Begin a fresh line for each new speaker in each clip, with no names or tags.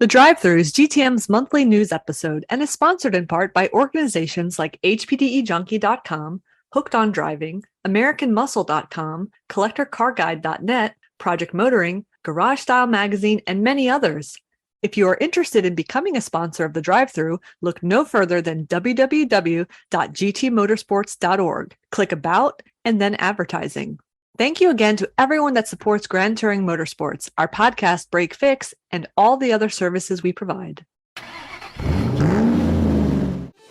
The Drive-Thru is GTM's monthly news episode and is sponsored in part by organizations like HPDEJunkie.com, Hooked on Driving, AmericanMuscle.com, CollectorCarGuide.net, Project Motoring, Garage Style Magazine, and many others. If you are interested in becoming a sponsor of The Drive-Thru, look no further than www.gtmotorsports.org. Click About and then Advertising. Thank you again to everyone that supports Grand Touring Motorsports, our podcast Break Fix, and all the other services we provide.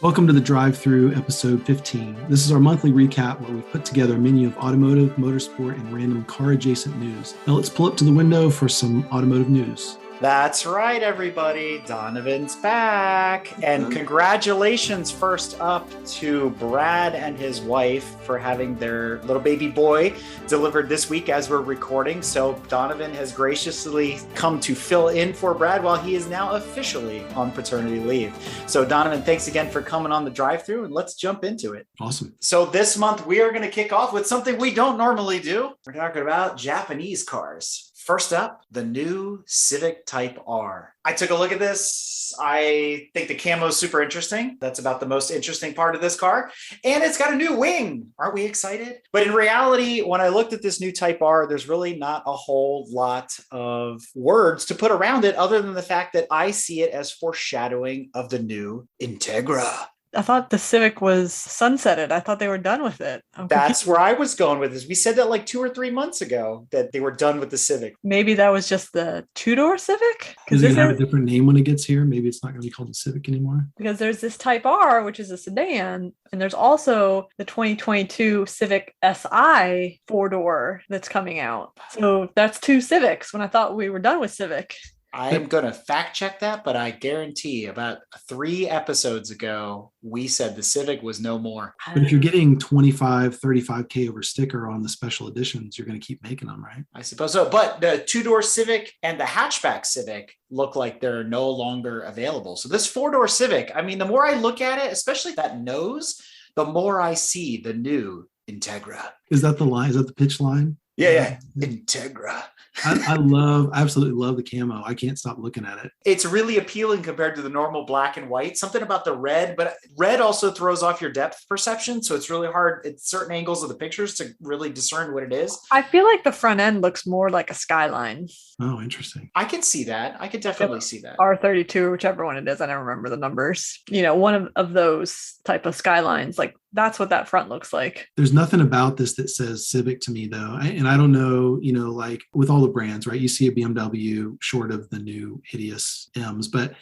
Welcome to the Drive-Thru episode 15. This is our monthly recap where we've put together a menu of automotive, motorsport, and random car-adjacent news. Now let's pull up to the window for some automotive news.
That's right, everybody. Donovan's back. And congratulations first up to Brad and his wife for having their little baby boy delivered this week as we're recording. So Donovan has graciously come to fill in for Brad while he is now officially on paternity leave. So Donovan, thanks again for coming on the Drive-Thru, and let's jump into it.
Awesome.
So this month we are going to kick off with something we don't normally do. We're talking about Japanese cars. First up, the new Civic Type R. I took a look at this. I think the camo is super interesting. That's about the most interesting part of this car. And it's got a new wing. Aren't we excited? But in reality, when I looked at this new Type R, there's really not a whole lot of words to put around it other than the fact that I see it as foreshadowing of the new Integra.
I thought the Civic was sunsetted. I thought they were done with it.
That's where I was going with this. We said that like 2 or 3 months ago that they were done with the Civic.
Maybe that was just the two-door Civic?
Is it going to have a different name when it gets here? Maybe it's not going to be called the Civic anymore.
Because there's this Type R, which is a sedan, and there's also the 2022 Civic Si 4-door that's coming out. So that's 2 Civics when I thought we were done with Civic.
I'm going to fact check that, but I guarantee about 3 episodes ago, we said the Civic was no more.
But if you're getting 25, 35K over sticker on the special editions, you're going to keep making them, right?
I suppose so. But the 2-door Civic and the hatchback Civic look like they're no longer available. So this 4-door Civic, I mean, the more I look at it, especially that nose, the more I see the new Integra.
Is that the line? Is that the pitch line?
Yeah. Integra.
I absolutely love the camo. I can't stop looking at it.
It's really appealing compared to the normal black and white. Something about the red, but red also throws off your depth perception. So it's really hard at certain angles of the pictures to really discern what it is.
I feel like the front end looks more like a Skyline.
Oh, interesting.
I can see that. I could definitely see that.
R32 or whichever one it is. I don't remember the numbers. You know, one of those type of Skylines, like that's what that front looks like.
There's nothing about this that says Civic to me, though. And I don't know, like with all the brands, right? You see a BMW short of the new hideous M's, but,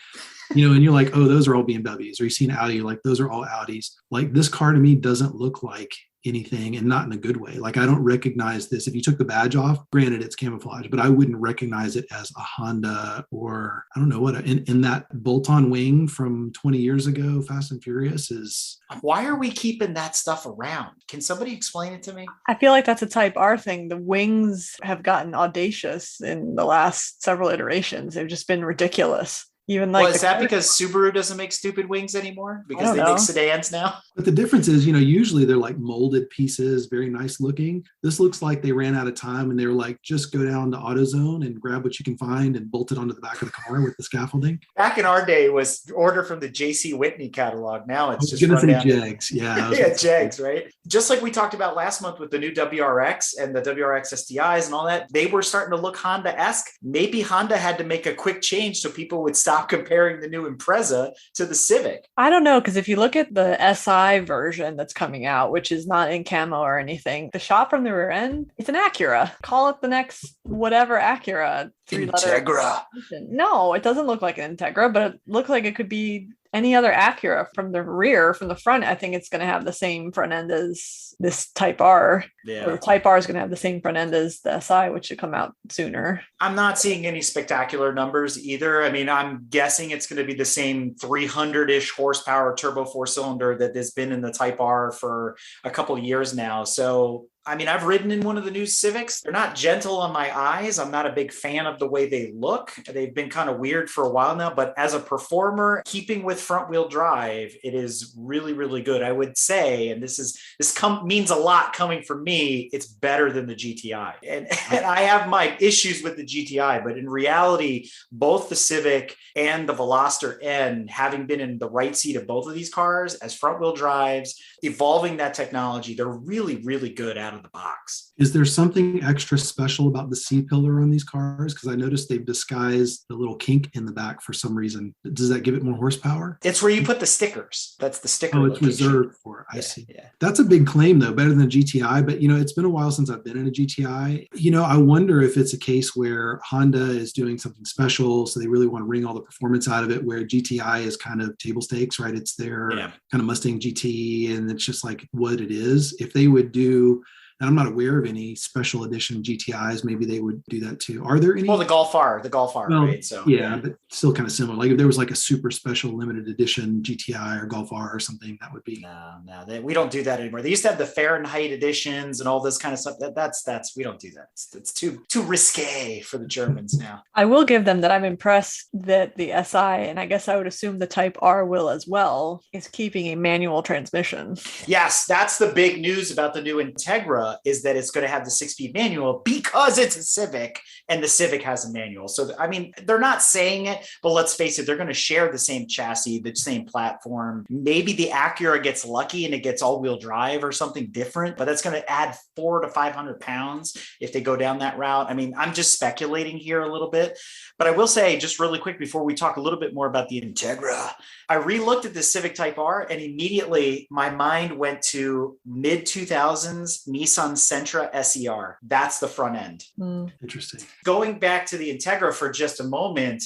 and you're like, oh, those are all BMWs. Or you see an Audi, like those are all Audis. Like this car to me doesn't look like anything, and not in a good way. Like I don't recognize this. If you took the badge off, granted it's camouflage, but I wouldn't recognize it as a Honda or I don't know what. In that bolt-on wing from 20 years ago, Fast and Furious is.
Why are we keeping that stuff around? Can somebody explain it to me?
I feel like that's a Type R thing. The wings have gotten audacious in the last several iterations. They've just been ridiculous. Even like,
is that because Subaru doesn't make stupid wings anymore? Because they make sedans now?
But the difference is, usually they're like molded pieces, very nice looking. This looks like they ran out of time and they were like, just go down to AutoZone and grab what you can find and bolt it onto the back of the car with the scaffolding.
Back in our day, it was order from the J.C. Whitney catalog. Now it's just
going to say Jegs. Yeah.
Yeah, Jegs, right? Just like we talked about last month with the new WRX and the WRX STIs and all that, they were starting to look Honda-esque. Maybe Honda had to make a quick change so people would stop comparing the new Impreza to the Civic.
I don't know, because if you look at the SI version that's coming out, which is not in camo or anything, the shot from the rear end, it's an Acura. Call it the next whatever Acura.
Integra.
No, it doesn't look like an Integra, but it looks like it could be any other Acura from the rear. From the front, I think it's going to have the same front end as this Type R.
Yeah.
Or the Type R is going to have the same front end as the SI, which should come out sooner.
I'm not seeing any spectacular numbers either. I mean, I'm guessing it's going to be the same 300-ish horsepower turbo 4-cylinder that has been in the Type R for a couple of years now. So I mean, I've ridden in one of the new Civics. They're not gentle on my eyes. I'm not a big fan of the way they look. They've been kind of weird for a while now, but as a performer, keeping with front wheel drive, it is really, really good. I would say, and this means a lot coming from me, it's better than the GTI. And I have my issues with the GTI, but in reality, both the Civic and the Veloster N, having been in the right seat of both of these cars as front wheel drives, evolving that technology, they're really, really good out of the box.
Is there something extra special about the C-pillar on these cars? Because I noticed they've disguised the little kink in the back for some reason. Does that give it more horsepower?
It's where you put the stickers. That's the sticker.
Oh, it's
location.
reserved for it. I see.
Yeah.
That's a big claim, though, better than a GTI. But, it's been a while since I've been in a GTI. I wonder if it's a case where Honda is doing something special, so they really want to wring all the performance out of it, where GTI is kind of table stakes, right? It's their kind of Mustang GT, and it's just like what it is. If they would do, and I'm not aware of any special edition GTIs, maybe they would do that too. Are there any?
Well, the Golf R, right? So
yeah, but still kind of similar. Like if there was like a super special limited edition GTI or Golf R or something, that would be.
No, we don't do that anymore. They used to have the Fahrenheit editions and all this kind of stuff. That's we don't do that. It's too risque for the Germans now.
I will give them that I'm impressed that the SI, and I guess I would assume the Type R will as well, is keeping a manual transmission.
Yes, that's the big news about the new Integra, is that it's going to have the 6-speed manual because it's a Civic and the Civic has a manual. So, I mean, they're not saying it, but let's face it, they're going to share the same chassis, the same platform. Maybe the Acura gets lucky and it gets all-wheel drive or something different, but that's going to add 400 to 500 pounds if they go down that route. I mean, I'm just speculating here a little bit, but I will say just really quick before we talk a little bit more about the Integra, I re-looked at the Civic Type R and immediately my mind went to mid-2000s Nissan Sentra SER. That's the front end.
Interesting.
Going back to the Integra for just a moment,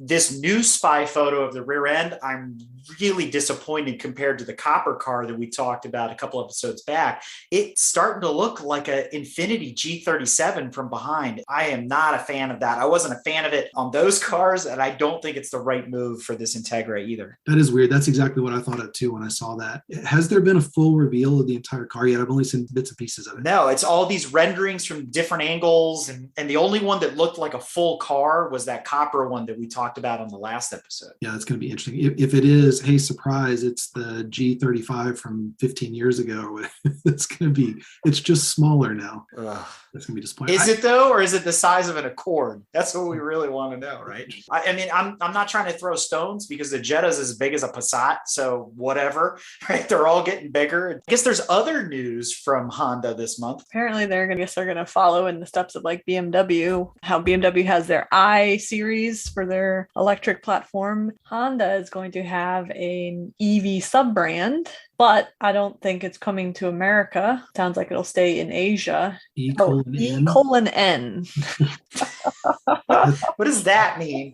this new spy photo of the rear end, I'm really disappointed compared to the copper car that we talked about a couple episodes back. It's starting to look like an Infiniti G37 from behind. I am not a fan of that. I wasn't a fan of it on those cars, and I don't think it's the right move for this Integra either.
That is weird. That's exactly what I thought of too when I saw that. Has there been a full reveal of the entire car yet? I've only seen bits and pieces of it.
No, it's all these renderings from different angles, and the only one that looked like a full car was that copper one that we talked about on the last episode.
Yeah, that's going to be interesting. If it is, hey, surprise, it's the G35 from 15 years ago. It's just smaller now.
Ugh.
That's going to be disappointing.
Is it though, or is it the size of an Accord? That's what we really want to know, right? I mean, I'm not trying to throw stones because the Jetta's as big as a Passat, so whatever, right? They're all getting bigger. I guess there's other news from Honda this month.
Apparently, they're going to follow in the steps of like BMW, how BMW has their I series for their electric platform. Honda is going to have an EV sub-brand, but I don't think it's coming to America. Sounds like it'll stay in Asia. E:'N.
What does that mean?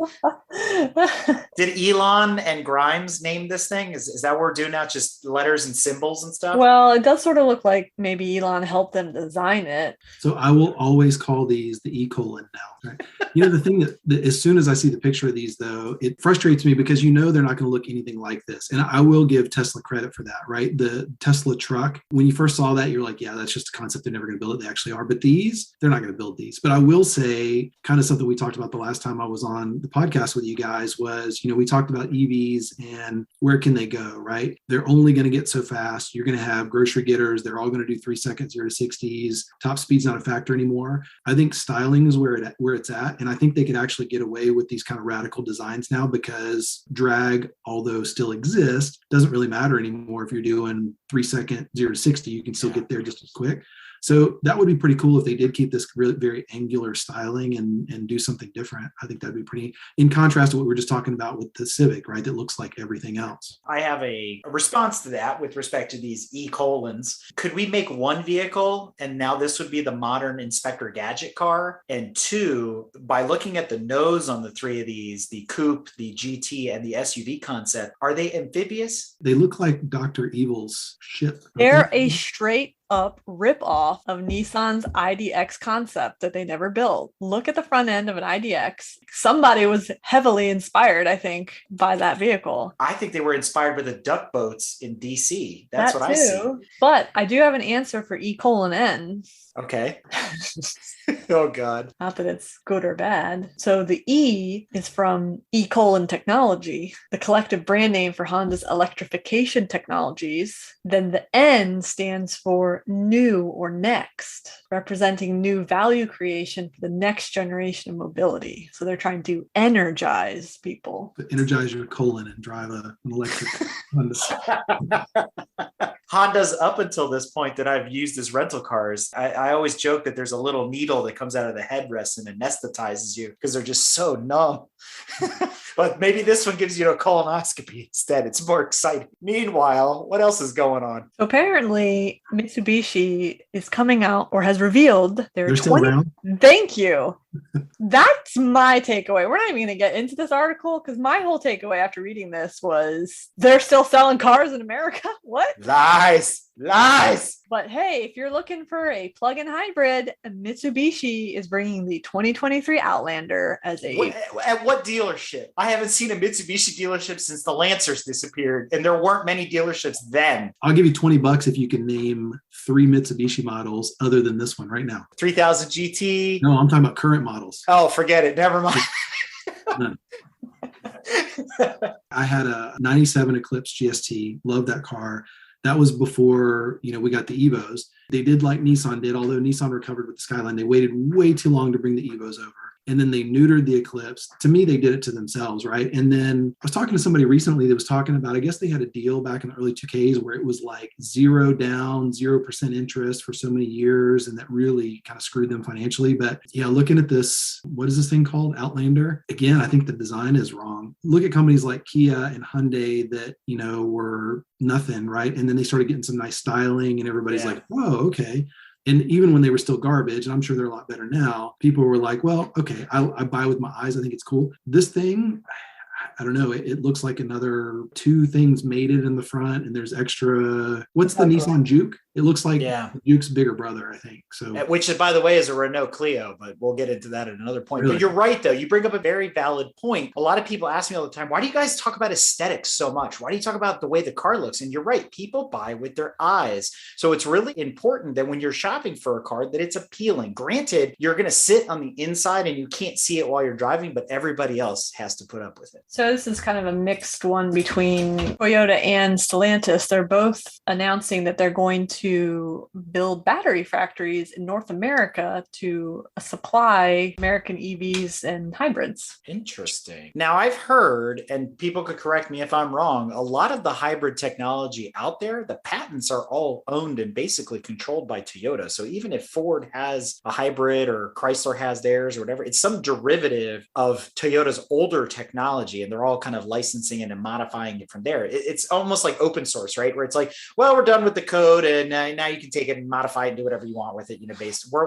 Did Elon and Grimes name this thing? Is that what we're doing now? Just letters and symbols and stuff?
Well, it does sort of look like maybe Elon helped them design it.
So I will always call these the E:'N now. Right? The thing that as soon as I see the picture of these, though, it frustrates me because they're not going to look anything like this. And I will give Tesla credit for that, right? The Tesla truck, when you first saw that, you're like, yeah, that's just a concept. They're never going to build it. They actually are. But these, they're not going to build these. But I will say kind of something we talked about the last time I was on the podcast with you guys was, we talked about EVs and where can they go, right? They're only going to get so fast. You're going to have grocery getters. They're all going to do 3 seconds, 0 to 60s. Top speed's not a factor anymore. I think styling is where it's at. And I think they could actually get away with these kind of radical designs now because drag, although still exists, doesn't really matter anymore. If you're doing 3 second, 0 to 60, you can still get there just as quick. So that would be pretty cool if they did keep this really very angular styling and do something different. I think that'd be pretty, in contrast to what we were just talking about with the Civic, right? That looks like everything else.
I have a response to that with respect to these E:'N. Could we make one vehicle and now this would be the modern Inspector Gadget car? And two, by looking at the nose on the three of these, the coupe, the GT, and the SUV concept, are they amphibious?
They look like Dr. Evil's ship.
They're a straight up rip-off of Nissan's IDX concept that they never built. Look at the front end of an IDX. Somebody was heavily inspired, I think, by that vehicle.
I think they were inspired by the duck boats in DC. That's
that
what
too.
I see.
But I do have an answer for E:'N.
Okay. Oh, God.
Not that it's good or bad. So the E is from E: Technology, the collective brand name for Honda's electrification technologies. Then the N stands for new or next, representing new value creation for the next generation of mobility. So they're trying to energize people.
Energize your colon and drive an electric Honda.
Hondas up until this point that I've used as rental cars, I always joke that there's a little needle that comes out of the headrest and anesthetizes you because they're just so numb. But maybe this one gives you a colonoscopy instead. It's more exciting. Meanwhile, what else is going on?
Apparently, Mitsubishi is coming out or has revealed
They're still around.
Thank you. That's my takeaway. We're not even going to get into this article because my whole takeaway after reading this was they're still selling cars in America. What?
Lies.
But hey, if you're looking for a plug-in hybrid, Mitsubishi is bringing the 2023 Outlander as a...
At what dealership? I haven't seen a Mitsubishi dealership since the Lancers disappeared, and there weren't many dealerships then.
I'll give you $20 if you can name 3 Mitsubishi models other than this one right now.
3000 GT.
No, I'm talking about current models.
Oh, forget it. Never mind.
None. I had a 97 Eclipse GST. Loved that car. That was before, we got the Evos. They did like Nissan did, although Nissan recovered with the Skyline. They waited way too long to bring the Evos over. And then they neutered the Eclipse. To me, they did it to themselves, right? And then I was talking to somebody recently that was talking about, I guess they had a deal back in the early 2Ks where it was like 0 down, 0% interest for so many years. And that really kind of screwed them financially. But yeah, looking at this, what is this thing called? Outlander. Again, I think the design is wrong. Look at companies like Kia and Hyundai that, were nothing, right? And then they started getting some nice styling and everybody's like, whoa, okay. And even when they were still garbage, and I'm sure they're a lot better now, people were like, well, okay, I buy with my eyes. I think it's cool. This thing, I don't know. It looks like another 2 things mated in the front and there's extra, what's the Nissan Juke? It looks like Juke's bigger brother, I think. So,
which, by the way, is a Renault Clio, but we'll get into that at another point.
Really?
But you're right, though. You bring up a very valid point. A lot of people ask me all the time, why do you guys talk about aesthetics so much? Why do you talk about the way the car looks? And you're right. People buy with their eyes. So it's really important that when you're shopping for a car, that it's appealing. Granted, you're going to sit on the inside and you can't see it while you're driving, but everybody else has to put up with it.
So this is kind of a mixed one between Toyota and Stellantis. They're both announcing that they're going to build battery factories in North America to supply American EVs and hybrids.
Interesting. Now, I've heard, and people could correct me if I'm wrong, a lot of the hybrid technology out there, the patents are all owned and basically controlled by Toyota. So even if Ford has a hybrid or Chrysler has theirs or whatever, it's some derivative of Toyota's older technology, and they're all kind of licensing it and modifying it from there. It's almost like open source, right? Where it's like, well, we're done with the code and now you can take it and modify it and do whatever you want with it,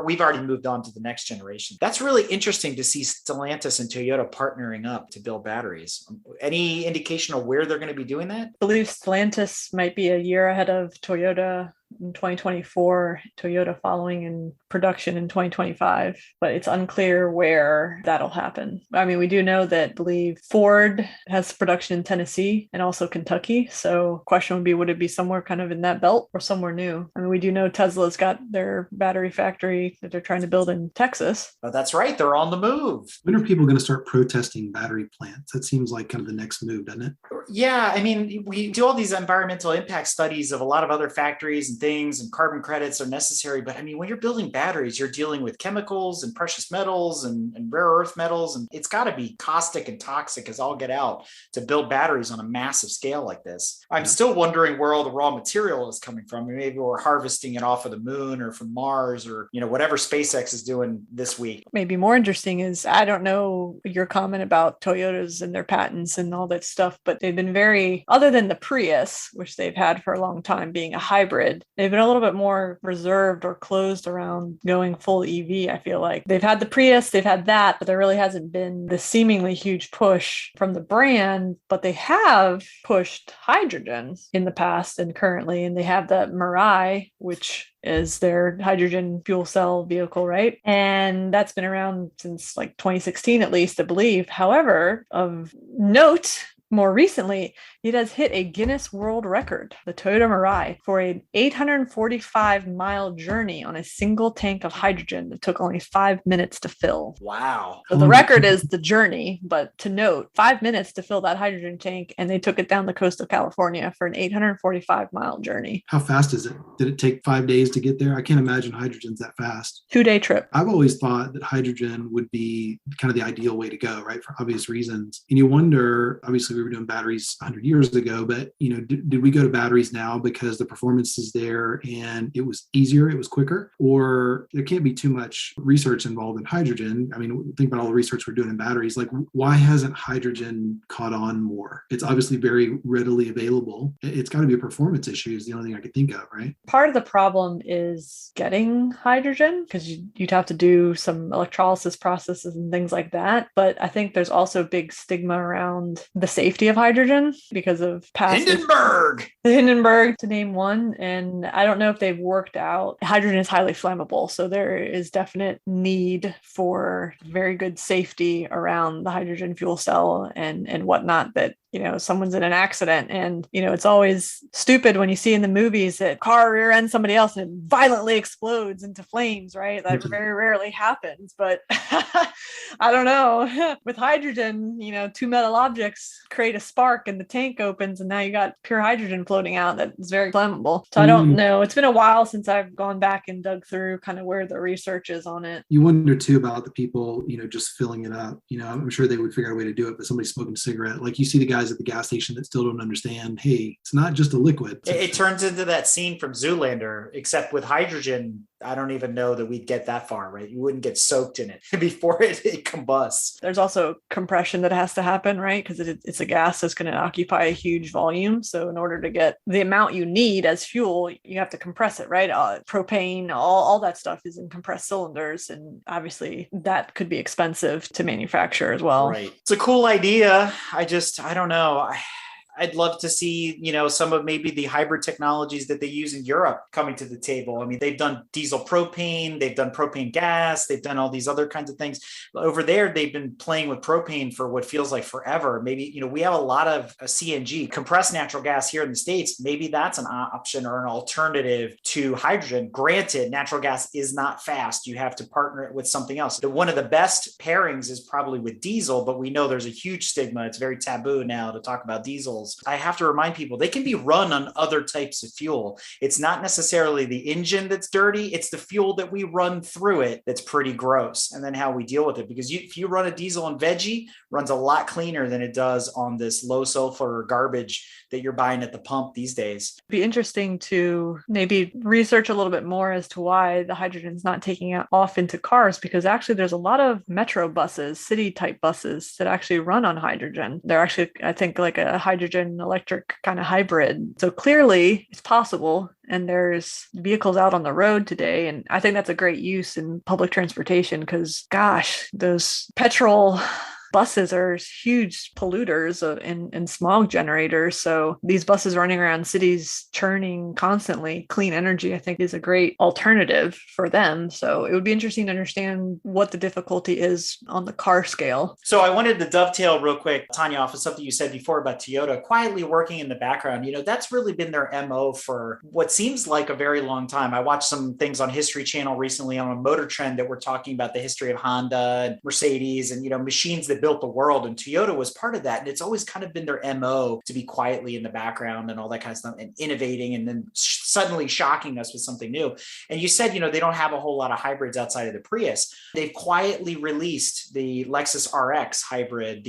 we've already moved on to the next generation. That's really interesting to see Stellantis and Toyota partnering up to build batteries. Any indication of where they're going to be doing that?
I believe Stellantis might be a year ahead of Toyota in 2024, Toyota following in production in 2025, but it's unclear where that'll happen. I mean, we do know that I believe Ford has production in Tennessee and also Kentucky. So question would be, would it be somewhere kind of in that belt or somewhere new? I mean, we do know Tesla's got their battery factory that they're trying to build in Texas.
Oh, that's right. They're on the move.
When are people going to start protesting battery plants? That seems like kind of the next move, doesn't it?
Yeah. I mean, we do all these environmental impact studies of a lot of other factories and things, and carbon credits are necessary. But I mean, when you're building batteries, you're dealing with chemicals and precious metals and rare earth metals. And it's got to be caustic and toxic as all get out to build batteries on a massive scale like this. I'm still wondering where all the raw material is coming from. Maybe we're harvesting it off of the moon or from Mars or, whatever SpaceX is doing this week.
Maybe more interesting is, I don't know your comment about Toyotas and their patents and all that stuff, but they've been very, other than the Prius, which they've had for a long time being a hybrid, they've been a little bit more reserved or closed around going full EV. I feel like they've had the Prius, they've had that, but there really hasn't been the seemingly huge push from the brand, but they have pushed hydrogen in the past and currently, and they have the Mirai, which is their hydrogen fuel cell vehicle, right? And that's been around since like 2016, at least, I believe. However, of note, more recently, it has hit a Guinness World Record, the Toyota Mirai, for an 845-mile journey on a single tank of hydrogen that took only 5 minutes to fill.
Wow.
So the record is the journey, but to note, 5 minutes to fill that hydrogen tank, and they took it down the coast of California for an 845-mile journey.
How fast is it? Did it take 5 days to get there? I can't imagine hydrogen's that fast.
2-day trip.
I've always thought that hydrogen would be kind of the ideal way to go, right? For obvious reasons. And you wonder, obviously we were doing batteries 100 years ago, but did we go to batteries now because the performance is there and it was easier, it was quicker? Or there can't be too much research involved in hydrogen. I mean, think about all the research we're doing in batteries. Like, why hasn't hydrogen caught on more? It's obviously very readily available. It's got to be a performance issue is the only thing I could think of, right?
Part of the problem is getting hydrogen because you'd have to do some electrolysis processes and things like that. But I think there's also big stigma around the safety of hydrogen because of past Hindenburg, to name one. And I don't know if they've worked out. Hydrogen is highly flammable, so there is definite need for very good safety around the hydrogen fuel cell and whatnot, that someone's in an accident and it's always stupid when you see in the movies that car rear ends somebody else and it violently explodes into flames, right? That very rarely happens, but I don't know. With hydrogen, two metal objects create a spark and the tank opens and now you got pure hydrogen floating out that is very flammable. So I don't know. It's been a while since I've gone back and dug through kind of where the research is on it.
You wonder too about the people, just filling it up. I'm sure they would figure out a way to do it, but somebody smoking a cigarette, like you see the guys at the gas station that still don't understand, hey, it's not just a liquid.
It turns into that scene from Zoolander, except with hydrogen. I don't even know that we'd get that far, right? You wouldn't get soaked in it before it combusts.
There's also compression that has to happen, right? Because it's a gas that's going to occupy a huge volume. So in order to get the amount you need as fuel, you have to compress it, right? Propane, all that stuff is in compressed cylinders. And obviously that could be expensive to manufacture as well.
Right. It's a cool idea. I don't know. I'd love to see, some of maybe the hybrid technologies that they use in Europe coming to the table. I mean, they've done diesel propane, they've done propane gas, they've done all these other kinds of things. Over there, they've been playing with propane for what feels like forever. Maybe, we have a lot of CNG, compressed natural gas here in the States. Maybe that's an option or an alternative to hydrogen. Granted, natural gas is not fast. You have to partner it with something else. One of the best pairings is probably with diesel, but we know there's a huge stigma. It's very taboo now to talk about diesels. I have to remind people they can be run on other types of fuel. It's not necessarily the engine that's dirty. It's the fuel that we run through it that's pretty gross. And then how we deal with it. Because if you run a diesel on veggie, runs a lot cleaner than it does on this low sulfur garbage that you're buying at the pump these days.
It'd be interesting to maybe research a little bit more as to why the hydrogen is not taking off into cars, because actually there's a lot of metro buses, city type buses that actually run on hydrogen. They're actually, I think, like a hydrogen electric kind of hybrid. So clearly it's possible. And there's vehicles out on the road today. And I think that's a great use in public transportation because, gosh, those petrol buses are huge polluters and smog generators. So these buses running around cities churning constantly clean energy, I think, is a great alternative for them. So it would be interesting to understand what the difficulty is on the car scale.
So I wanted to dovetail real quick, Tanya, off of something you said before about Toyota quietly working in the background. That's really been their MO for what seems like a very long time. I watched some things on History Channel recently on a Motor Trend that were talking about the history of Honda and Mercedes and, machines that built the world, and Toyota was part of that. And it's always kind of been their MO to be quietly in the background and all that kind of stuff and innovating and then suddenly shocking us with something new. And you said, they don't have a whole lot of hybrids outside of the Prius. They've quietly released the Lexus RX hybrid.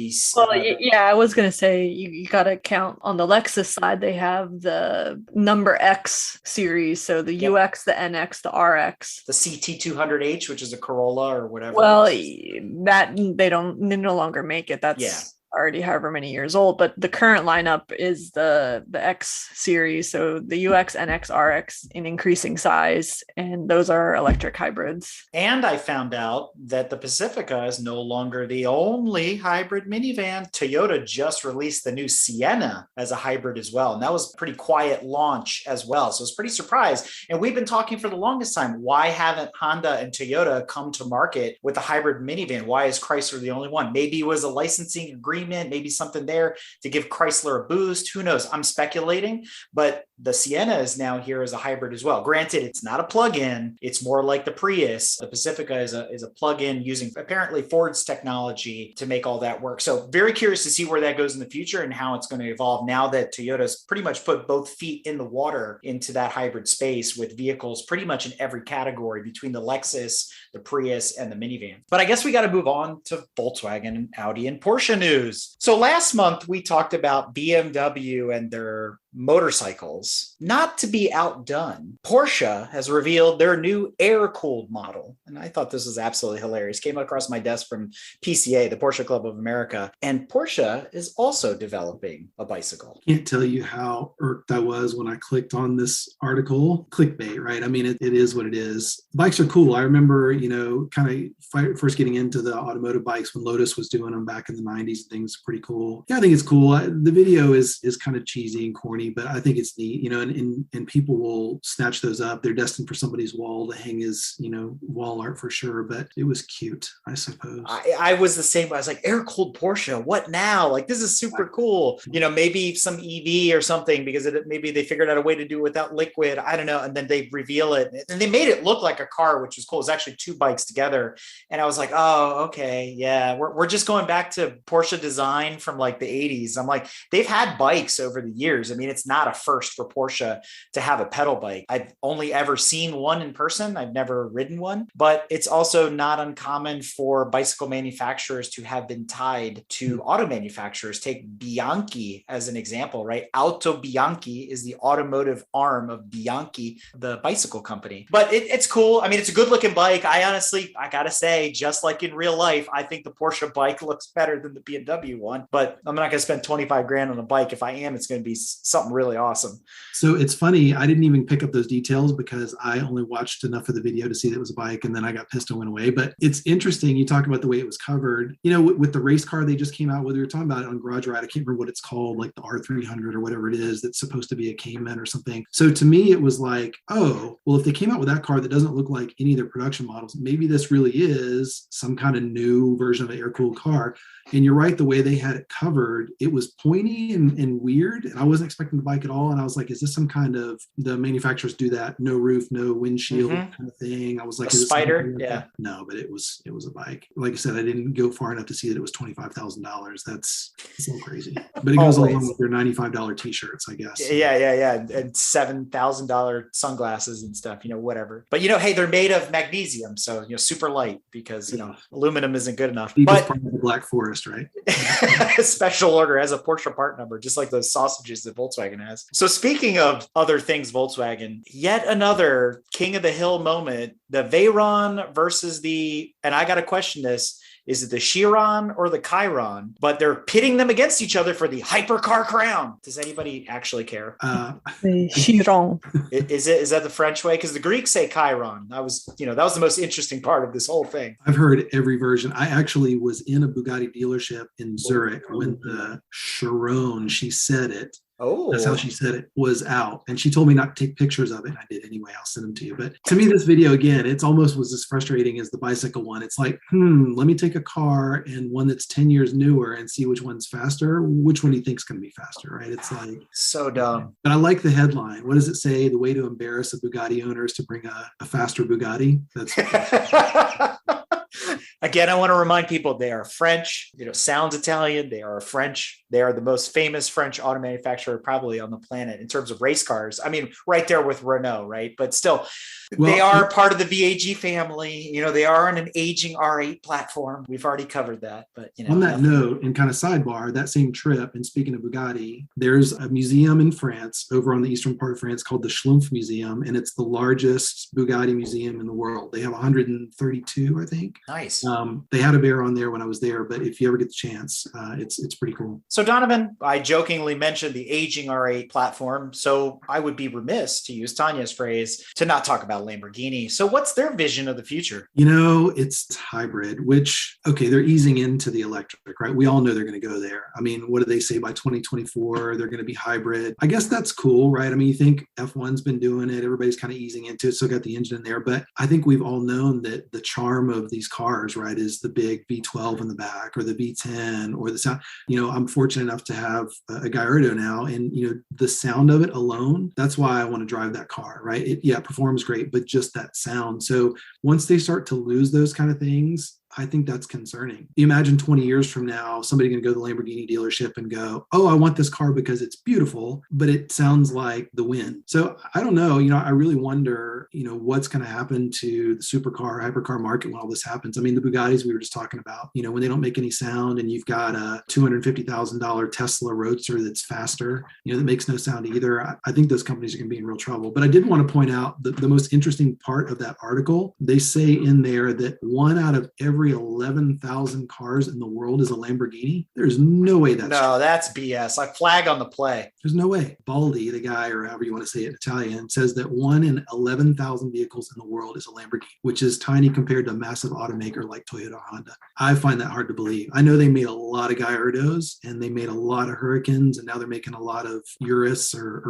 I was going to say, you got to count on the Lexus side. They have the number X series. So the UX, the NX, the RX.
The CT200H, which is a Corolla or whatever.
Well, that they no longer make it. That's already however many years old, but the current lineup is the X series, so the UX, NX, RX in increasing size, and those are electric hybrids.
And I found out that the Pacifica is no longer the only hybrid minivan. Toyota just released the new Sienna as a hybrid as well, and that was a pretty quiet launch as well, so I was pretty surprised. And we've been talking for the longest time, why haven't Honda and Toyota come to market with a hybrid minivan? Why is Chrysler the only one? Maybe it was a licensing agreement, maybe something there to give Chrysler a boost. Who knows? I'm speculating, but the Sienna is now here as a hybrid as well. Granted, it's not a plug-in. It's more like the Prius. The Pacifica is a plug-in using apparently Ford's technology to make all that work. So very curious to see where that goes in the future and how it's going to evolve now that Toyota's pretty much put both feet in the water into that hybrid space with vehicles pretty much in every category between the Lexus, the Prius, and the minivan. But I guess we got to move on to Volkswagen and Audi and Porsche news. So last month we talked about BMW and their motorcycles. Not to be outdone, Porsche has revealed their new air-cooled model. And I thought this was absolutely hilarious. Came across my desk from PCA, the Porsche Club of America. And Porsche is also developing a bicycle.
Can't tell you how irked I was when I clicked on this article. Clickbait, right? I mean, it is what it is. Bikes are cool. I remember, kind of first getting into the automotive bikes when Lotus was doing them back in the 90s. Things pretty cool. Yeah, I think it's cool. The video is kind of cheesy and corny, but I think it's neat, and people will snatch those up. They're destined for somebody's wall to hang as, wall art for sure, but it was cute, I suppose.
I was the same. I was like, air-cooled Porsche, what now? Like, this is super cool. Maybe some EV or something, because maybe they figured out a way to do it without liquid. I don't know. And then they reveal it. And they made it look like a car, which was cool. It's actually two bikes together. And I was like, oh, okay. Yeah, we're just going back to Porsche design from like the 80s. I'm like, they've had bikes over the years. I mean, it's not a first for Porsche to have a pedal bike. I've only ever seen one in person. I've never ridden one, but it's also not uncommon for bicycle manufacturers to have been tied to auto manufacturers. Take Bianchi as an example, right? Auto Bianchi is the automotive arm of Bianchi, the bicycle company. But it's cool. I mean, it's a good looking bike. I gotta say, just like in real life, I think the Porsche bike looks better than the BMW one, but I'm not gonna spend 25 grand on a bike. If I am, it's gonna be something really awesome.
So it's funny, I didn't even pick up those details because I only watched enough of the video to see that it was a bike, and then I got pissed and went away. But it's interesting, you talked about the way it was covered. With the race car they just came out with, we were talking about it on Garage Ride, I can't remember what it's called, like the R300 or whatever it is, that's supposed to be a Cayman or something. So to me, it was like, oh, well, if they came out with that car that doesn't look like any of their production models, maybe this really is some kind of new version of an air-cooled car. And you're right, the way they had it covered, it was pointy and weird. And I wasn't expecting the bike at all. And I was like, is this some kind of, the manufacturers do that, no roof, no windshield kind of thing? I was like,
a spider? Yeah.
No, but it was a bike. Like I said, I didn't go far enough to see that it was $25,000. That's so crazy. But it goes along with their $95 t-shirts, I guess.
Yeah. And $7,000 sunglasses and stuff, whatever. But hey, they're made of magnesium, so super light, because aluminum isn't good enough. But
the Black Forest, right?
Special order, has a Porsche part number, just like those sausages that Volkswagen has. So speaking of other things Volkswagen, yet another King of the Hill moment, the Veyron versus and I got to question this, is it the Chiron or the Chiron? But they're pitting them against each other for the hypercar crown. Does anybody actually care?
The Chiron.
Is that the French way? Because the Greeks say Chiron. That was the most interesting part of this whole thing.
I've heard every version. I actually was in a Bugatti dealership in Zurich when the Chiron, she said it.
Oh,
that's how she said it, was out. And she told me not to take pictures of it. And I did anyway. I'll send them to you. But to me, this video, again, it's almost was as frustrating as the bicycle one. It's like, let me take a car and one that's 10 years newer and see which one's faster. Which one do you think is going to be faster, right? It's like
so dumb.
But I like the headline. What does it say? The way to embarrass a Bugatti owner is to bring a faster Bugatti. That's
Again, I want to remind people they are French, sounds Italian. They are French. They are the most famous French auto manufacturer probably on the planet in terms of race cars. I mean, right there with Renault, right? But still, they are part of the VAG family. They are on an aging R8 platform. We've already covered that. But
on that note, and kind of sidebar, that same trip, and speaking of Bugatti, there's a museum in France, over on the eastern part of France, called the Schlumpf Museum, and it's the largest Bugatti museum in the world. They have 132, I think.
Nice.
They had a bear on there when I was there, but if you ever get the chance, it's pretty cool.
So Donovan, I jokingly mentioned the aging R8 platform, so I would be remiss, to use Tanya's phrase, to not talk about Lamborghini. So what's their vision of the future?
It's hybrid, which, okay, they're easing into the electric, right? We all know they're going to go there. I mean, what do they say by 2024? They're going to be hybrid. I guess that's cool, right? I mean, you think F1's been doing it. Everybody's kind of easing into it. Still got the engine in there. But I think we've all known that the charm of these cars, right, is the big V12 in the back or the V10 or the sound. I'm fortunate enough to have a Gallardo now, and, the sound of it alone, that's why I want to drive that car, right? It performs great, but just that sound. So once they start to lose those kind of things, I think that's concerning. You imagine 20 years from now, somebody going to go to the Lamborghini dealership and go, oh, I want this car because it's beautiful, but it sounds like the wind. So I don't know, I really wonder, what's going to happen to the supercar, hypercar market when all this happens. I mean, the Bugattis we were just talking about, when they don't make any sound and you've got a $250,000 Tesla Roadster that's faster, that makes no sound either. I think those companies are going to be in real trouble. But I did want to point out that the most interesting part of that article, they say in there that 1 out of every 11,000 cars in the world is a Lamborghini. There's no way that's true.
That's BS. I flag on the play.
There's no way. Baldi, the guy, or however you want to say it in Italian, says that 1 in 11,000 vehicles in the world is a Lamborghini, which is tiny compared to a massive automaker like Toyota or Honda. I find that hard to believe. I know they made a lot of Gallardos and they made a lot of Hurricanes, and now they're making a lot of Urus or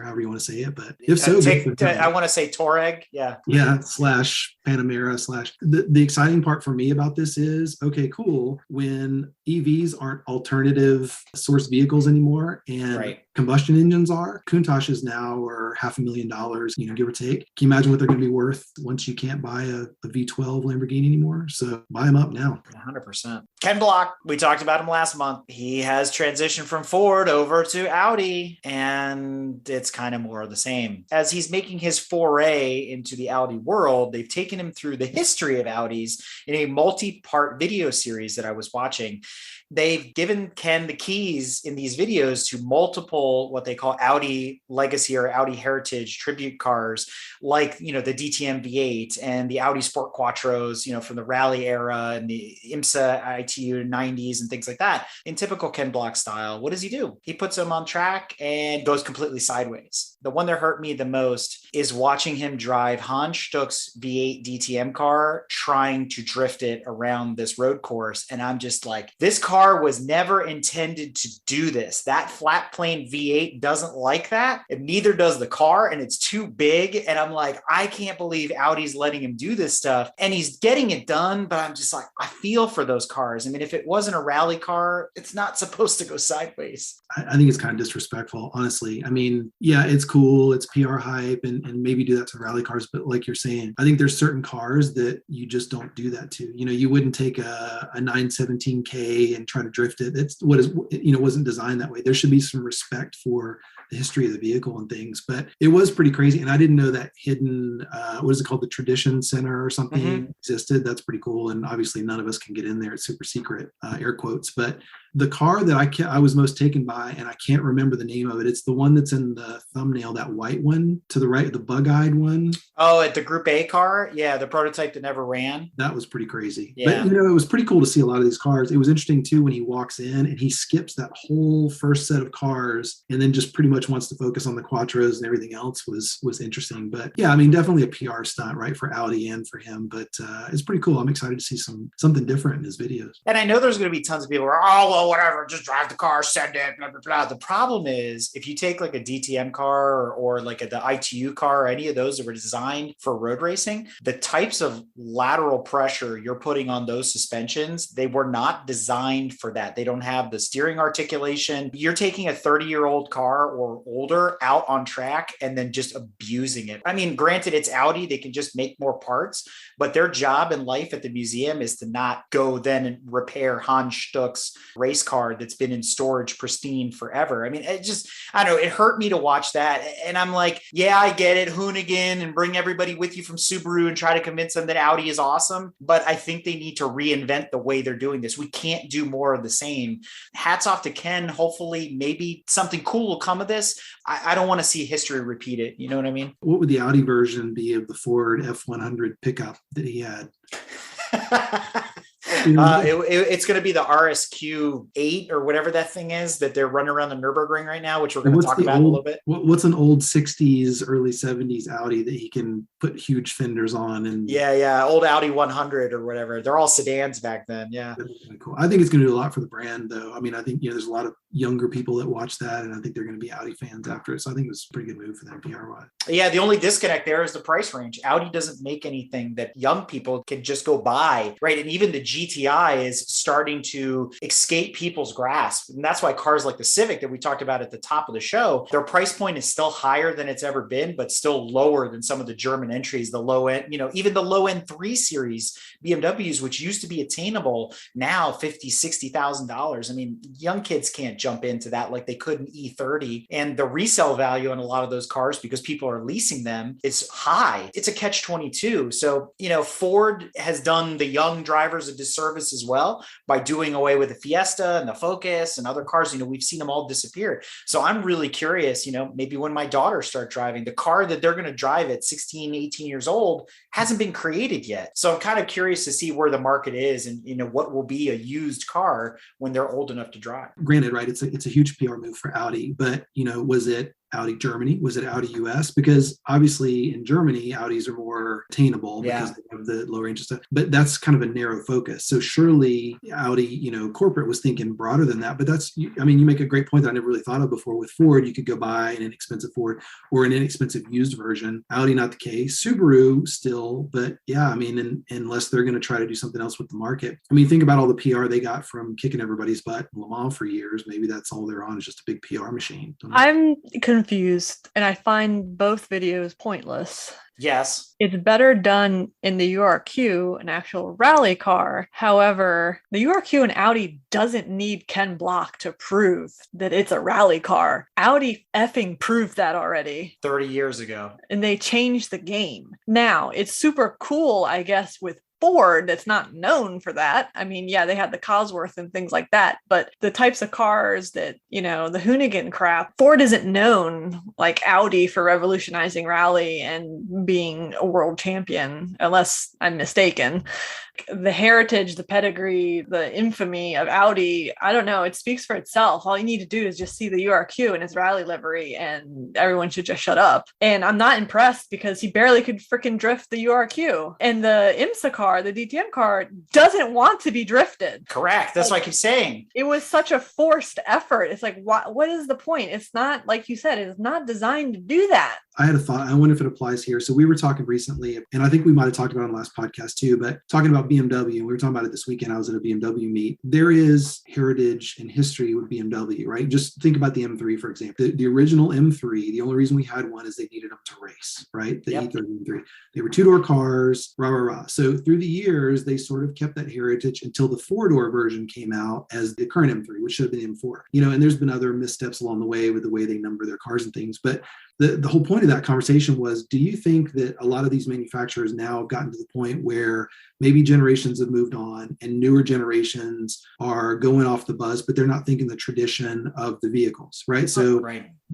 however you want to say it. But if so,
I want to say Touareg. Yeah.
Yeah. / Panamera / the exciting part for me about this is, okay, cool. When EVs aren't alternative source vehicles anymore and combustion engines are, Countach's now are $500,000, give or take. Can you imagine what they're going to be worth once you can't buy a V12 Lamborghini anymore? So buy them up now.
100%. Ken Block, we talked about him last month. He has transitioned from Ford over to Audi, and it's kind of more of the same. As he's making his foray into the Audi world, they've taken him through the history of Audis in a multi-part video series that I was watching. They've given Ken the keys in these videos to multiple, what they call Audi legacy or Audi heritage tribute cars, like, the DTM V8 and the Audi Sport Quattros, from the rally era and the IMSA ITU 90s and things like that. In typical Ken Block style, what does he do? He puts them on track and goes completely sideways. The one that hurt me the most is watching him drive Hans Stuck's V8 DTM car, trying to drift it around this road course. And I'm just like, this car was never intended to do this. That flat plane V8 doesn't like that, and neither does the car, and it's too big. And I'm like, I can't believe Audi's letting him do this stuff, and he's getting it done. But I'm just like, I feel for those cars. I mean, if it wasn't a rally car, it's not supposed to go sideways.
I think it's kind of disrespectful, honestly. I mean, yeah, it's cool, it's PR hype, and maybe do that to rally cars, but like you're saying, I think there's certain cars that you just don't do that to. You wouldn't take a 917K and try to drift it. It's wasn't designed that way. There should be some respect for the history of the vehicle and things, but it was pretty crazy. And I didn't know that hidden, what is it called? The Tradition Center or something existed. That's pretty cool. And obviously none of us can get in there. It's super secret, air quotes, but the car that I was most taken by, and I can't remember the name of it. It's the one that's in the thumbnail, that white one to the right, the bug-eyed one.
Oh, at the Group A car? Yeah, the prototype that never ran.
That was pretty crazy.
Yeah.
But, it was pretty cool to see a lot of these cars. It was interesting, too, when he walks in and he skips that whole first set of cars and then just pretty much wants to focus on the Quattros, and everything else was interesting. But, yeah, I mean, definitely a PR stunt, right, for Audi and for him. But it's pretty cool. I'm excited to see something different in his videos.
And I know there's going to be tons of people who are, oh, well, whatever, just drive the car, send it, blah, blah, blah. The problem is, if you take like a DTM car or like the ITU car, or any of those that were designed for road racing, the types of lateral pressure you're putting on those suspensions, they were not designed for that. They don't have the steering articulation. You're taking a 30-year-old car or older out on track and then just abusing it. I mean, granted, it's Audi. They can just make more parts, but their job in life at the museum is to not go then and repair Hans Stuck's race car that's been in storage pristine forever. I mean, I don't know, it hurt me to watch that. And I'm like, yeah, I get it, Hoonigan, and bring everybody with you from Subaru and try to convince them that Audi is awesome. But I think they need to reinvent the way they're doing this. We can't do more of the same. Hats off to Ken. Hopefully, maybe something cool will come of this. I don't want to see history repeat it. You know what I mean?
What would the Audi version be of the Ford F100 pickup that he had?
It's going to be the RSQ 8 or whatever that thing is that they're running around the Nürburgring right now, which we're going to talk about in a little bit.
What's an old 60s, early 70s Audi that he can put huge fenders on? And
old Audi 100 or whatever. They're all sedans back then. Yeah.
Really cool. I think it's going to do a lot for the brand, though. I mean, I think, there's a lot of younger people that watch that, and I think they're going to be Audi fans after it. So I think it was a pretty good move for them PR-wise.
Yeah, the only disconnect there is the price range. Audi doesn't make anything that young people can just go buy, right? And even the GTI is starting to escape people's grasp. And that's why cars like the Civic that we talked about at the top of the show, their price point is still higher than it's ever been, but still lower than some of the German entries, the low end, even the low end 3 Series BMWs, which used to be attainable, now $50,000, $60,000. I mean, young kids can't jump into that like they could in E30. And the resale value on a lot of those cars, because people are leasing them, is high. It's a catch-22. So, Ford has done the young drivers a disservice as well by doing away with the Fiesta and the Focus and other cars. We've seen them all disappear. So I'm really curious, maybe when my daughters start driving, the car that they're going to drive at 16, 18 years old hasn't been created yet. So I'm kind of curious to see where the market is and, what will be a used car when they're old enough to drive.
Granted, right, it's a huge PR move for Audi, but, was it Audi Germany? Was it Audi US? Because obviously in Germany, Audis are more attainable because they have the low range stuff, but that's kind of a narrow focus. So surely Audi, corporate was thinking broader than that, but you make a great point that I never really thought of before. With Ford, you could go buy an inexpensive Ford or an inexpensive used version. Audi, not the case. Subaru still, but unless they're going to try to do something else with the market. Think about all the PR they got from kicking everybody's butt in Le Mans for years. Maybe that's all they're on, is just a big PR machine.
I'm confused, and I find both videos pointless.
Yes.
It's better done in the URQ, an actual rally car. However, the URQ and Audi doesn't need Ken Block to prove that it's a rally car. Audi effing proved that already
30 years ago.
And they changed the game. Now, it's super cool, I guess, with Ford that's not known for that. They had the Cosworth and things like that, but the types of cars that, the Hoonigan crap, Ford isn't known like Audi for revolutionizing rally and being a world champion, unless I'm mistaken. The heritage, the pedigree, the infamy of Audi, I don't know, it speaks for itself. All you need to do is just see the URQ and its rally livery, and everyone should just shut up. And I'm not impressed because he barely could freaking drift the URQ. And the IMSA car, the DTM car, doesn't want to be drifted.
Correct. That's what I keep saying.
It was such a forced effort. It's like, what is the point? It's not, like you said, it's not designed to do that.
I had a thought. I wonder if it applies here. So we were talking recently, and I think we might have talked about it on the last podcast too, but talking about BMW, and we were talking about it this weekend. I was at a BMW meet. There is heritage and history with BMW, right? Just think about the M3, for example. The original M3, the only reason we had one is they needed them to race, right? The E30 M3. They were 2-door cars, rah, rah, rah. So through the years, they sort of kept that heritage until the 4-door version came out as the current M3, which should have been M4. And there's been other missteps along the way with the way they number their cars and things. But the whole point of that conversation was, do you think that a lot of these manufacturers now have gotten to the point where maybe generations have moved on and newer generations are going off the bus, but they're not thinking the tradition of the vehicles, right? So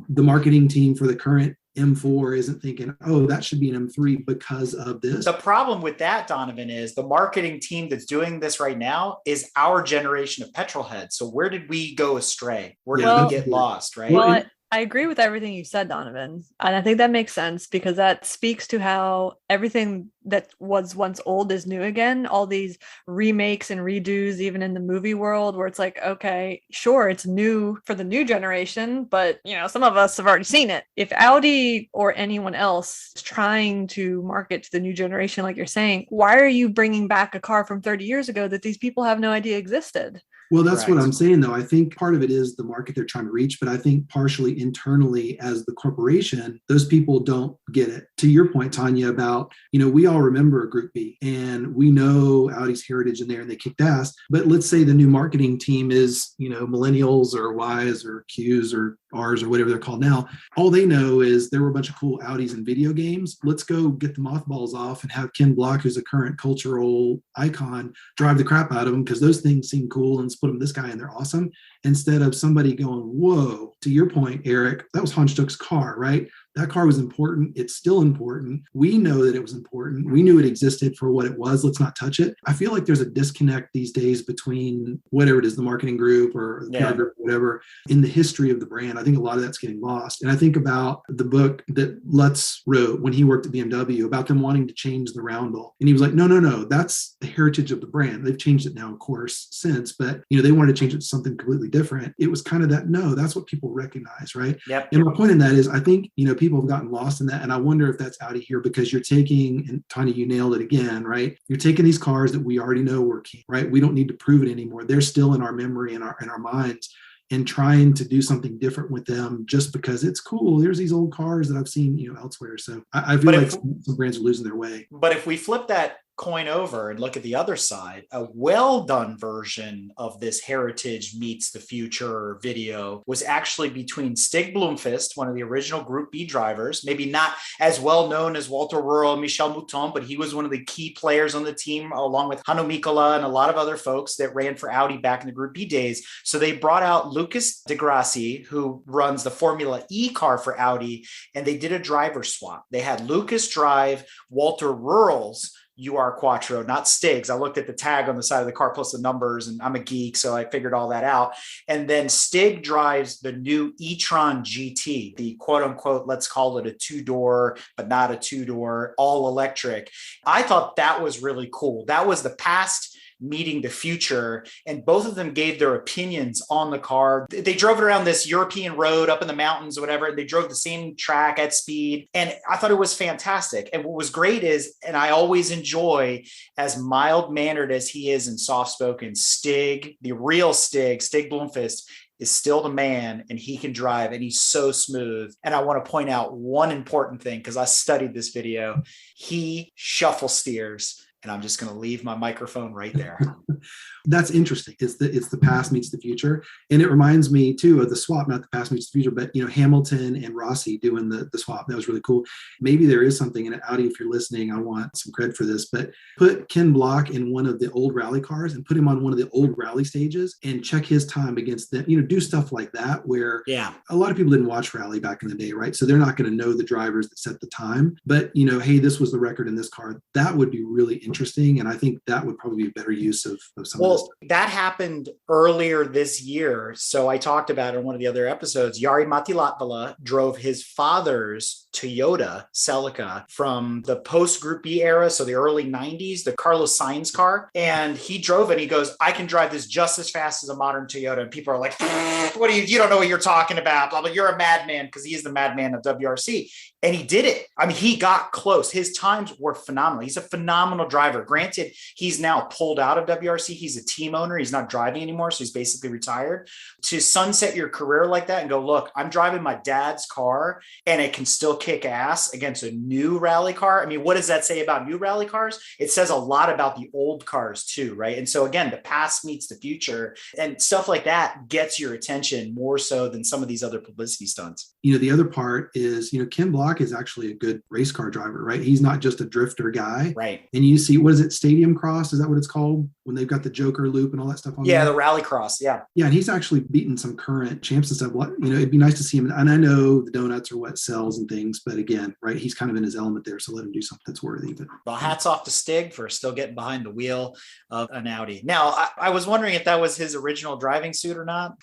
the marketing team for the current M4 isn't thinking, oh, that should be an M3 because of this.
The problem with that, Donovan, is the marketing team that's doing this right now is our generation of petrol heads. So where did we go astray? Where did we get lost, right?
Well, I agree with everything you said, Donovan. And I think that makes sense because that speaks to how everything that was once old is new again. All these remakes and redos, even in the movie world, where it's like, okay, sure, it's new for the new generation, but some of us have already seen it. If Audi or anyone else is trying to market to the new generation, like you're saying, why are you bringing back a car from 30 years ago that these people have no idea existed?
Well, that's what I'm saying, though. I think part of it is the market they're trying to reach, but I think partially internally as the corporation, those people don't get it. To your point, Tanya, about, we all remember Group B and we know Audi's heritage in there and they kicked ass. But let's say the new marketing team is, millennials or Ys or Qs or Rs or whatever they're called now. All they know is there were a bunch of cool Audis in video games. Let's go get the mothballs off and have Ken Block, who's a current cultural icon, drive the crap out of them because those things seem cool and put them this guy and they're awesome, instead of somebody going, whoa, to your point, Eric, that was Hans Stuck's car, right? That car was important. It's still important. We know that it was important. We knew it existed for what it was. Let's not touch it. I feel like there's a disconnect these days between whatever it is, the marketing group or the PR group, whatever, in the history of the brand. I think a lot of that's getting lost. And I think about the book that Lutz wrote when he worked at BMW about them wanting to change the roundel. And he was like, no, that's the heritage of the brand. They've changed it now, of course, since, but they wanted to change it to something completely different. It was kind of that, no, that's what people recognize, right?
Yep.
And my point in that is, I think, people have gotten lost in that. And I wonder if that's out of here because you're taking, and Tanya, you nailed it again, right? You're taking these cars that we already know working, right? We don't need to prove it anymore. They're still in our memory and in our minds, and trying to do something different with them just because it's cool. There's these old cars that I've seen, elsewhere. So I feel like some brands are losing their way.
But if we flip that coin over and look at the other side, a well done version of this heritage meets the future video was actually between Stig Blomqvist, one of the original Group B drivers, maybe not as well known as Walter Röhrl and Michel Mouton, but he was one of the key players on the team, along with Hanno Mikkola and a lot of other folks that ran for Audi back in the Group B days. So they brought out Lucas Di Grassi, who runs the Formula E car for Audi, and they did a driver swap. They had Lucas drive Walter Röhrl's UR Quattro, not Stig's. I looked at the tag on the side of the car plus the numbers, and I'm a geek, so I figured all that out. And then Stig drives the new e-tron GT, the quote unquote, let's call it a two-door, but not a two-door, all electric. I thought that was really cool. That was the past meeting the future, and both of them gave their opinions on the car. They drove it around this European road up in the mountains or whatever, and they drove the same track at speed, and I thought it was fantastic. And what was great is, and I always enjoy, as mild-mannered as he is and soft-spoken, Stig, the real Stig Blomqvist, is still the man, and he can drive, and he's so smooth. And I want to point out one important thing, because I studied this video. He shuffle steers. And I'm just going to leave my microphone right there.
That's interesting. It's the past meets the future. And it reminds me too of the swap, not the past meets the future, but Hamilton and Rossi doing the swap. That was really cool. Maybe there is something in Audi. If you're listening, I want some credit for this, but put Ken Block in one of the old rally cars and put him on one of the old rally stages and check his time against them, do stuff like that, where a lot of people didn't watch rally back in the day, right? So they're not going to know the drivers that set the time, but hey, this was the record in this car. That would be really interesting. And I think that would probably be a better use of some of this.
That happened earlier this year. So I talked about it in one of the other episodes. Jari Matti Latvala drove his father's Toyota Celica from the post Group B era, so the early 90s, the Carlos Sainz car. And he drove it and he goes, I can drive this just as fast as a modern Toyota. And people are like, what you don't know what you're talking about. Blah, blah. You're a madman, because he is the madman of WRC. And he did it. I mean, he got close. His times were phenomenal. He's a phenomenal driver. Granted, he's now pulled out of WRC. He's a team owner. He's not driving anymore. So he's basically retired. To sunset your career like that and go, look, I'm driving my dad's car and it can still kick ass against a new rally car. I mean, what does that say about new rally cars? It says a lot about the old cars too, right? And so again, the past meets the future, and stuff like that gets your attention more so than some of these other publicity stunts.
The other part is, Ken Block is actually a good race car driver, right? He's not just a drifter guy.
Right.
And you see, what is it? Stadium Cross? Is that what it's called? When they've got the Joker loop and all that stuff on there?
The rally cross. Yeah.
Yeah. And he's actually beaten some current champs and stuff. It'd be nice to see him. And I know the donuts are what sells and things, but again, right, he's kind of in his element there. So let him do something that's worthy.
Well, hats off to Stig for still getting behind the wheel of an Audi. Now, I was wondering if that was his original driving suit or not.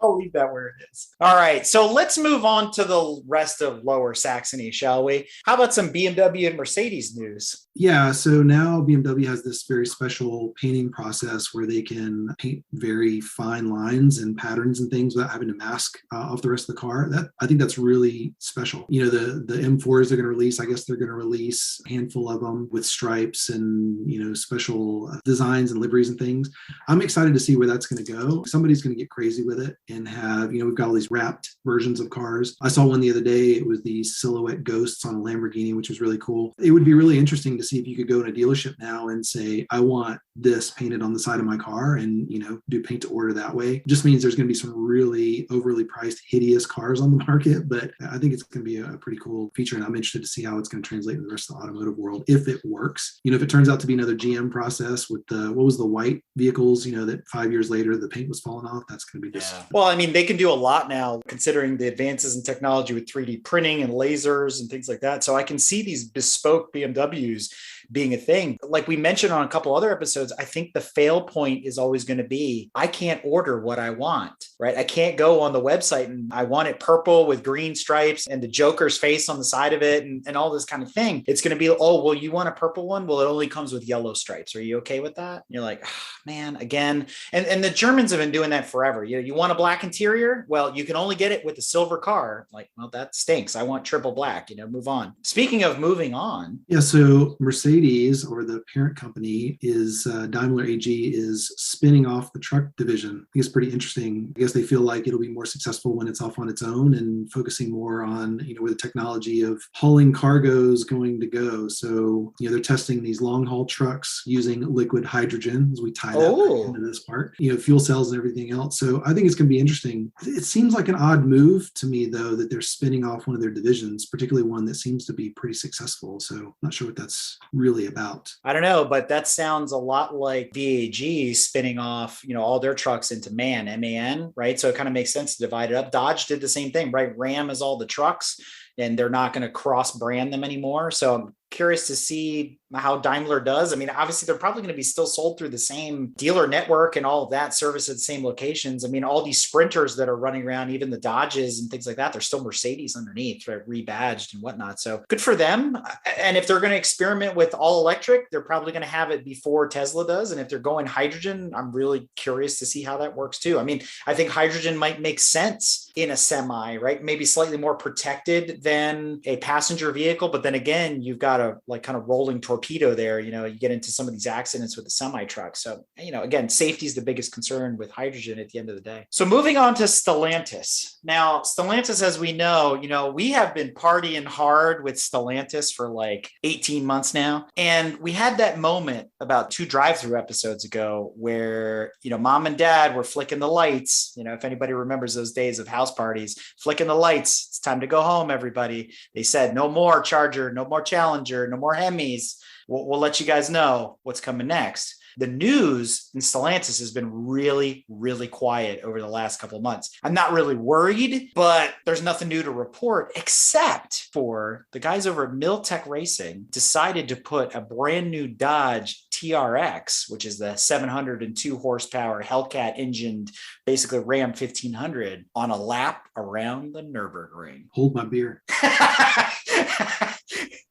I'll leave that where it is. All right. So let's move on to the rest of Lower Saxony, shall we? How about some BMW and Mercedes news?
Yeah. So now BMW has this very special painting process where they can paint very fine lines and patterns and things without having to mask off the rest of the car. I think that's really special. The M4s they're going to release, I guess they're going to release a handful of them with stripes and, special designs and liveries and things. I'm excited to see where that's going to go. Somebody's going to get crazy with it and have, we've got all these wrapped versions of cars. I saw one the other day. It was the silhouette ghosts on a Lamborghini, which was really cool. It would be really interesting to see if you could go in a dealership now and say, I want this painted on the side of my car, and, do paint to order that way. It just means there's going to be some really overly priced, hideous cars on the market, but I think it's going to be a pretty cool feature. And I'm interested to see how it's going to translate in the rest of the automotive world. If it works, if it turns out to be another GM process with the white vehicles, that 5 years later, the paint was falling off, that's going to be just.
Well, Well, I mean, they can do a lot now considering the advances in technology with 3D printing and lasers and things like that. So I can see these bespoke BMWs being a thing. Like we mentioned on a couple other episodes, I think the fail point is always going to be, I can't order what I want, right? I can't go on the website and I want it purple with green stripes and the Joker's face on the side of it and all this kind of thing. It's going to be, oh, well, you want a purple one? Well, it only comes with yellow stripes. Are you okay with that? And you're like, oh, man, again. And the Germans have been doing that forever. You want a black interior? Well, you can only get it with a silver car. Like, well, that stinks. I want triple black, move on. Speaking of moving on.
Yeah, so Mercedes, or the parent company, is Daimler AG, is spinning off the truck division. I think it's pretty interesting. I guess they feel like it'll be more successful when it's off on its own and focusing more on, where the technology of hauling cargo is going to go. So, they're testing these long haul trucks using liquid hydrogen, as we tie that into this part, fuel cells and everything else. So I think it's going to be interesting. It seems like an odd move to me, though, that they're spinning off one of their divisions, particularly one that seems to be pretty successful. So I'm not sure what that's really about.
I don't know, but that sounds a lot like VAG spinning off, all their trucks into MAN, right? So it kind of makes sense to divide it up. Dodge did the same thing, right? Ram is all the trucks and they're not going to cross brand them anymore. So I'm curious to see how Daimler does. I mean, obviously they're probably going to be still sold through the same dealer network and all of that service at the same locations. I mean, all these Sprinters that are running around, even the Dodges and things like that, they're still Mercedes underneath, right? Rebadged and whatnot. So good for them. And if they're going to experiment with all electric, they're probably going to have it before Tesla does. And if they're going hydrogen, I'm really curious to see how that works too. I mean, I think hydrogen might make sense in a semi, right? Maybe slightly more protected than a passenger vehicle. But then again, you've got a kind of rolling torpedo there. You get into some of these accidents with the semi truck. So, again, safety is the biggest concern with hydrogen at the end of the day. So moving on to Stellantis. Now, Stellantis, as we know, we have been partying hard with Stellantis for like 18 months now. And we had that moment about 2 drive-through episodes ago where, mom and dad were flicking the lights. If anybody remembers those days of house parties, flicking the lights, it's time to go home, everybody. They said, no more Charger, no more Challenger, no more Hemis. We'll let you guys know what's coming next. The news in Stellantis has been really, really quiet over the last couple of months. I'm not really worried, but there's nothing new to report except for the guys over at Miltech Racing decided to put a brand new Dodge TRX, which is the 702 horsepower Hellcat engined, basically Ram 1500, on a lap around the Nürburgring.
Hold my beer.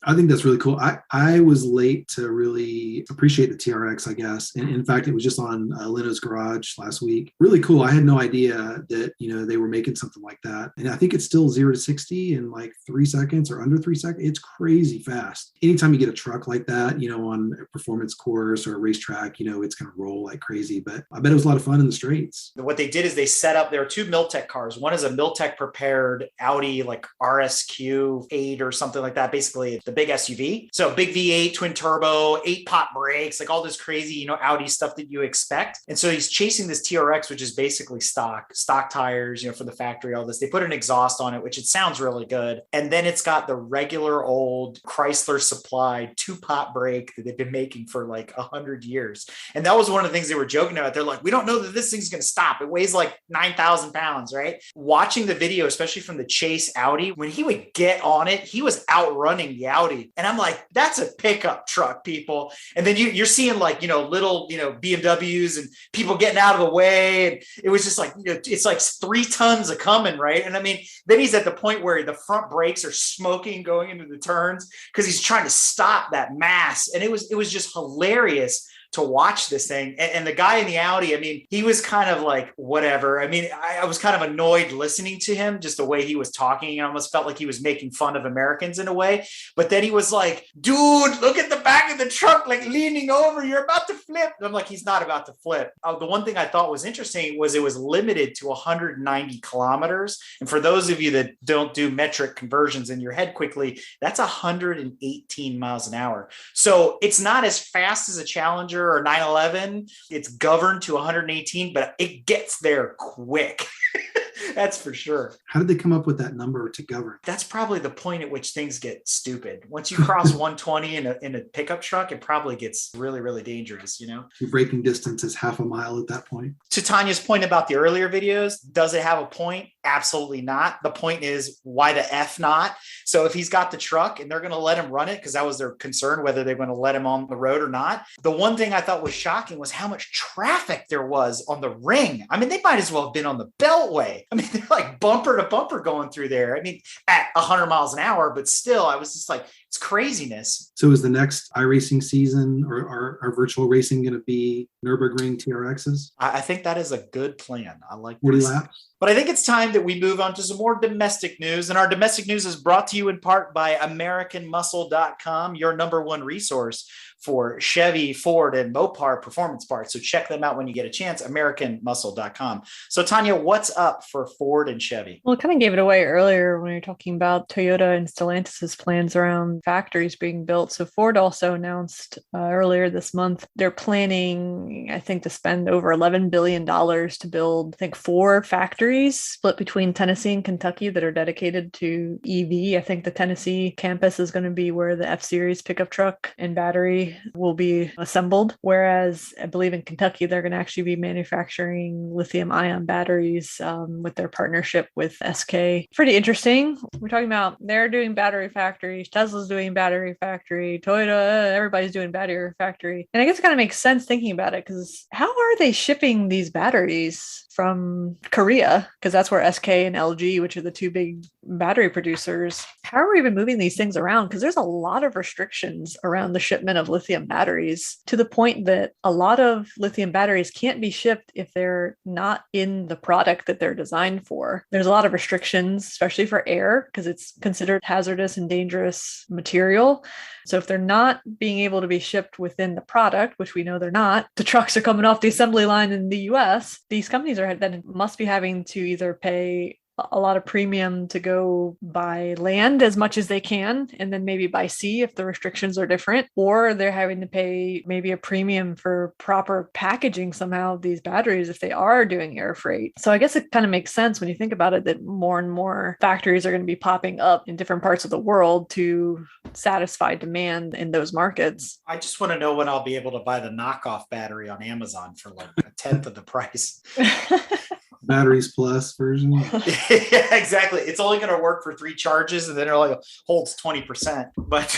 I think that's really cool. I was late to really appreciate the TRX, I guess. And in fact, it was just on Leno's Garage last week. Really cool. I had no idea that, they were making something like that. And I think it's still 0 to 60 in like 3 seconds or under 3 seconds. It's crazy fast. Anytime you get a truck like that, on a performance course or a racetrack, it's going to roll like crazy. But I bet it was a lot of fun in the straights.
What they did is they set up, there are 2 Miltech cars. One is a Miltech prepared Audi, like RSQ 8 or something like that. Basically, the big SUV. So big V8, twin turbo, 8-pot brakes, like all this crazy, Audi stuff that you expect. And so he's chasing this TRX, which is basically stock tires, for the factory, all this. They put an exhaust on it, which it sounds really good. And then it's got the regular old Chrysler supplied 2-pot brake that they've been making for like 100 years. And that was one of the things they were joking about. They're like, we don't know that this thing's going to stop. It weighs like 9,000 pounds, right? Watching the video, especially from the Chase Audi, when he would get on it, he was outrunning the Audi. And I'm like, that's a pickup truck, people. And then you're seeing like, little, BMWs and people getting out of the way. And it was just like, it's like 3 tons of coming, right? And I mean, then he's at the point where the front brakes are smoking going into the turns because he's trying to stop that mass. And it was just hilarious to watch this thing. And the guy in the Audi, I mean, he was kind of like, whatever. I mean, I was kind of annoyed listening to him, just the way he was talking. I almost felt like he was making fun of Americans in a way. But then he was like, dude, look at the back of the truck, like leaning over, you're about to flip. And I'm like, he's not about to flip. The one thing I thought was interesting was it was limited to 190 kilometers. And for those of you that don't do metric conversions in your head quickly, that's 118 miles an hour. So it's not as fast as a Challenger or 911. It's governed to 118, but it gets there quick. That's for sure.
How did they come up with that number to govern?
That's probably the point at which things get stupid. Once you cross 120 in a pickup truck, it probably gets really, really dangerous, you know?
Your braking distance is half a mile at that point.
To Tanya's point about the earlier videos, does it have a point? Absolutely not. The point is, why the F not? So if he's got the truck and they're going to let him run it, because that was their concern, whether they're going to let him on the road or not. The one thing I thought was shocking was how much traffic there was on the ring. I mean, they might as well have been on the Beltway. I mean, they're like bumper to bumper going through there. I mean, at 100 miles an hour, but still, I was just like, it's craziness.
So is the next iRacing season or our virtual racing going to be Nürburgring TRXs?
I think that is a good plan. I like
40
this.
laps?
But I think it's time that we move on to some more domestic news. And our domestic news is brought to you in part by AmericanMuscle.com, your number one resource for Chevy, Ford, and Mopar performance parts. So check them out when you get a chance, AmericanMuscle.com. So Tanya, what's up for Ford and Chevy?
Well, it kind of gave it away earlier when we were talking about Toyota and Stellantis' plans around factories being built. So Ford also announced earlier this month, they're planning, I think, to spend over $11 billion to build, I think, 4 factories split between Tennessee and Kentucky that are dedicated to EV. I think the Tennessee campus is going to be where the F-Series pickup truck and battery will be assembled. Whereas I believe in Kentucky, they're going to actually be manufacturing lithium ion batteries with their partnership with SK. Pretty interesting. We're talking about they're doing battery factories. Tesla's doing battery factory. Toyota, everybody's doing battery factory. And I guess it kind of makes sense thinking about it, because how are they shipping these batteries from Korea? Because that's where SK and LG, which are the 2 big battery producers, how are we even moving these things around? Because there's a lot of restrictions around the shipment of lithium batteries, to the point that a lot of lithium batteries can't be shipped if they're not in the product that they're designed for. There's a lot of restrictions, especially for air, because it's considered hazardous and dangerous material. So if they're not being able to be shipped within the product, which we know they're not, the trucks are coming off the assembly line in the US, these companies are then must be having to either pay a lot of premium to go by land as much as they can, and then maybe by sea if the restrictions are different, or they're having to pay maybe a premium for proper packaging somehow of these batteries if they are doing air freight. So I guess it kind of makes sense when you think about it that more and more factories are going to be popping up in different parts of the world to satisfy demand in those markets.
I just want to know when I'll be able to buy the knockoff battery on Amazon for like a tenth of the price.
Batteries Plus version.
Yeah, exactly. It's only going to work for 3 charges, and then it only holds 20%. But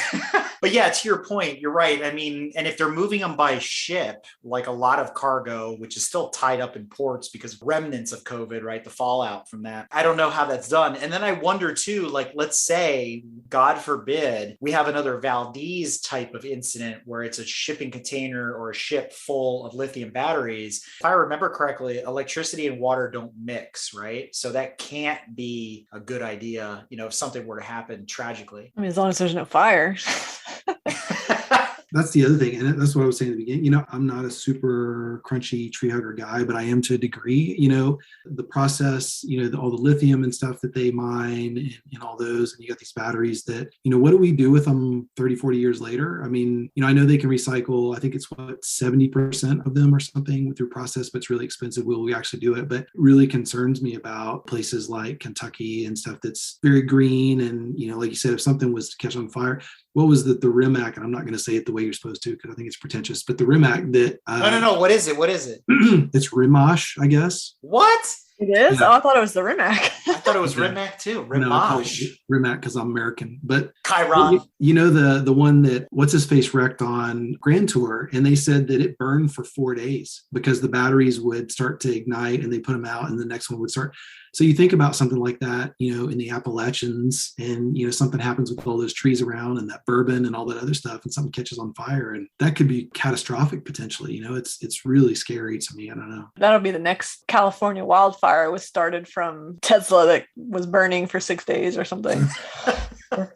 but yeah, to your point, you're right. I mean, and if they're moving them by ship, like a lot of cargo, which is still tied up in ports because of remnants of COVID, right? The fallout from that. I don't know how that's done. And then I wonder too, like, let's say, God forbid, we have another Valdez type of incident where it's a shipping container or a ship full of lithium batteries. If I remember correctly, electricity and water don't mix, right? So that can't be a good idea, you know, if something were to happen tragically.
I mean, as long as there's no fire.
That's the other thing. And that's what I was saying at the beginning. You know, I'm not a super crunchy tree hugger guy, but I am to a degree. You know, the process, you know, all the lithium and stuff that they mine and all those, and you got these batteries that, you know, what do we do with them 30, 40 years later? I mean, you know, I know they can recycle, I think it's 70% of them or something through process, but it's really expensive. Will we actually do it? But it really concerns me about places like Kentucky and stuff that's very green. And, you know, like you said, if something was to catch on fire, what was the Rimac? And I'm not going to say it the way you're supposed to, because I think it's pretentious, but the Rimac that...
No. What is it?
It's Rimac, I guess.
What?
It is? Yeah. Oh, I thought it was the Rimac.
I thought it was Rimac too. Rimac.
No, Rimac because I'm American. But
Chiron.
You know the one that what's his face wrecked on Grand Tour, and they said that it burned for 4 days because the batteries would start to ignite and they put them out and the next one would start. So you think about something like that, you know, in the Appalachians, and, you know, something happens with all those trees around and that bourbon and all that other stuff, and something catches on fire, and that could be catastrophic potentially. You know, it's really scary to me. I don't know.
That'll be the next California wildfire. It was started from Tesla that was burning for 6 days or something.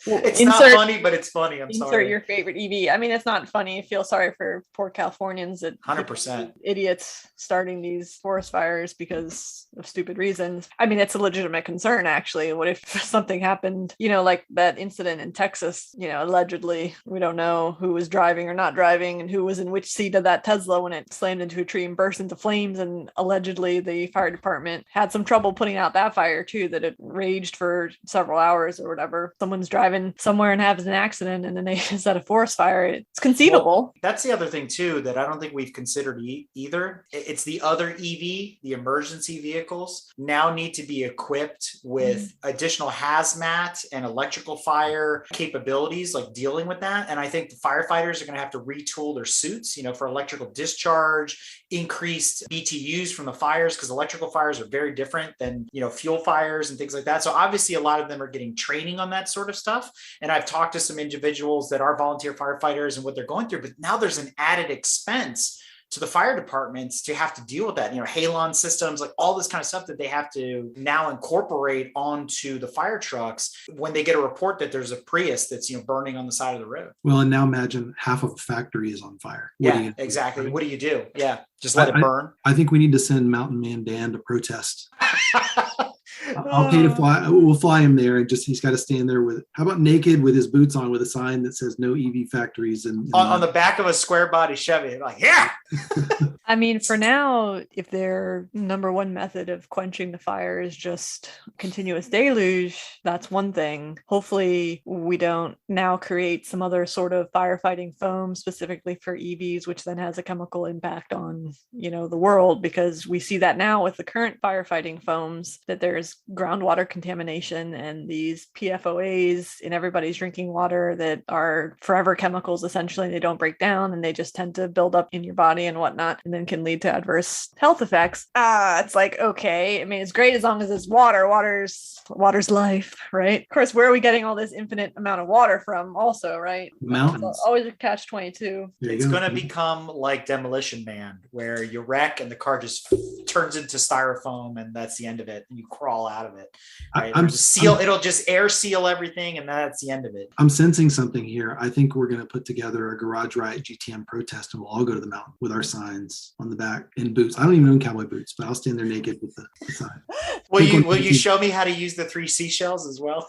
It's not funny, but it's funny. I'm
insert
sorry.
your favorite EV. I mean, it's not funny. I feel sorry for poor Californians that
100%.
idiots starting these forest fires because of stupid reasons. I mean, it's a legitimate concern, actually. What if something happened, like that incident in Texas, allegedly, we don't know who was driving or not driving and who was in which seat of that Tesla when it slammed into a tree and burst into flames. And allegedly the fire department had some trouble putting out that fire too, that it raged for several hours or whatever. Someone's driving somewhere and has an accident and then they set a forest fire. It's conceivable.
Well, that's the other thing too that I don't think we've considered either. It's the other EV, the emergency vehicles now need to be equipped with additional hazmat and electrical fire capabilities, like dealing with that. And I think the firefighters are going to have to retool their suits, for electrical discharge, increased BTUs from the fires, because electrical fires are very different than, fuel fires and things like that. So obviously a lot of them are getting training on that sort of stuff. And I've talked to some individuals that are volunteer firefighters and what they're going through, but now there's an added expense to the fire departments to have to deal with that, halon systems, like all this kind of stuff that they have to now incorporate onto the fire trucks when they get a report that there's a Prius that's, burning on the side of the road.
Well, and now imagine half of the factory is on fire.
Yeah, exactly. Right? What do you do? Yeah. Just let it burn.
I think we need to send Mountain Man Dan to protest. I'll pay to fly. We'll fly him there, and he's got to stand there how about naked with his boots on with a sign that says no EV factories and
on the back of a square body Chevy. Like, yeah.
I mean, for now, if their number one method of quenching the fire is just continuous deluge, that's one thing. Hopefully we don't now create some other sort of firefighting foam specifically for EVs, which then has a chemical impact on, the world, because we see that now with the current firefighting foams, that there's groundwater contamination and these PFOAs in everybody's drinking water that are forever chemicals, essentially. They don't break down and they just tend to build up in your body and whatnot, and then can lead to adverse health effects. It's like, okay, I mean, it's great as long as it's water. Water's life, right? Of course, where are we getting all this infinite amount of water from also, right?
Mountains.
It's always a catch-22.
It's going to become like Demolition Man, where you wreck and the car just turns into styrofoam and that's the end of it. And you crawl out of it. Right? It'll just air seal everything and that's the end of it.
I'm sensing something here. I think we're going to put together a Garage Riot GTM protest and we'll all go to the mountain with our signs on the back and boots. I don't even own cowboy boots, but I'll stand there naked with the sign.
Will you show me how to use the 3 seashells as well?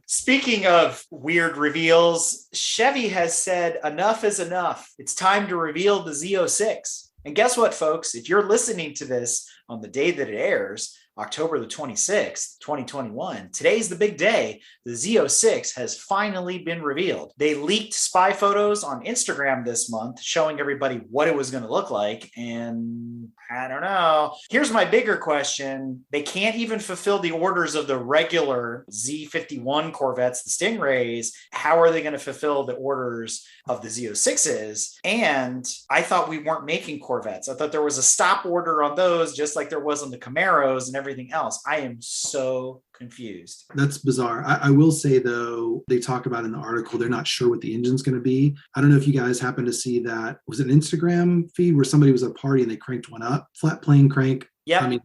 Speaking of weird reveals, Chevy has said enough is enough. It's time to reveal the Z06. And guess what, folks? If you're listening to this on the day that it airs, October the 26th, 2021. Today's the big day. The Z06 has finally been revealed. They leaked spy photos on Instagram this month showing everybody what it was going to look like. And I don't know. Here's my bigger question. They can't even fulfill the orders of the regular Z51 Corvettes, the Stingrays. How are they going to fulfill the orders of the Z06s? And I thought we weren't making Corvettes. I thought there was a stop order on those, just like there was on the Camaros and everything else. I am so confused.
That's bizarre. I will say, though, they talk about in the article, they're not sure what the engine's going to be. I don't know if you guys happen to see that. Was it an Instagram feed where somebody was at a party and they cranked one up? Flat plane crank.
Yeah.
I mean,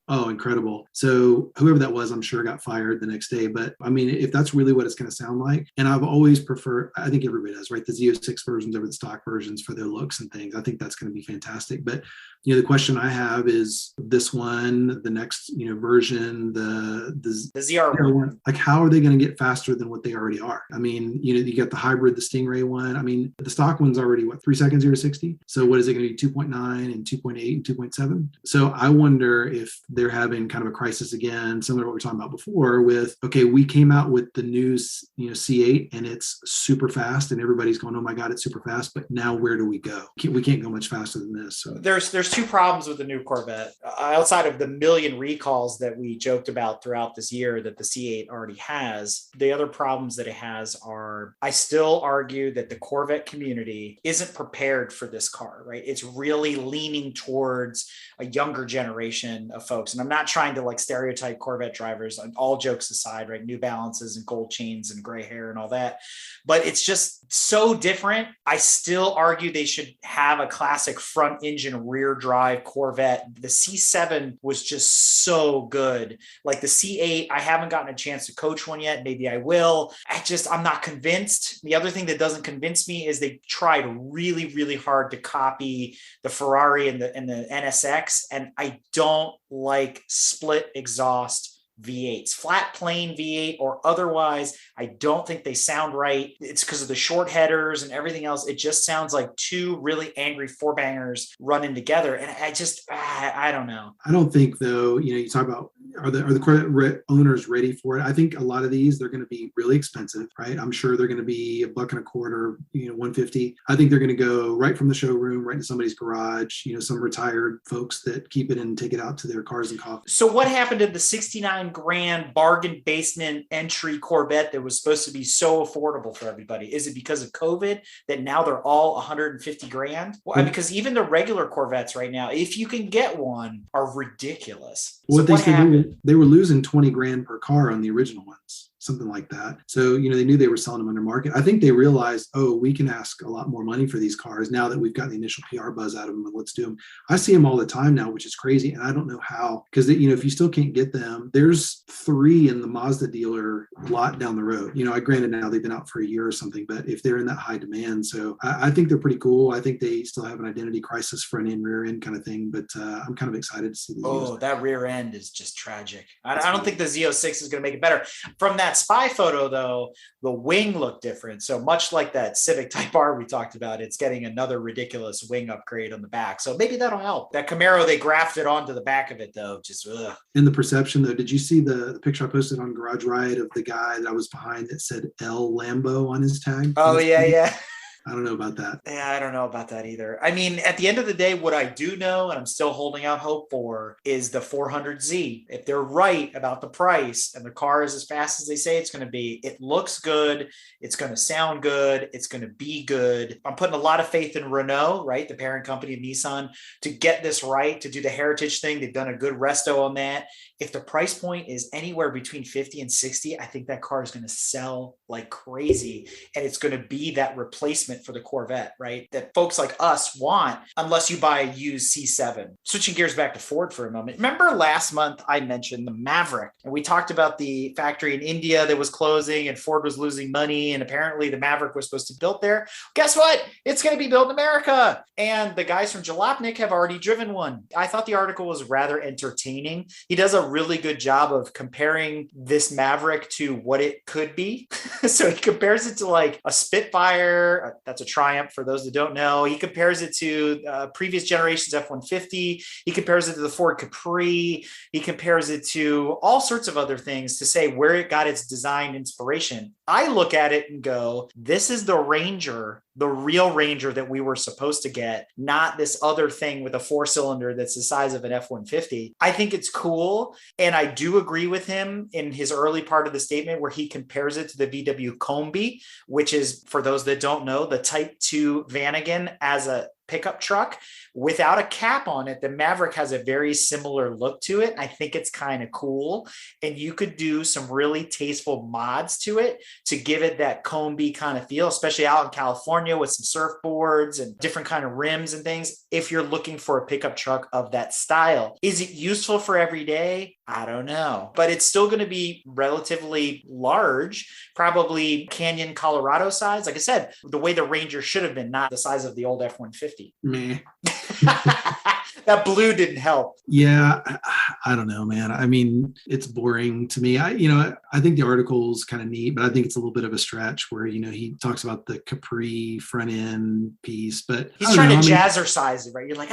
oh, incredible. So whoever that was, I'm sure got fired the next day. But I mean, if that's really what it's going to sound like, and I've always preferred, I think everybody does, right? The Z06 versions over the stock versions for their looks and things. I think that's going to be fantastic. But, the question I have is this one, the next, version, the
ZR
one, like how are they going to get faster than what they already are? I mean, you got the hybrid, the Stingray one. I mean, the stock one's already 3 seconds, 0 to 60. So what is it going to be? 2.9 and 2.8 and 2.7. So I wonder if they're having kind of a crisis again, similar to what we were talking about before with, okay, we came out with the new, C8 and it's super fast and everybody's going, oh my God, it's super fast. But now where do we go? We can't go much faster than this. So
there's 2 problems with the new Corvette outside of the million recalls that we joked about throughout this year that the C8 already has. The other problems that it has are, I still argue that the Corvette community isn't prepared for this car, right? It's really leaning towards a younger generation of folks folks, and I'm not trying to like stereotype Corvette drivers, all jokes aside, right? New Balances and gold chains and gray hair and all that. But it's just so different. I still argue they should have a classic front engine rear drive Corvette. The C7 was just so good. Like the C8, I haven't gotten a chance to coach one yet. Maybe I will. I'm not convinced. The other thing that doesn't convince me is they tried really, really hard to copy the Ferrari and the NSX. And I don't like split exhaust V8s, flat plane V8 or otherwise. I don't think they sound right. It's because of the short headers and everything else. It just sounds like two really angry four bangers running together. And I don't know.
I don't think though, you talk about, are the Corvette owners ready for it? I think a lot of these, they're going to be really expensive, right? I'm sure they're going to be $1.25, $150. I think they're going to go right from the showroom, right to somebody's garage, some retired folks that keep it and take it out to their cars and coffee.
So what happened to the 69 grand bargain basement entry Corvette that was supposed to be so affordable for everybody? Is it because of COVID that now they're all 150 grand? Well, because even the regular Corvettes right now, if you can get one, are ridiculous.
What happened? They were losing 20 grand per car on the original ones, something like that. So, they knew they were selling them under market. I think they realized, we can ask a lot more money for these cars now that we've got the initial PR buzz out of them, and let's do them. I see them all the time now, which is crazy. And I don't know how, because, if you still can't get them, there's 3 in the Mazda dealer lot down the road. Granted now they've been out for a year or something, but if they're in that high demand, so I think they're pretty cool. I think they still have an identity crisis, front end, rear end kind of thing, but I'm kind of excited to see these.
Oh, that rear end is just tragic. I don't think the Z06 is going to make it better. From that spy photo, though, the wing looked different. So much like that Civic Type R we talked about, it's getting another ridiculous wing upgrade on the back. So maybe that'll help. That Camaro, they grafted onto the back of it, though. Just ugh.
In the perception, though, did you see the picture I posted on Garage Riot of the guy that I was behind that said L Lambo on his tag?
Oh, yeah.
I don't know about that.
Yeah, I don't know about that either. I mean, at the end of the day, what I do know, and I'm still holding out hope for, is the 400Z. If they're right about the price and the car is as fast as they say it's going to be, it looks good. It's going to sound good. It's going to be good. I'm putting a lot of faith in Renault, right? The parent company of Nissan, to get this right, to do the heritage thing. They've done a good resto on that. If the price point is anywhere between 50 and 60, I think that car is going to sell like crazy. And it's going to be that replacement for the Corvette, right? That folks like us want, unless you buy a used C7. Switching gears back to Ford for a moment. Remember last month I mentioned the Maverick, and we talked about the factory in India that was closing and Ford was losing money. And apparently the Maverick was supposed to be built there. Guess what? It's going to be built in America. And the guys from Jalopnik have already driven one. I thought the article was rather entertaining. He does a really good job of comparing this Maverick to what it could be. So he compares it to like a Spitfire. That's a Triumph for those that don't know. He compares it to previous generations F-150. He compares it to the Ford Capri. He compares it to all sorts of other things to say where it got its design inspiration. I look at it and go, this is the Ranger, the real Ranger that we were supposed to get, not this other thing with a 4-cylinder that's the size of an F-150. I think it's cool. And I do agree with him in his early part of the statement where he compares it to the VW Combi, which is, for those that don't know, the Type 2 Vanagon as a pickup truck without a cap on it. The Maverick has a very similar look to it. I think it's kind of cool. And you could do some really tasteful mods to it to give it that Combi kind of feel, especially out in California with some surfboards and different kind of rims and things. If you're looking for a pickup truck of that style, is it useful for every day? I don't know, but it's still going to be relatively large, probably Canyon, Colorado size. Like I said, the way the Ranger should have been, not the size of the old F-150.
Meh.
That blue didn't help.
Yeah, I don't know, man. I mean, it's boring to me. I think the article's kind of neat, but I think it's a little bit of a stretch where, he talks about the Capri front end piece, but
he's trying to jazzercise it, right? You're like,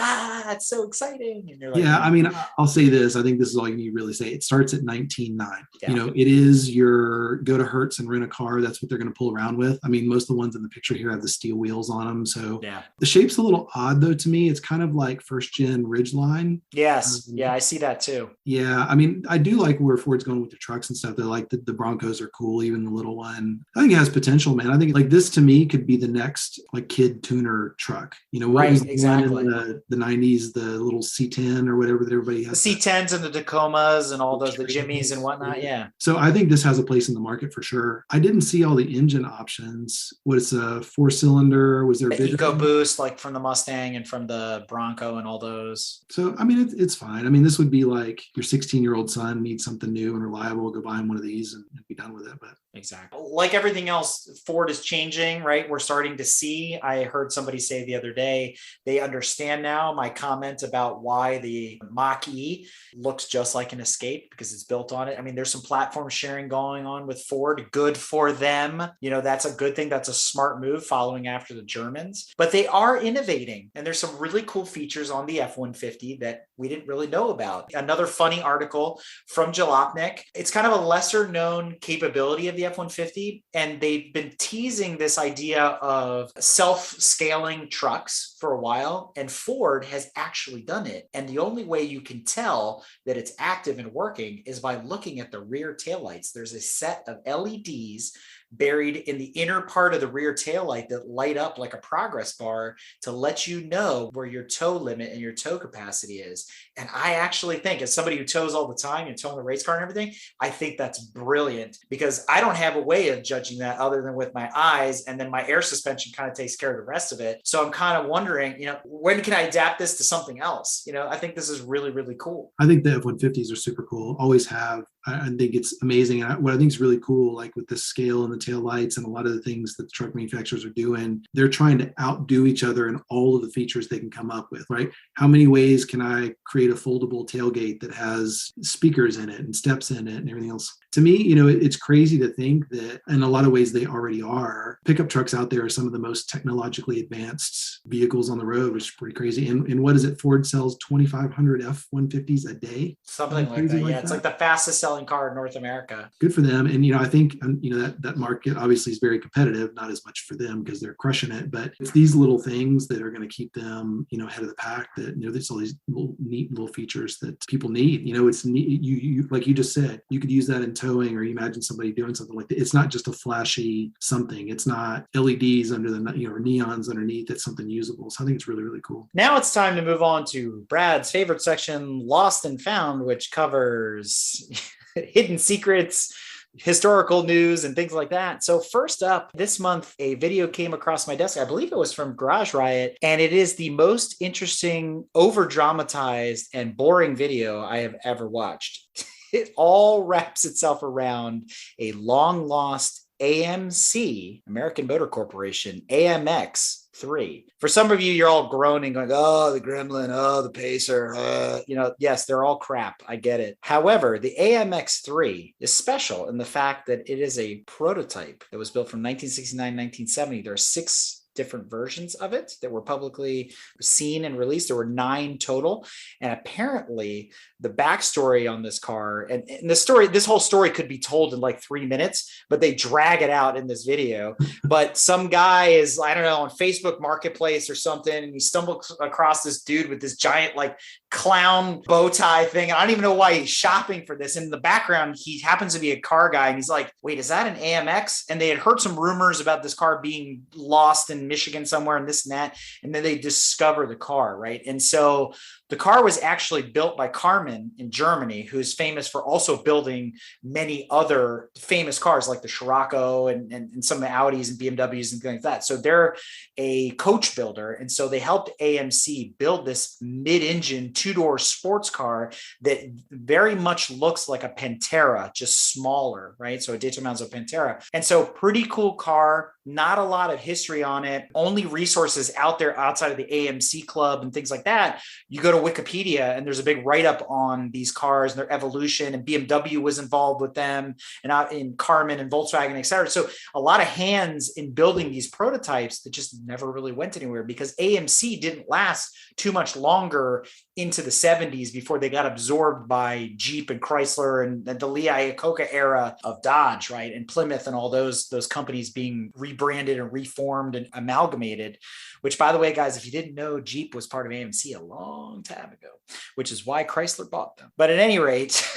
it's so exciting. And you're like,
yeah, I mean, I'll say this. I think this is all you need to really say. It starts at $19,900. Yeah. It is your go to Hertz and rent a car. That's what they're going to pull around with. I mean, most of the ones in the picture here have the steel wheels on them. So yeah. The shape's a little odd though to me. It's kind of like first gen C10 Ridgeline.
Yes. Yeah, I see that too.
Yeah, I mean, I do like where Ford's going with the trucks and stuff. They're like the Broncos are cool, even the little one. I think it has potential, man. I think like this to me could be the next like kid tuner truck. You know, what
Right,
was the
exactly.
one in the 90s, the little C10 or whatever that everybody
The
has.
C10s and the Tacomas and all those, the Jimmys and whatnot. Yeah.
So I think this has a place in the market for sure. I didn't see all the engine options. What is a 4-cylinder? Was there a
The
bigger
EcoBoost, like from the Mustang and from the Bronco and all those.
So, I mean, it's fine. I mean, this would be like your 16-year-old son needs something new and reliable, go buy him one of these and be done with it. But
Exactly. Like everything else, Ford is changing, right? We're starting to see, I heard somebody say the other day, they understand now my comment about why the Mach-E looks just like an Escape because it's built on it. I mean, there's some platform sharing going on with Ford. Good for them. You know, that's a good thing. That's a smart move following after the Germans. But they are innovating. And there's some really cool features on the F-150 that we didn't really know about. Another funny article from Jalopnik. It's kind of a lesser known capability of the F-150, and they've been teasing this idea of self-scaling trucks for a while, and Ford has actually done it. And the only way you can tell that it's active and working is by looking at the rear taillights. There's a set of LEDs buried in the inner part of the rear taillight that light up like a progress bar to let you know where your tow limit and your tow capacity is. And I actually think, as somebody who tows all the time and towing the race car and everything, I think that's brilliant because I don't have a way of judging that other than with my eyes. And then my air suspension kind of takes care of the rest of it. So I'm kind of wondering, you know, when can I adapt this to something else? You know, I think this is really, really cool.
I think the F-150s are super cool. Always have. I think it's amazing. And what I think is really cool, like with the scale and the tail lights and a lot of the things that the truck manufacturers are doing, they're trying to outdo each other in all of the features they can come up with, right? How many ways can I create a foldable tailgate that has speakers in it and steps in it and everything else? To me, you know, it's crazy to think that in a lot of ways they already are. Pickup trucks out there are some of the most technologically advanced vehicles on the road, which is pretty crazy. And what is it? Ford sells 2,500 F-150s a day.
Something like that. Yeah, it's like the fastest selling car in North America.
Good for them. And, you know, I think, you know, that market obviously is very competitive, not as much for them because they're crushing it, but it's these little things that are going to keep them, you know, ahead of the pack that, you know, there's all these little neat little features that people need. You know, it's neat. You like you just said, you could use that in towing, or you imagine somebody doing something like that. It's not just a flashy something. It's not LEDs under the, you know, or neons underneath. It's something usable. So I think it's really, really cool.
Now it's time to move on to Brad's favorite section, Lost and Found, which covers hidden secrets, historical news, and things like that. So first up, this month, a video came across my desk. I believe it was from Garage Riot, and it is the most interesting, over-dramatized, and boring video I have ever watched. It all wraps itself around a long-lost AMC, American Motor Corporation, AMX3. For some of you, you're all groaning, going, oh, the Gremlin, oh, the Pacer. You know, yes, they're all crap. I get it. However, the AMX3 is special in the fact that it is a prototype that was built from 1969, 1970. There are 6 different versions of it that were publicly seen and released. There were 9 total. And apparently the backstory on this car and this whole story could be told in like 3 minutes, but they drag it out in this video. But some guy is, I don't know, on Facebook Marketplace or something, and he stumbles across this dude with this giant like clown bow tie thing. I don't even know why he's shopping for this. In the background, he happens to be a car guy, and he's like, wait, is that an AMX? And they had heard some rumors about this car being lost in Michigan somewhere and this and that. And then they discover the car, right? And so the car was actually built by Karmann in Germany, who's famous for also building many other famous cars like the Scirocco and some of the Audis and BMWs and things like that. So they're a coach builder. And so they helped AMC build this mid-engine 2-door sports car that very much looks like a Pantera, just smaller, right? So a Daytona Manzo Pantera. And so pretty cool car, not a lot of history on it, only resources out there outside of the AMC club and things like that. You go to Wikipedia and there's a big write-up on these cars and their evolution, and BMW was involved with them, and out in Karmann and Volkswagen, et cetera. So a lot of hands in building these prototypes that just never really went anywhere because AMC didn't last too much longer into the 70s before they got absorbed by Jeep and Chrysler and the Lee Iacocca era of Dodge, right? And Plymouth and all those companies being rebranded and reformed and amalgamated, which, by the way, guys, if you didn't know, Jeep was part of AMC a long time ago, which is why Chrysler bought them. But at any rate,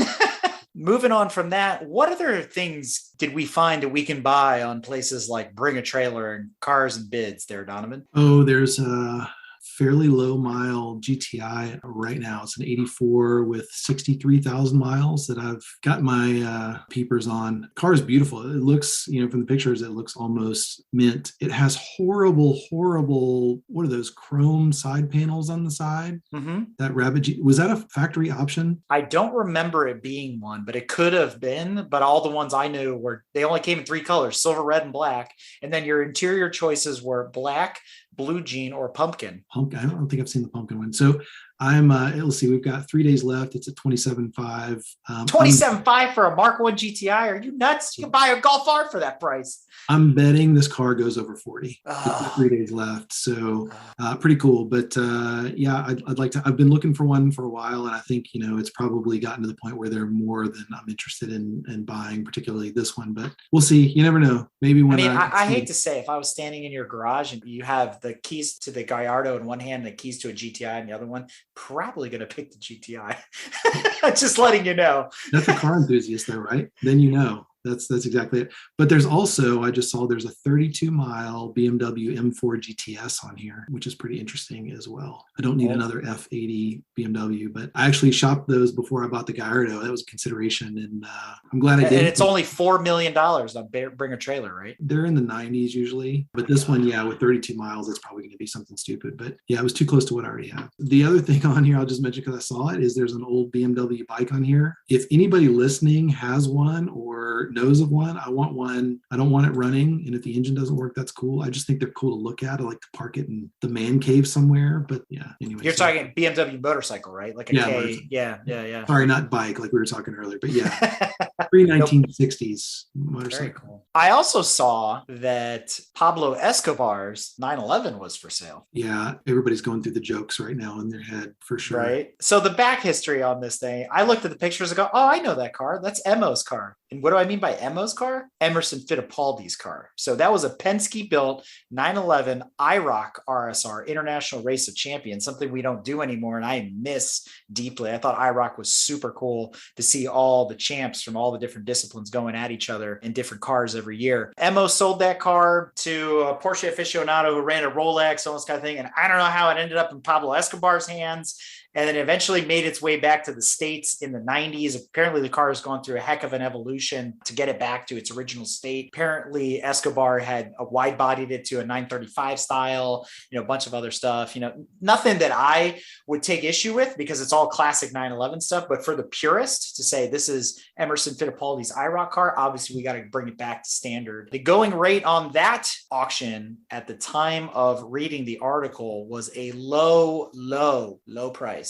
moving on from that, what other things did we find that we can buy on places like Bring a Trailer and Cars and Bids there, Donovan?
Oh, there's a fairly low mile GTI right now. It's an 84 with 63,000 miles that I've got my peepers on. Car is beautiful. It looks, from the pictures, it looks almost mint. It has horrible, what are those chrome side panels on the side?
Mm-hmm.
That Rabbit was that a factory option?
I don't remember it being one, but it could have been. But all the ones I knew they only came in 3 colors: silver, red, and black. And then your interior choices were black, blue jean, or pumpkin.
I don't think I've seen the pumpkin one. So I'm let's see, we've got 3 days left. It's at 27.5.
27.5 for a Mark 1 GTI? Are you nuts? You can buy a Golf R for that price.
I'm betting this car goes over 40.
Oh.
3 days left. So pretty cool. But yeah, I'd like to, I've been looking for one for a while. And I think, it's probably gotten to the point where they're more than I'm interested in buying, particularly this one. But we'll see. You never know. Maybe when
I hate to say, if I was standing in your garage and you have the keys to the Gallardo in one hand, and the keys to a GTI in the other one, probably going to pick the GTI. Just letting you know.
That's a car enthusiast though, right? Then That's exactly it. But there's also, I just saw there's a 32-mile BMW M4 GTS on here, which is pretty interesting as well. I don't need another F80 BMW, but I actually shopped those before I bought the Gallardo. That was a consideration, and I'm glad I did.
And it's only $4 million on Bring a Trailer, right?
They're in the 90s usually, but this one, with 32 miles, it's probably going to be something stupid. But yeah, it was too close to what I already have. The other thing on here, I'll just mention because I saw it, is there's an old BMW bike on here. If anybody listening has one or knows of one, I want one. I don't want it running, and if the engine doesn't work, that's cool. I just think they're cool to look at. I like to park it in the man cave somewhere. But yeah, anyway.
You're talking BMW motorcycle, right? Like a K. Yeah.
Sorry, not bike, like we were talking earlier, but yeah, pre-1960s motorcycle.
Very cool. I also saw that Pablo Escobar's 911 was for sale.
Yeah, everybody's going through the jokes right now in their head for sure.
Right. So the back history on this thing, I looked at the pictures and go, oh, I know that car. That's Emo's car. And what do I mean by Emo's car? Emerson Fittipaldi's car. So that was a Penske built 911 IROC RSR, International Race of Champions, something we don't do anymore. And I miss deeply. I thought IROC was super cool to see all the champs from all the different disciplines going at each other in different cars every year. Emo sold that car to a Porsche aficionado who ran a Rolex, all this kind of thing. And I don't know how it ended up in Pablo Escobar's hands. And then eventually made its way back to the States in the 90s. Apparently, the car has gone through a heck of an evolution to get it back to its original state. Apparently, Escobar had wide-bodied it to a 935 style, a bunch of other stuff. Nothing that I would take issue with because it's all classic 911 stuff. But for the purist to say this is Emerson Fittipaldi's IROC car, obviously, we got to bring it back to standard. The going rate on that auction at the time of reading the article was a low price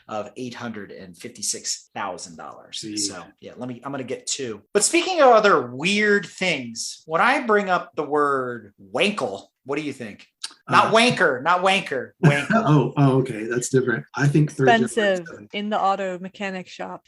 of $856,000. So yeah, I'm going to get 2. But speaking of other weird things, when I bring up the word wankle, what do you think? Not wanker. Wankle.
oh, okay. That's different. I think
expensive in the auto mechanic shop.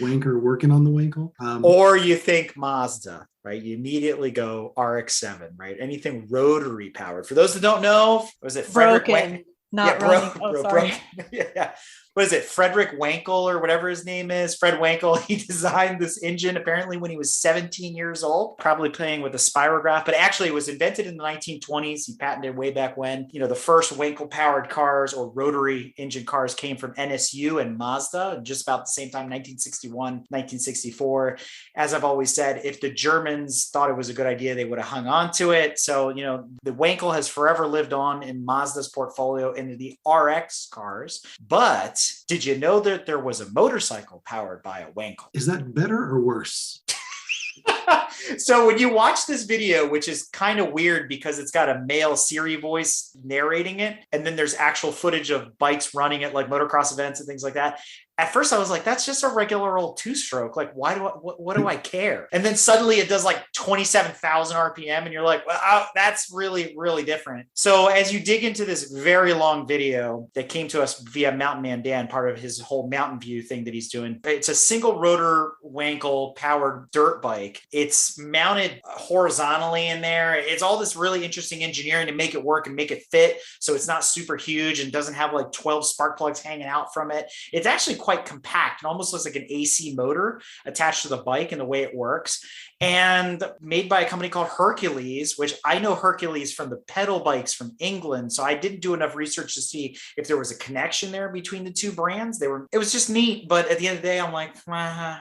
Wanker working on the wankle.
Or you think Mazda, right? You immediately go RX-7, right? Anything rotary powered. For those that don't know, was it Frederick?
Not running. Sorry.
Yeah. What is it? Frederick Wankel or whatever his name is. Fred Wankel. He designed this engine apparently when he was 17 years old, probably playing with a spirograph, but actually it was invented in the 1920s. He patented way back when. The first Wankel powered cars or rotary engine cars came from NSU and Mazda just about the same time, 1961, 1964. As I've always said, if the Germans thought it was a good idea, they would have hung on to it. So, the Wankel has forever lived on in Mazda's portfolio in the RX cars, but did you know that there was a motorcycle powered by a Wankel?
Is that better or worse?
So when you watch this video, which is kind of weird because it's got a male Siri voice narrating it, and then there's actual footage of bikes running at like motocross events and things like that. At first I was like, that's just a regular old 2-stroke. Like, what do I care? And then suddenly it does like 27,000 RPM and you're like, well, that's really, really different. So as you dig into this very long video that came to us via Mountain Man Dan, part of his whole Mountain View thing that he's doing, it's a single rotor Wankel powered dirt bike. It's It's mounted horizontally in there. It's all this really interesting engineering to make it work and make it fit. So it's not super huge and doesn't have like 12 spark plugs hanging out from it. It's actually quite compact. It almost looks like an AC motor attached to the bike in the way it works. And made by a company called Hercules, which I know Hercules from the pedal bikes from England. So I didn't do enough research to see if there was a connection there between the two brands. It was just neat. But at the end of the day, I'm like,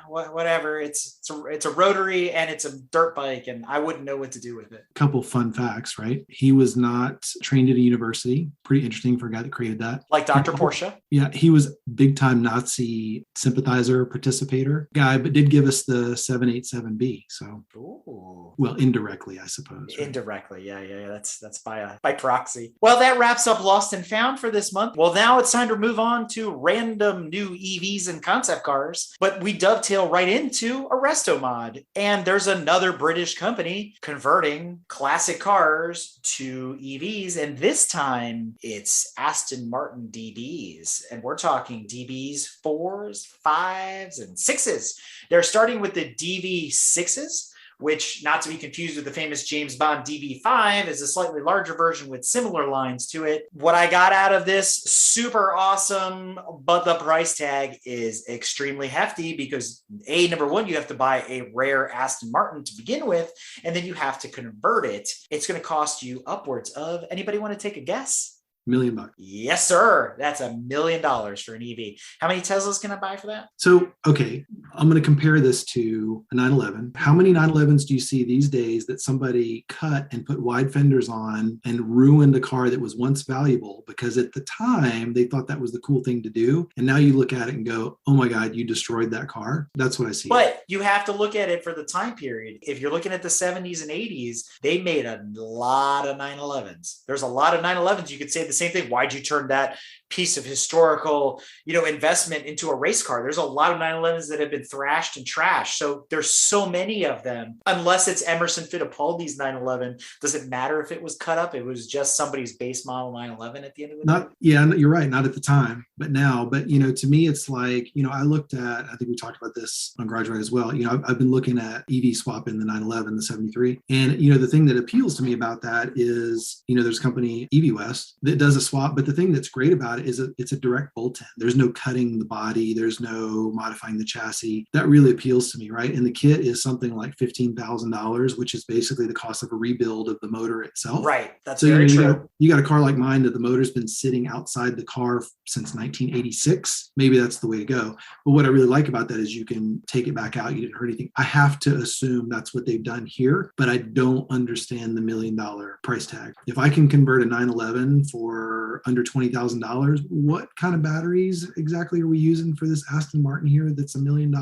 whatever. It's a rotary and it's a dirt bike, and I wouldn't know what to do with it.
Couple fun facts, right? He was not trained at a university. Pretty interesting for a guy that created that.
Like Dr. Porsche.
Yeah, he was big time Nazi sympathizer, participator guy, but did give us the 787B. So, ooh. Well, indirectly, I suppose. Right?
Indirectly, yeah. That's by proxy. Well, that wraps up Lost and Found for this month. Well, now it's time to move on to random new EVs and concept cars, but we dovetail right into Arrestomod, and there's another British company converting classic cars to EVs, and this time it's Aston Martin DBs, and we're talking DBs 4s, 5s, and 6s. They're starting with the DB6s, which, not to be confused with the famous James Bond DB5, is a slightly larger version with similar lines to it. What I got out of this, super awesome, but the price tag is extremely hefty because number one, you have to buy a rare Aston Martin to begin with, and then you have to convert it. It's going to cost you upwards of, anybody want to take a guess?
$1 million.
Yes, sir. That's $1 million for an EV. How many Teslas can I buy for that?
So, okay, I'm going to compare this to a 911. How many 911s do you see these days that somebody cut and put wide fenders on and ruined a car that was once valuable because at the time they thought that was the cool thing to do. And now you look at it and go, oh my God, you destroyed that car. That's what I see.
But you have to look at it for the time period. If you're looking at the 70s and 80s, they made a lot of 911s. There's a lot of 911s. You could say the same thing. Why'd you turn that piece of historical, investment into a race car? There's a lot of 911s that have been thrashed and trashed. So there's so many of them. Unless it's Emerson Fittipaldi's 911, does it matter if it was cut up? It was just somebody's base model 911 at the end of the day.
Yeah, you're right. Not at the time, but now. But to me, it's like I looked at. I think we talked about this on Garage Ride as well. I've been looking at EV swap in the 911, the 73, and the thing that appeals to me about that is there's a company EV West that does a swap. But the thing that's great about it is it's a direct bolt-in. There's no cutting the body. There's no modifying the chassis. That really appeals to me, right? And the kit is something like $15,000, which is basically the cost of a rebuild of the motor itself.
Right. That's very true.
You got a car like mine that the motor's been sitting outside the car since 1986. Maybe that's the way to go. But what I really like about that is you can take it back out. You didn't hurt anything. I have to assume that's what they've done here, but I don't understand the $1 million price tag. If I can convert a 911 for under $20,000, what kind of batteries exactly are we using for this Aston Martin here that's $1 million?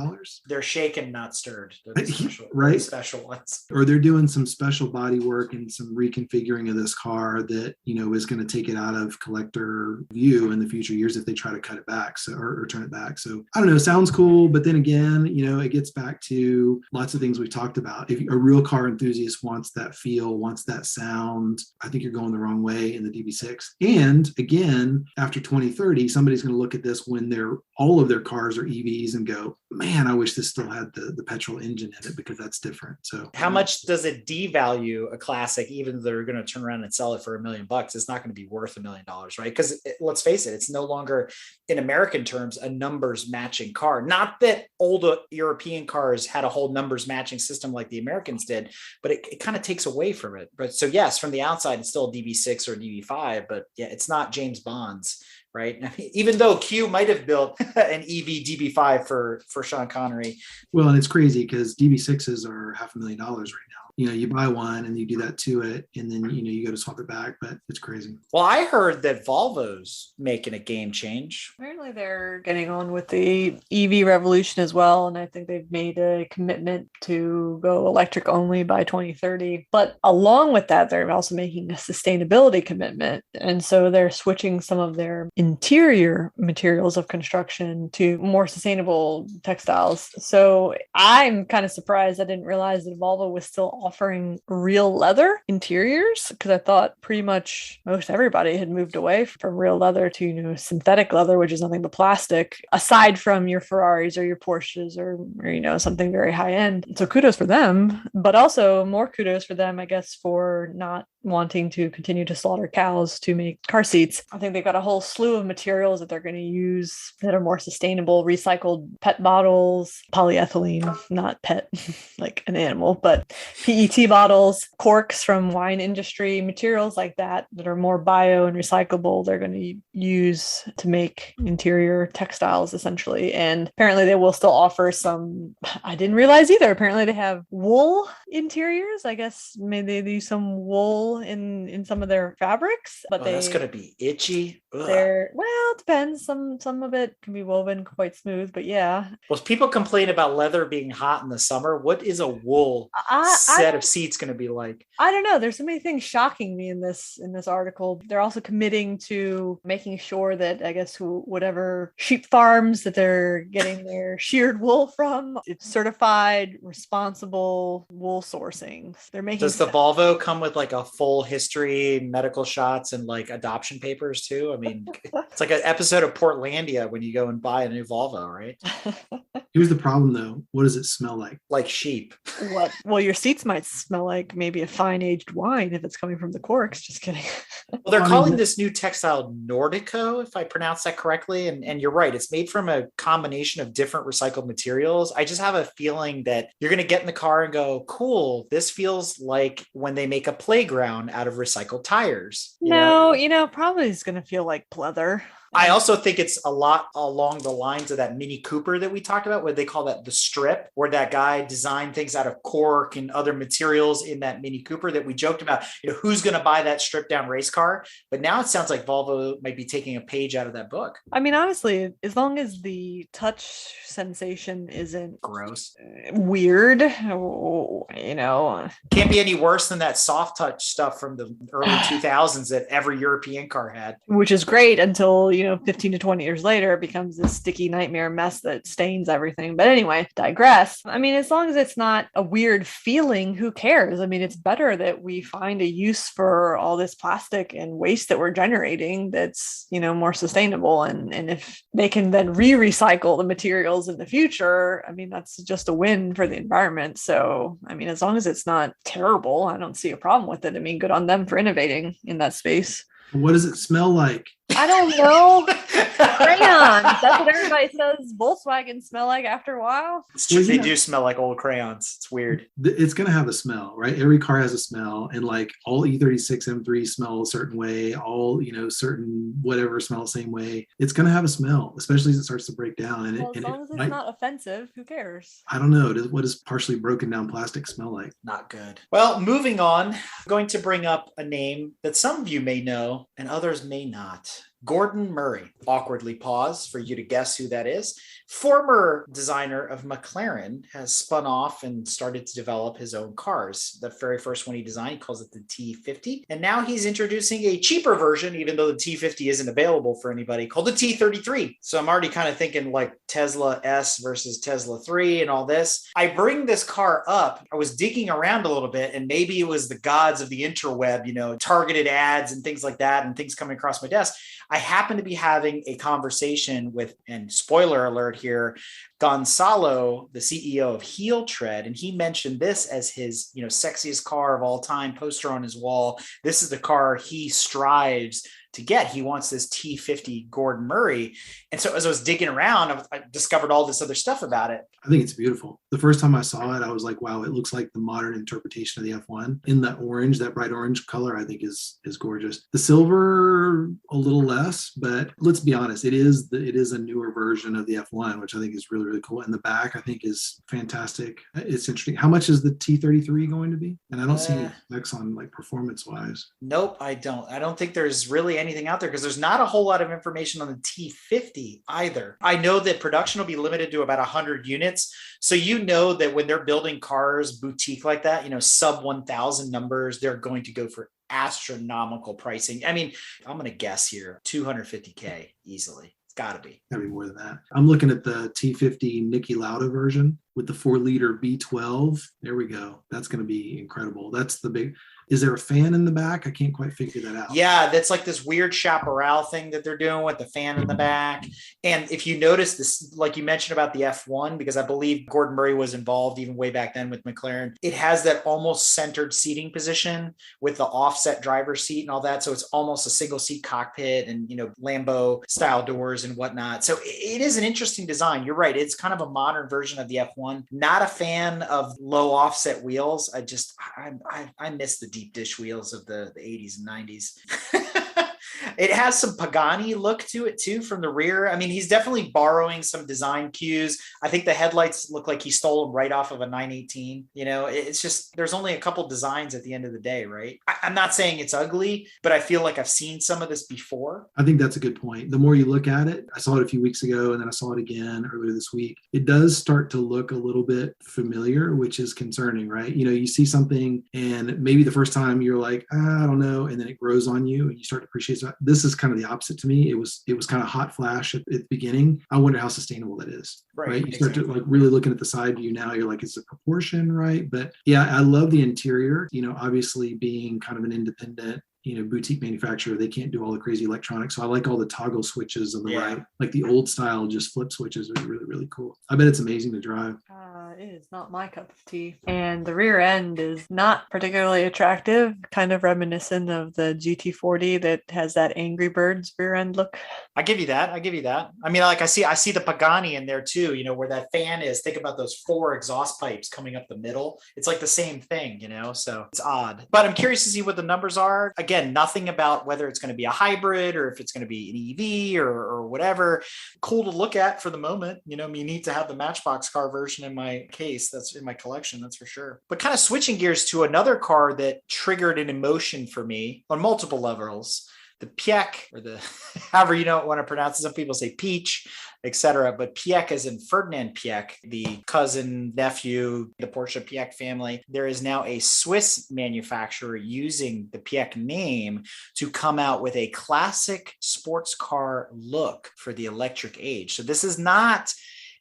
They're shaken, not stirred. They're the special,
right?
Special ones.
Or they're doing some special body work and some reconfiguring of this car that, is going to take it out of collector view in the future years if they try to cut it back or turn it back. So I don't know, sounds cool. But then again, it gets back to lots of things we talked about. If a real car enthusiast wants that feel, wants that sound, I think you're going the wrong way in the DB6. And again, after 2030, somebody's going to look at this when all of their cars are EVs and go, man, I wish this still had the petrol engine in it because that's different. So
how much does it devalue a classic, even though they're going to turn around and sell it for $1 million? It's not going to be worth $1 million, right? Because let's face it, it's no longer, in American terms, a numbers matching car. Not that old European cars had a whole numbers matching system like the Americans did, but it kind of takes away from it. But so yes, from the outside, it's still a DB6 or DB5, but yeah, it's not James Bond's. Right. I mean, even though Q might have built an EV DB5 for Sean Connery.
Well, and it's crazy because DB6s are $500,000 right now. You buy one and you do that to it, and then, you go to swap it back, but it's crazy.
Well, I heard that Volvo's making a game change.
Apparently they're getting on with the EV revolution as well. And I think they've made a commitment to go electric only by 2030. But along with that, they're also making a sustainability commitment. And so they're switching some of their interior materials of construction to more sustainable textiles. So I'm kind of surprised. I didn't realize that Volvo was still offering real leather interiors, because I thought pretty much most everybody had moved away from real leather to, synthetic leather, which is nothing but plastic, aside from your Ferraris or your Porsches or something very high end. So kudos for them, but also more kudos for them, I guess, for not wanting to continue to slaughter cows to make car seats. I think they've got a whole slew of materials that they're going to use that are more sustainable: recycled PET bottles, polyethylene, not PET like an animal, but PET bottles, corks from wine industry, materials like that are more bio and recyclable. They're going to use to make interior textiles essentially. And apparently they will still offer some, I didn't realize either, apparently they have wool interiors. I guess maybe they use some wool in some of their fabrics, but
that's gonna be itchy.
Well, it depends. Some of it can be woven quite smooth, but yeah.
Well, people complain about leather being hot in the summer. What is a wool set of seats going to be like?
I don't know. There's so many things shocking me in this article. They're also committing to making sure that, I guess, whatever sheep farms that they're getting their sheared wool from, it's certified, responsible wool sourcing. They're making.
Does the Volvo come with like a full history, medical shots, and like adoption papers too? I mean, it's like an episode of Portlandia when you go and buy a new Volvo, right?
Here's the problem though. What does it smell like?
Like sheep.
What? Well, your seats might smell like maybe a fine aged wine if it's coming from the corks. Just kidding.
Well, they're calling this new textile Nordico, if I pronounce that correctly. And you're right. It's made from a combination of different recycled materials. I just have a feeling that you're going to get in the car and go, cool, this feels like when they make a playground out of recycled tires.
Probably it's going to feel like pleather.
I also think it's a lot along the lines of that Mini Cooper that we talked about, where they call that the strip, where that guy designed things out of cork and other materials in that Mini Cooper that we joked about, who's going to buy that stripped down race car? But now it sounds like Volvo might be taking a page out of that book.
I mean, honestly, as long as the touch sensation isn't
gross,
weird,
can't be any worse than that soft touch stuff from the early 2000s that every European car had.
Which is great until 15 to 20 years later, it becomes this sticky nightmare mess that stains everything. But anyway, digress. I mean, as long as it's not a weird feeling, who cares? I mean, it's better that we find a use for all this plastic and waste that we're generating that's, more sustainable. And if they can then recycle the materials in the future, I mean, that's just a win for the environment. So, I mean, as long as it's not terrible, I don't see a problem with it. I mean, good on them for innovating in that space.
What does it smell like?
I don't know. Crayons. That's what everybody says Volkswagen smell like after a while.
It's true. They do smell like old crayons. It's weird.
It's going to have a smell, right? Every car has a smell. And like all E36 M3 smell a certain way. All, certain whatever smell the same way. It's going to have a smell, especially as it starts to break down. And
as long as it's not offensive, who cares?
I don't know. What does partially broken down plastic smell like?
Not good. Well, moving on, I'm going to bring up a name that some of you may know and others may not. Gordon Murray. Awkwardly pause for you to guess who that is. Former designer of McLaren, has spun off and started to develop his own cars. The very first one he designed, he calls it the T50. And now he's introducing a cheaper version, even though the T50 isn't available for anybody, called the T33. So I'm already kind of thinking like Tesla S versus Tesla 3 and all this. I bring this car up. I was digging around a little bit, and maybe it was the gods of the interweb, targeted ads and things like that, and things coming across my desk. I happen to be having a conversation with, and spoiler alert here, Gonzalo, the CEO of Heel Tread, and he mentioned this as his, sexiest car of all time, poster on his wall. This is the car he strives to get. He wants this T50 Gordon Murray. And so as I was digging around, I discovered all this other stuff about it.
I think it's beautiful. The first time I saw it, I was like, wow, it looks like the modern interpretation of the F1 in that orange, that bright orange color, I think is gorgeous. The silver, a little less, but let's be honest, it is a newer version of the F1, which I think is really, really cool. And the back, I think, is fantastic. It's interesting. How much is the T33 going to be? And I don't see any specs on like performance wise.
Nope, I don't. I don't think there's really anything out there because there's not a whole lot of information on the T50 either. I know that production will be limited to about 100 units. So that when they're building cars boutique like that, sub 1,000 numbers, they're going to go for astronomical pricing. I mean, I'm going to guess here, $250K easily. It's got to be.
Gotta be more than that. I'm looking at the T50 Niki Lauda version, with the 4-liter V12. There we go. That's going to be incredible. That's the big. Is there a fan in the back? I can't quite figure that out.
Yeah, that's like this weird chaparral thing that they're doing with the fan in the back. And if you notice this, like you mentioned about the F1, because I believe Gordon Murray was involved even way back then with McLaren, it has that almost centered seating position with the offset driver's seat and all that. So it's almost a single seat cockpit and, Lambo style doors and whatnot. So it is an interesting design. You're right. It's kind of a modern version of the F1. Not a fan of low offset wheels. I miss the deep dish wheels of the 80s and 90s. It has some Pagani look to it too from the rear. I mean, he's definitely borrowing some design cues. I think the headlights look like he stole them right off of a 918. It's just, there's only a couple designs at the end of the day, right? I'm not saying it's ugly, but I feel like I've seen some of this before.
I think that's a good point. The more you look at it, I saw it a few weeks ago and then I saw it again earlier this week. It does start to look a little bit familiar, which is concerning, right? You see something and maybe the first time you're like, I don't know. And then it grows on you and you start to appreciate it. This is kind of the opposite to me. It was kind of hot flash at the beginning. I wonder how sustainable that is. Right. You start to like really looking at the side view now. You're like, is the proportion right? But yeah, I love the interior. Obviously being kind of an independent boutique manufacturer, they can't do all the crazy electronics. So I like all the toggle switches on the right, like the old style, just flip switches are really, really cool. I bet it's amazing to drive.
It is not my cup of tea. And the rear end is not particularly attractive, kind of reminiscent of the GT40 that has that Angry Birds rear end look.
I give you that. I mean, like I see the Pagani in there too, where that fan is. Think about those 4 exhaust pipes coming up the middle. It's like the same thing, so it's odd. But I'm curious to see what the numbers are. Again, nothing about whether it's going to be a hybrid or if it's going to be an EV or whatever. Cool to look at for the moment. You need to have the Matchbox car version in my case. That's in my collection, that's for sure. But kind of switching gears to another car that triggered an emotion for me on multiple levels. The Piëch, or the however you don't want to pronounce it. Some people say Peach, etc. But Piëch as in Ferdinand Piëch, the cousin, nephew, the Porsche Piëch family. There is now a Swiss manufacturer using the Piëch name to come out with a classic sports car look for the electric age. So this is not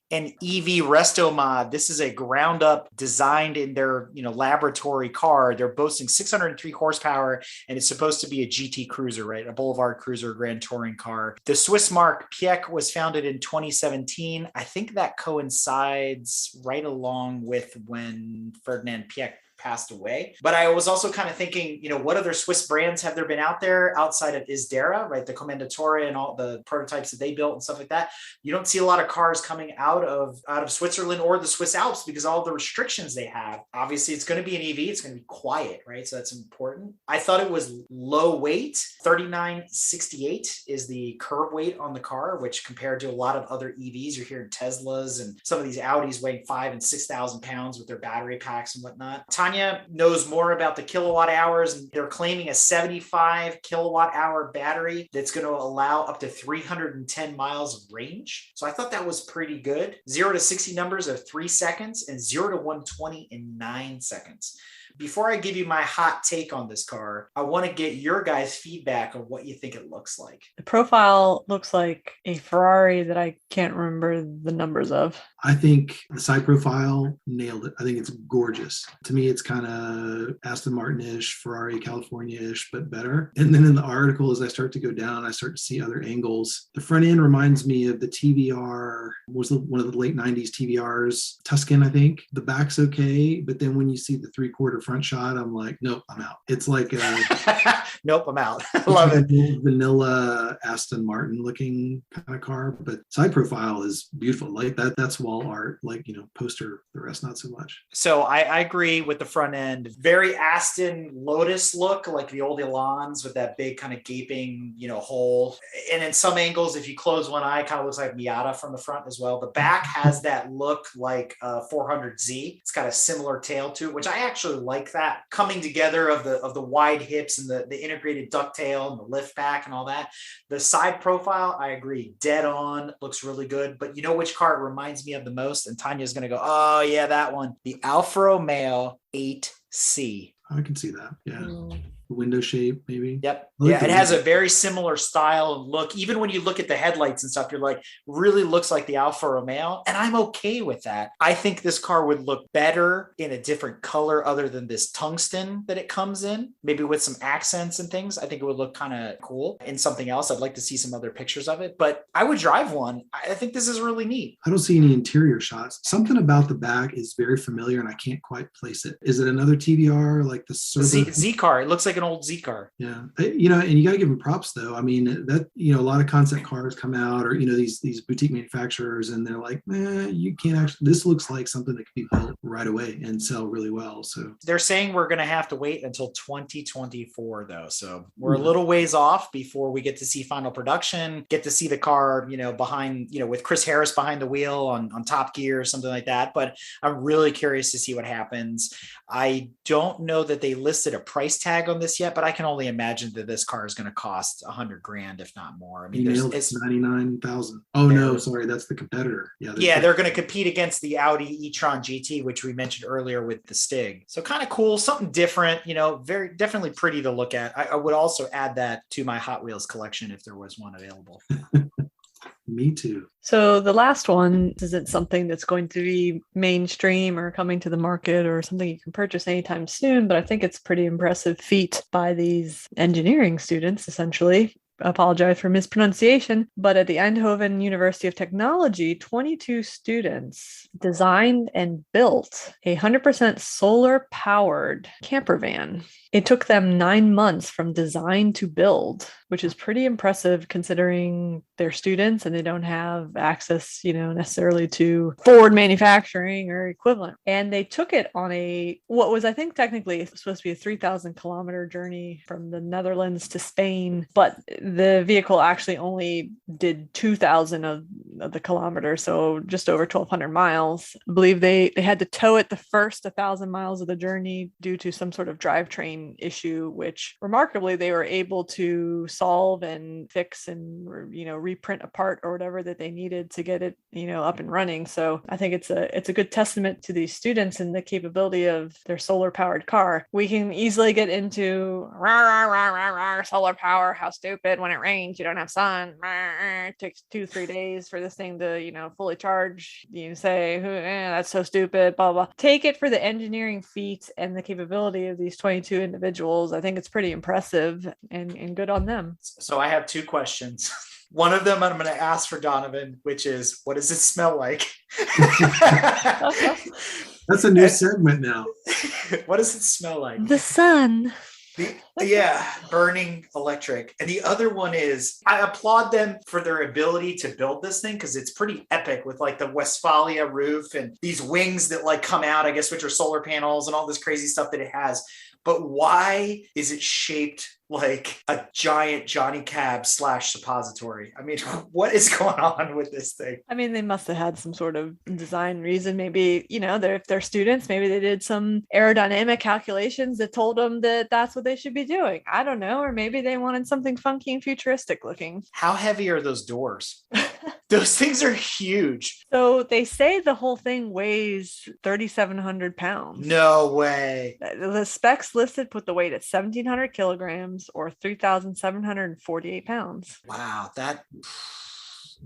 an EV resto mod. This is a ground up designed in their laboratory car. They're boasting 603 horsepower and it's supposed to be a GT cruiser, right? A Boulevard cruiser, Grand Touring car. The Swiss marque Piëch was founded in 2017. I think that coincides right along with when Ferdinand Piëch passed away. But I was also kind of thinking, what other Swiss brands have there been out there outside of Isdera, right? The Commendatore and all the prototypes that they built and stuff like that. You don't see a lot of cars coming out of Switzerland or the Swiss Alps because all the restrictions they have. Obviously, it's going to be an EV. It's going to be quiet, right? So that's important. I thought it was low weight. 3968 is the curb weight on the car, which compared to a lot of other EVs, you're hearing Teslas and some of these Audis weighing 5,000 and 6,000 pounds with their battery packs and whatnot. Tanya knows more about the kilowatt hours, and they're claiming a 75 kilowatt hour battery that's going to allow up to 310 miles of range. So I thought that was pretty good. 0 to 60 numbers of 3 seconds and 0 to 120 in 9 seconds. Before I give you my hot take on this car, I want to get your guys' feedback on what you think it looks like.
The profile looks like a Ferrari that I can't remember the numbers of.
I think the side profile nailed it. I think it's gorgeous. To me, it's kind of Aston Martin-ish, Ferrari, California-ish, but better. And then in the article, as I start to go down, I start to see other angles. The front end reminds me of the TVR, one of the late 90s TVRs, Tuscan, I think. The back's okay, but then when you see the 3/4 front shot, I'm like, nope, I'm out. It's like
nope, I'm out. Love it.
Vanilla Aston Martin looking kind of car, but side profile is beautiful. Like that's wall art, like, poster, the rest not so much.
So I agree with the front end. Very Aston Lotus look, like the old Elans with that big kind of gaping, hole. And in some angles, if you close one eye, it kind of looks like Miata from the front as well. The back has that look like a 400Z. It's got a similar tail to it, which I actually like that coming together of the wide hips and the integrated ducktail and the lift back and all that. The side profile, I agree, dead on, looks really good. But you know which car it reminds me of the most? And Tanya's going to go, oh yeah, that one. The Alfa Romeo 8C.
I can see that. Yeah. window shape, maybe.
Yep.
I like
Yeah,
the
it has a
window.
very similar style and look. Even when you look at the headlights and stuff, you're like, really looks like the Alfa Romeo. And I'm okay with that. I think this car would look better in a different color other than this tungsten that it comes in, maybe with some accents and things. I think it would look kind of cool in something else. I'd like to see some other pictures of it, but I would drive one. I think this is really neat.
I don't see any interior shots. Something about the back is very familiar and I can't quite place it. Is it another TVR like the Cerberus?
Z car. It looks like an old Z car.
Yeah. And you got to give them props though. I mean, that, a lot of concept cars come out or, these boutique manufacturers and they're like, you can't actually, this looks like something that could be built right away and sell really well. So
they're saying we're going to have to wait until 2024 though. So we're a little ways off before we get to see final production, get to see the car, behind, with Chris Harris behind the wheel on Top Gear or something like that. But I'm really curious to see what happens. I don't know that they listed a price tag on this yet, but I can only imagine that this car is going to cost $100,000, if not more. I mean,
it's 99,000. Oh no, sorry, that's the competitor.
Yeah, they're going to compete against the Audi e-tron GT, which we mentioned earlier with the Stig. So kind of cool, something different. Very definitely pretty to look at. I would also add that to my Hot Wheels collection if there was one available.
Me too.
So the last one isn't something that's going to be mainstream or coming to the market or something you can purchase anytime soon, but I think it's a pretty impressive feat by these engineering students, essentially. Apologize for mispronunciation, but at the Eindhoven University of Technology, 22 students designed and built a 100% solar powered camper van. It took them 9 months from design to build, which is pretty impressive considering they're students and they don't have access, necessarily to Ford manufacturing or equivalent. And they took it on what was, I think, technically supposed to be a 3,000 kilometer journey from the Netherlands to Spain, but the vehicle actually only did 2,000 of the kilometers, so just over 1,200 miles. I believe they had to tow it the first 1,000 miles of the journey due to some sort of drivetrain issue, which remarkably they were able to solve and fix and reprint a part or whatever that they needed to get it up and running. So I think it's a good testament to these students and the capability of their solar powered car. We can easily get into solar power, how stupid, when it rains you don't have sun, it takes 2-3 days for this thing to fully charge. You say that's so stupid, blah blah. Take it for the engineering feat and the capability of these 22 individuals. I think it's pretty impressive and good on them.
So I have 2 questions. One of them I'm going to ask for Donovan, which is, what does it smell like?
That's a new segment now.
What does it smell like?
The sun.
Burning electric. And the other one is, I applaud them for their ability to build this thing because it's pretty epic with like the Westfalia roof and these wings that like come out, I guess, which are solar panels and all this crazy stuff that it has. But why is it shaped like a giant Johnny Cab / suppository? I mean, what is going on with this thing?
I mean, they must have had some sort of design reason. Maybe, if they're students, maybe they did some aerodynamic calculations that told them that that's what they should be doing. I don't know. Or maybe they wanted something funky and futuristic looking.
How heavy are those doors? Those things are huge.
So they say the whole thing weighs 3,700 pounds.
No way.
The specs listed put the weight at 1,700 kilograms or 3,748 pounds.
Wow.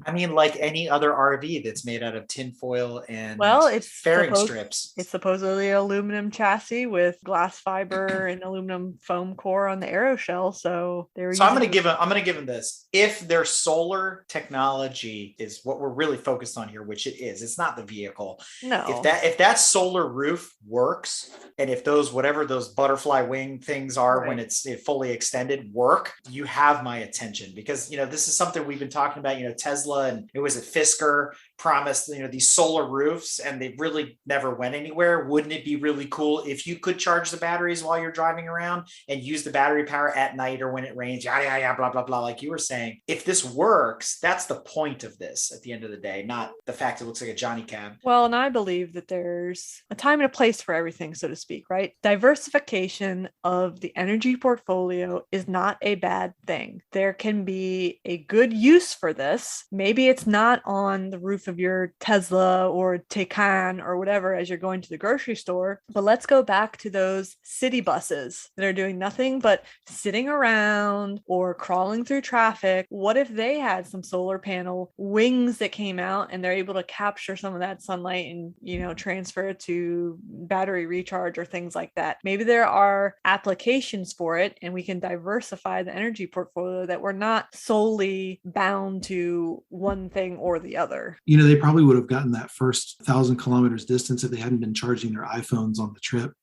I mean, like any other RV that's made out of tinfoil and
it's
fairing strips.
It's supposedly an aluminum chassis with glass fiber and aluminum foam core on the aero shell. So I'm going to
give them this. If their solar technology is what we're really focused on here, which it is, it's not the vehicle.
No.
If that solar roof works, and if whatever those butterfly wing things are, right, when it's fully extended work, you have my attention, because this is something we've been talking about. Tesla and it was at Fisker promised these solar roofs, and they really never went anywhere. Wouldn't it be really cool if you could charge the batteries while you're driving around and use the battery power at night or when it rains, yada yada blah blah blah, like you were saying? If this works, that's the point of this at the end of the day, not the fact it looks like a Johnny Cab.
Well, and I believe that there's a time and a place for everything, so to speak, right? Diversification of the energy portfolio is not a bad thing. There can be a good use for this maybe it's not on the roof of your Tesla or Taycan or whatever as you're going to the grocery store. But let's go back to those city buses that are doing nothing but sitting around or crawling through traffic. What if they had some solar panel wings that came out and they're able to capture some of that sunlight and, transfer it to battery recharge or things like that? Maybe there are applications for it and we can diversify the energy portfolio that we're not solely bound to one thing or the other.
They probably would have gotten that first 1,000 kilometers distance if they hadn't been charging their iPhones on the trip.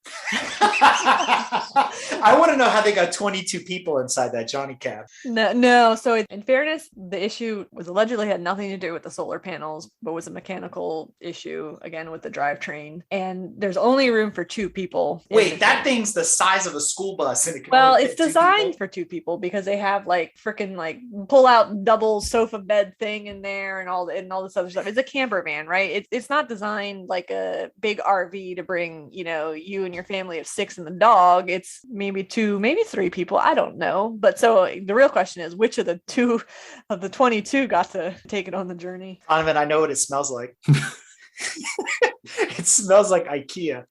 I want to know how they got 22 people inside that Johnny cab.
No. So in fairness, the issue was allegedly had nothing to do with the solar panels, but was a mechanical issue, again, with the drivetrain. And there's only room for 2 people.
Wait, that thing's the size of a school bus. And
it's designed for 2 people because they have freaking pull out double sofa bed thing in there and all this other stuff. It's a camper van, right? It's not designed like a big RV to bring, you and your family of 6 and the dog. It's maybe 2, maybe 3 people. I don't know. But so the real question is, which of the 2 of the 22 got to take it on the journey?
Donovan, I know what it smells like. It smells like IKEA.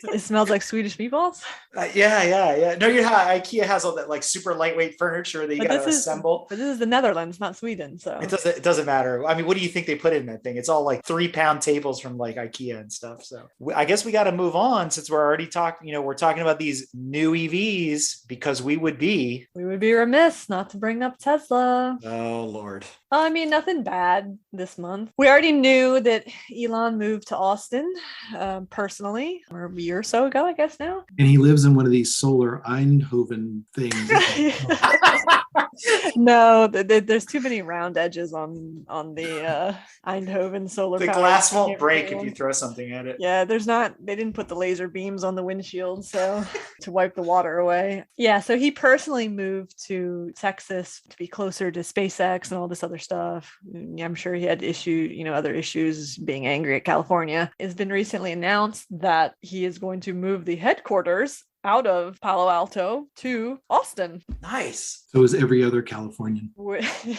It smells like Swedish meatballs.
Yeah. No, IKEA has all that super lightweight furniture that you got to assemble.
But this is the Netherlands, not Sweden, so
it doesn't matter. I mean, what do you think they put in that thing? It's all 3-pound tables from IKEA and stuff. So I guess we got to move on since we're already talking. We're talking about these new EVs because we would be
remiss not to bring up Tesla.
Oh Lord.
I mean, nothing bad this month. We already knew that Elon moved to Austin personally, or a year or so ago, I guess now.
And he lives in one of these solar Eindhoven things.
No, there's too many round edges on the Eindhoven solar.
The glass won't break if you throw something at it.
Yeah, they didn't put the laser beams on the windshield, so to wipe the water away. Yeah, so he personally moved to Texas to be closer to SpaceX and all this other stuff. I'm sure he had other issues being angry at California. It's been recently announced that he is going to move the headquarters out of Palo Alto to Austin.
Nice.
So is every other Californian.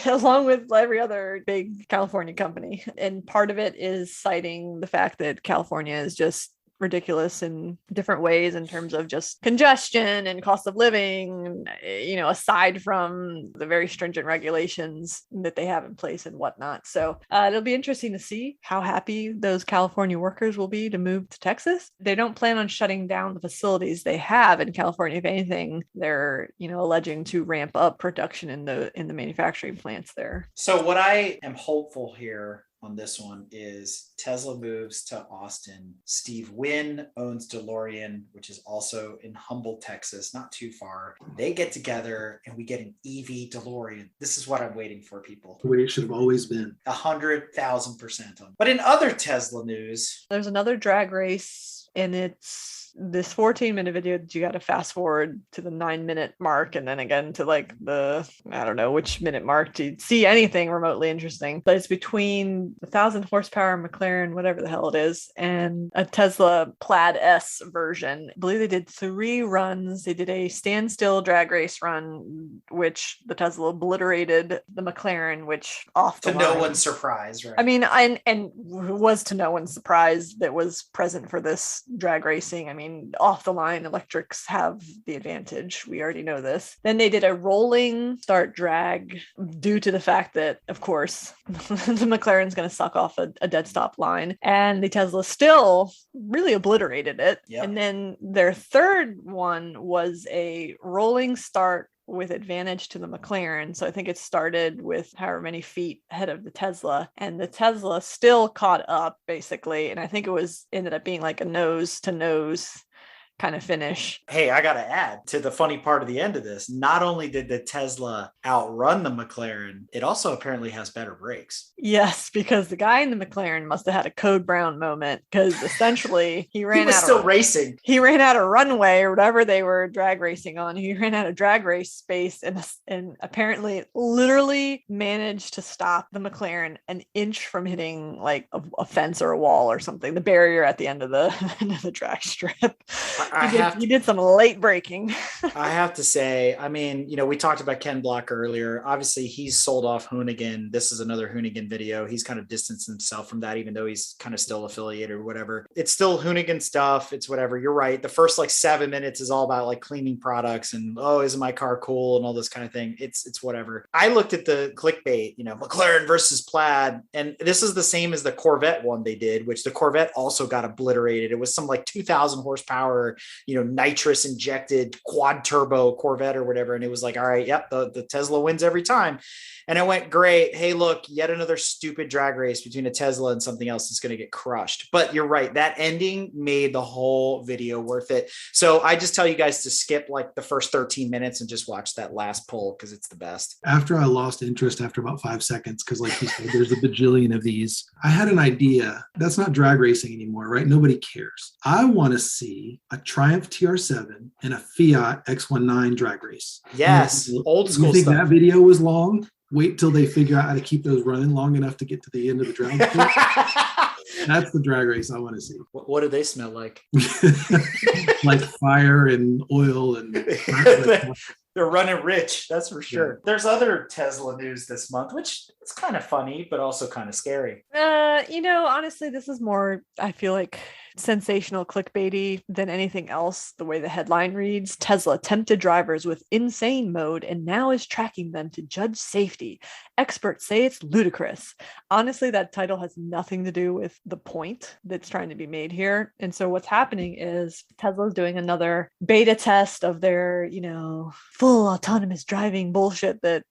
Along with every other big California company. And part of it is citing the fact that California is just ridiculous in different ways in terms of just congestion and cost of living, aside from the very stringent regulations that they have in place and whatnot. So it'll be interesting to see how happy those California workers will be to move to Texas. They don't plan on shutting down the facilities they have in California. If anything, they're, alleging to ramp up production in the manufacturing plants there.
So what I am hopeful here on this one is Tesla moves to Austin. Steve Wynn owns DeLorean, which is also in Humble, Texas, not too far. They get together and we get an EV DeLorean. This is what I'm waiting for, people.
The way it should have always been.
100,000% on. But in other Tesla news,
there's another drag race, and it's this 14-minute video that you got to fast forward to the 9-minute mark and then again to the I don't know which minute mark to see anything remotely interesting. But it's between the 1,000 horsepower McLaren, whatever the hell it is, and a Tesla Plaid S version. I believe they did 3 runs. They did a standstill drag race run, which the Tesla obliterated the McLaren, which off the
line. To no one's surprise, right?
I mean, and was to no one's surprise that was present for this drag racing. I mean, off the line electrics have the advantage. We already know this. Then they did a rolling start drag due to the fact that, of course, the McLaren's going to suck off a dead stop line, and the Tesla still really obliterated it. Yep. And then their third one was a rolling start with advantage to the McLaren. So I think it started with however many feet ahead of the Tesla, and the Tesla still caught up basically. And I think ended up being like a nose to nose kind of finish.
Hey, I got to add to the funny part of the end of this. Not only did the Tesla outrun the McLaren, it also apparently has better brakes.
Yes, because the guy in the McLaren must have had a Code Brown moment, because essentially he was
still racing.
He ran out of runway or whatever they were drag racing on. He ran out of drag race space and apparently literally managed to stop the McLaren an inch from hitting like a fence or a wall or something, the barrier at the end of the drag strip. You did some late breaking.
I have to say, I mean, we talked about Ken Block earlier. Obviously, he's sold off Hoonigan. This is another Hoonigan video. He's kind of distanced himself from that, even though he's kind of still affiliated or whatever. It's still Hoonigan stuff. It's whatever. You're right. The first 7 minutes is all about cleaning products and, oh, isn't my car cool and all this kind of thing. It's whatever. I looked at the clickbait, McLaren versus Plaid, and this is the same as the Corvette one they did, which the Corvette also got obliterated. It was some 2,000 horsepower, nitrous injected quad turbo Corvette or whatever. And it was all right, yep, the Tesla wins every time. And I went, great. Hey, look, yet another stupid drag race between a Tesla and something else that's going to get crushed. But you're right. That ending made the whole video worth it. So I just tell you guys to skip the first 13 minutes and just watch that last pull because it's the best.
After I lost interest after about 5 seconds, because like you said, there's a bajillion of these, I had an idea. That's not drag racing anymore, right? Nobody cares. I want to see a Triumph TR7 and a Fiat X19 drag race.
Yes, old school
stuff. You think
stuff.
That video was long? Wait till they figure out how to keep those running long enough to get to the end of the drag race. That's the drag race I want to see.
What do they smell like?
Like fire and oil and
they're running rich, that's for sure. Yeah. There's other Tesla news this month, which is kind of funny, but also kind of scary.
Honestly, this is more, I feel like, sensational clickbaity than anything else. The way the headline reads, Tesla tempted drivers with insane mode and now is tracking them to judge safety. Experts say it's ludicrous. Honestly, that title has nothing to do with the point that's trying to be made here. And so what's happening is Tesla's doing another beta test of their, full autonomous driving bullshit that,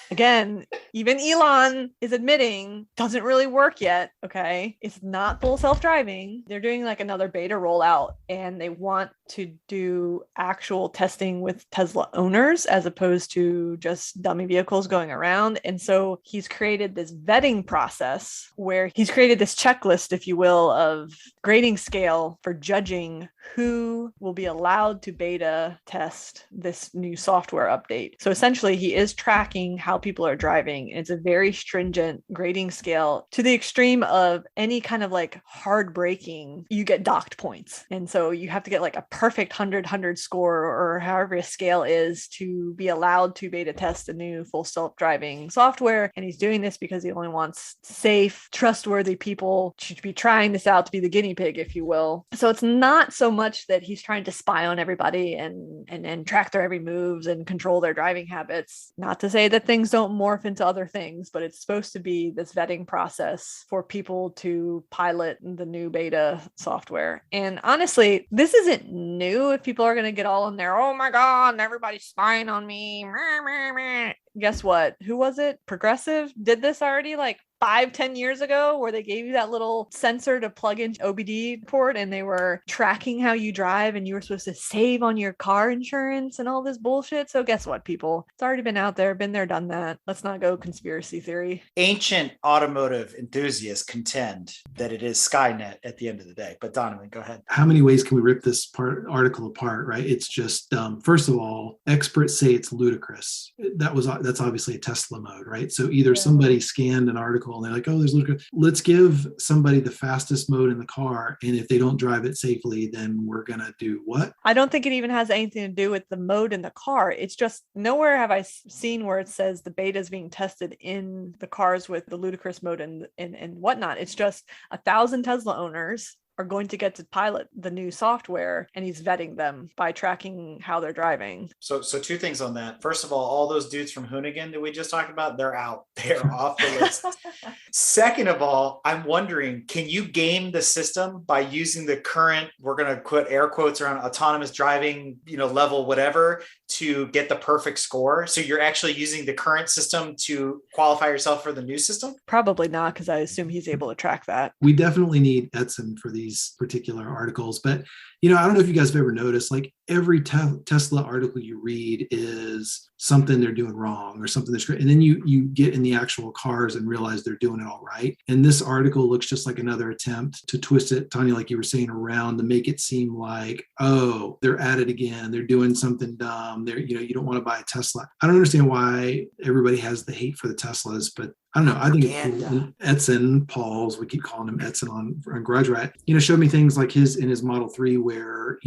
again, even Elon is admitting doesn't really work yet. Okay. It's not full self-driving. They're doing another beta rollout, and they want to do actual testing with Tesla owners as opposed to just dummy vehicles going around. And so he's created this vetting process where he's created this checklist, if you will, of grading scale for judging who will be allowed to beta test this new software update. So essentially, he is tracking how people are driving. It's a very stringent grading scale to the extreme of any kind of hard braking, you get docked points. And so you have to get a perfect 100 score or however a scale is to be allowed to beta test the new full self-driving software. And he's doing this because he only wants safe, trustworthy people to be trying this out, to be the guinea pig, if you will. So it's not so much that he's trying to spy on everybody and track their every moves and control their driving habits. Not to say that things don't morph into other things, but it's supposed to be this vetting process for people to pilot the new beta software. And honestly, this isn't new. If people are going to get all in there, oh my God, everybody's spying on me. Guess what? Who was it? Progressive did this already 5-10 years ago, where they gave you that little sensor to plug in OBD port, and they were tracking how you drive, and you were supposed to save on your car insurance and all this bullshit. So guess what, people? It's already been out there, been there, done that. Let's not go conspiracy theory.
Ancient automotive enthusiasts contend that it is Skynet at the end of the day. But Donovan, go ahead.
How many ways can we rip this article apart, right? It's just, first of all, experts say it's ludicrous. That's obviously a Tesla mode, right? So either somebody scanned an article and they're like, oh, there's ludicrous. Let's give somebody the fastest mode in the car, and if they don't drive it safely, then we're going to do what?
I don't think it even has anything to do with the mode in the car. It's just, nowhere have I seen where it says the beta is being tested in the cars with the ludicrous mode and whatnot. It's just 1,000 Tesla owners are going to get to pilot the new software, and he's vetting them by tracking how they're driving.
So two things on that. First of all those dudes from Hoonigan that we just talked about, they're out. They're off the list. Second of all, I'm wondering, can you game the system by using the current, we're going to put air quotes around autonomous driving, level, whatever, to get the perfect score? So you're actually using the current system to qualify yourself for the new system?
Probably not, because I assume he's able to track that.
We definitely need Edson for these particular articles. But, I don't know if you guys have ever noticed, every Tesla article you read is something they're doing wrong or something that's great. And then you get in the actual cars and realize they're doing it all right. And this article looks just like another attempt to twist it, Tanya, like you were saying, around to make it seem like, oh, they're at it again. They're doing something dumb. You don't want to buy a Tesla. I don't understand why everybody has the hate for the Teslas, but I don't know. I think it's cool. Edson, Pauls, we keep calling him Edson on Garage Rat, showed me things like his Model 3 where,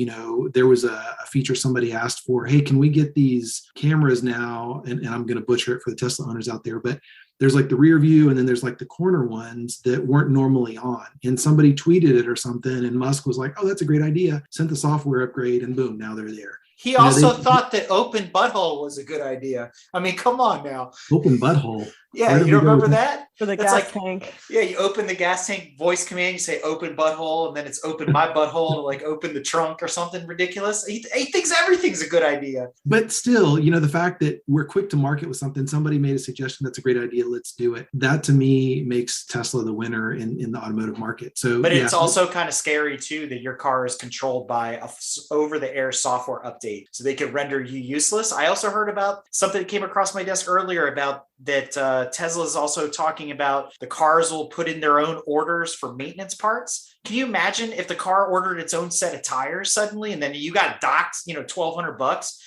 there was a feature somebody asked for, hey, can we get these cameras now? And I'm going to butcher it for the Tesla owners out there, but there's like the rear view and then there's like the corner ones that weren't normally on. And somebody tweeted it or something. And Musk was like, oh, that's a great idea. Sent the software upgrade and boom, now they're there.
He also thought that open butthole was a good idea. I mean, come on now.
Open butthole.
Yeah, you don't remember that?
For the gas tank.
Yeah, you open the gas tank voice command, you say open butthole, and then it's open my butthole to like open the trunk or something ridiculous. He thinks everything's a good idea.
But still, the fact that we're quick to market with something, somebody made a suggestion that's a great idea, let's do it. That to me makes Tesla the winner in the automotive market. So,
but it's also kind of scary too that your car is controlled by a over-the-air software update, so they could render you useless. I also heard about something that came across my desk earlier about that Tesla is also talking about the cars will put in their own orders for maintenance parts. Can you imagine if the car ordered its own set of tires suddenly and then you got docked, $1,200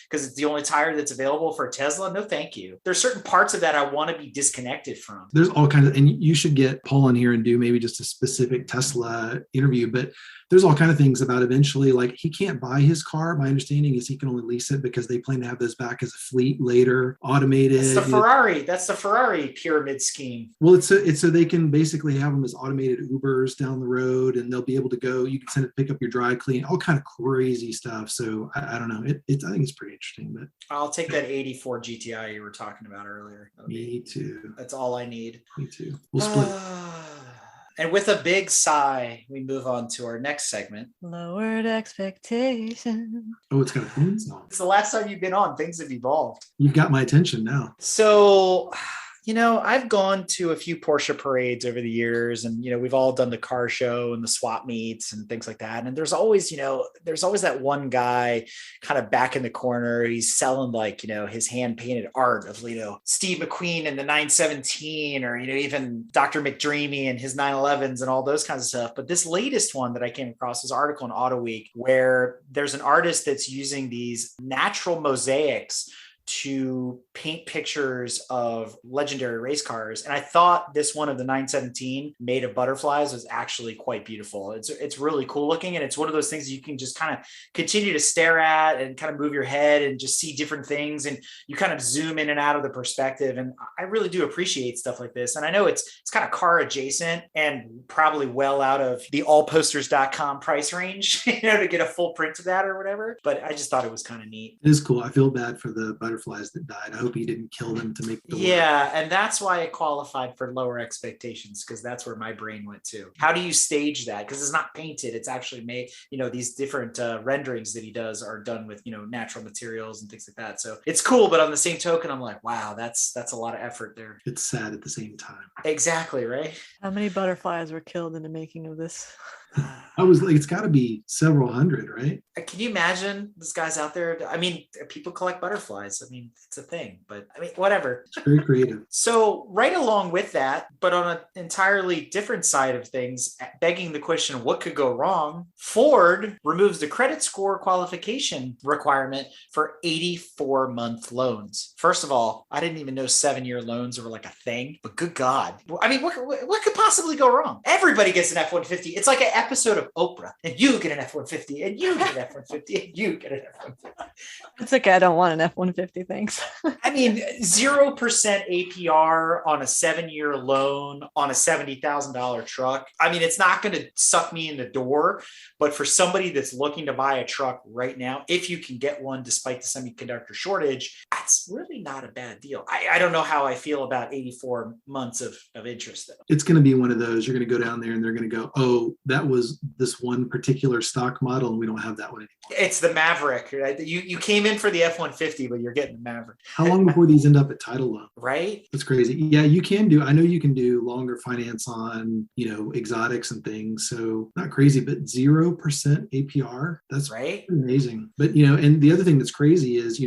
because it's the only tire that's available for a Tesla? No, thank you. There's certain parts of that I want to be disconnected from.
There's all kinds of, and you should get Paul in here and do maybe just a specific Tesla interview, but there's all kinds of things about eventually, like he can't buy his car. My understanding is he can only lease it because they plan to have those back as a fleet later, automated.
That's the Ferrari. That's the Ferrari pyramid scheme.
Well, it's so they can basically have them as automated Ubers down the road, and they'll be able to go. You can send it to pick up your dry clean, all kind of crazy stuff. So I don't know. I think it's pretty interesting. But
I'll take that 84 GTI you were talking about earlier.
Me too.
That's all I need.
Me too. We'll split.
And with a big sigh, we move on to our next segment.
Lowered expectations.
Oh, it's got a theme song.
It's the last time you've been on. Things have evolved.
You've got my attention now.
So, I've gone to a few Porsche parades over the years, and, we've all done the car show and the swap meets and things like that. And there's always that one guy kind of back in the corner. He's selling his hand painted art of, Steve McQueen and the 917 or, even Dr. McDreamy and his 911s and all those kinds of stuff. But this latest one that I came across is an article in Auto Week where there's an artist that's using these natural mosaics to paint pictures of legendary race cars. And I thought this one of the 917 made of butterflies was actually quite beautiful. It's really cool looking. And it's one of those things you can just kind of continue to stare at and kind of move your head and just see different things. And you kind of zoom in and out of the perspective. And I really do appreciate stuff like this. And I know it's kind of car adjacent and probably well out of the allposters.com price range, to get a full print of that or whatever. But I just thought it was kind of neat.
It is cool. I feel bad for the butterflies that died. I hope he didn't kill them to make the
work. And that's why it qualified for lower expectations, because that's where my brain went to. How do you stage that? Because it's not painted, it's actually made, these different renderings that he does are done with, natural materials and things like that. So it's cool, but on the same token, I'm like, wow, that's a lot of effort there.
It's sad at the same time.
Exactly, right?
How many butterflies were killed in the making of this?
I was like, it's got to be several hundred, right?
Can you imagine this guy's out there? I mean, people collect butterflies. I mean, it's a thing, but whatever.
It's very creative.
So right along with that, but on an entirely different side of things, begging the question, what could go wrong? Ford removes the credit score qualification requirement for 84-month loans. First of all, I didn't even know 7-year loans were like a thing, but good God. I mean, what could possibly go wrong? Everybody gets an F-150. It's like an episode of Oprah, and you get an F-150, and you get an F-150, and you get an F-150.
It's okay. I don't want an F-150. Thanks.
I mean, 0% APR on a 7-year loan on a $70,000 truck. I mean, it's not going to suck me in the door, but for somebody that's looking to buy a truck right now, if you can get one despite the semiconductor shortage, that's really not a bad deal. I don't know how I feel about 84 months of interest, though.
It's going to be one of those. You're going to go down there and they're going to go, oh, that was this one particular stock model, and we don't have that one anymore.
It's the Maverick, right? You came in for the F-150, but you're getting the Maverick.
How long before these end up at title loan?
Right?
That's crazy. Yeah, I know you can do longer finance on, exotics and things. So not crazy, but 0% APR. That's
right.
Amazing. But, and the other thing that's crazy is,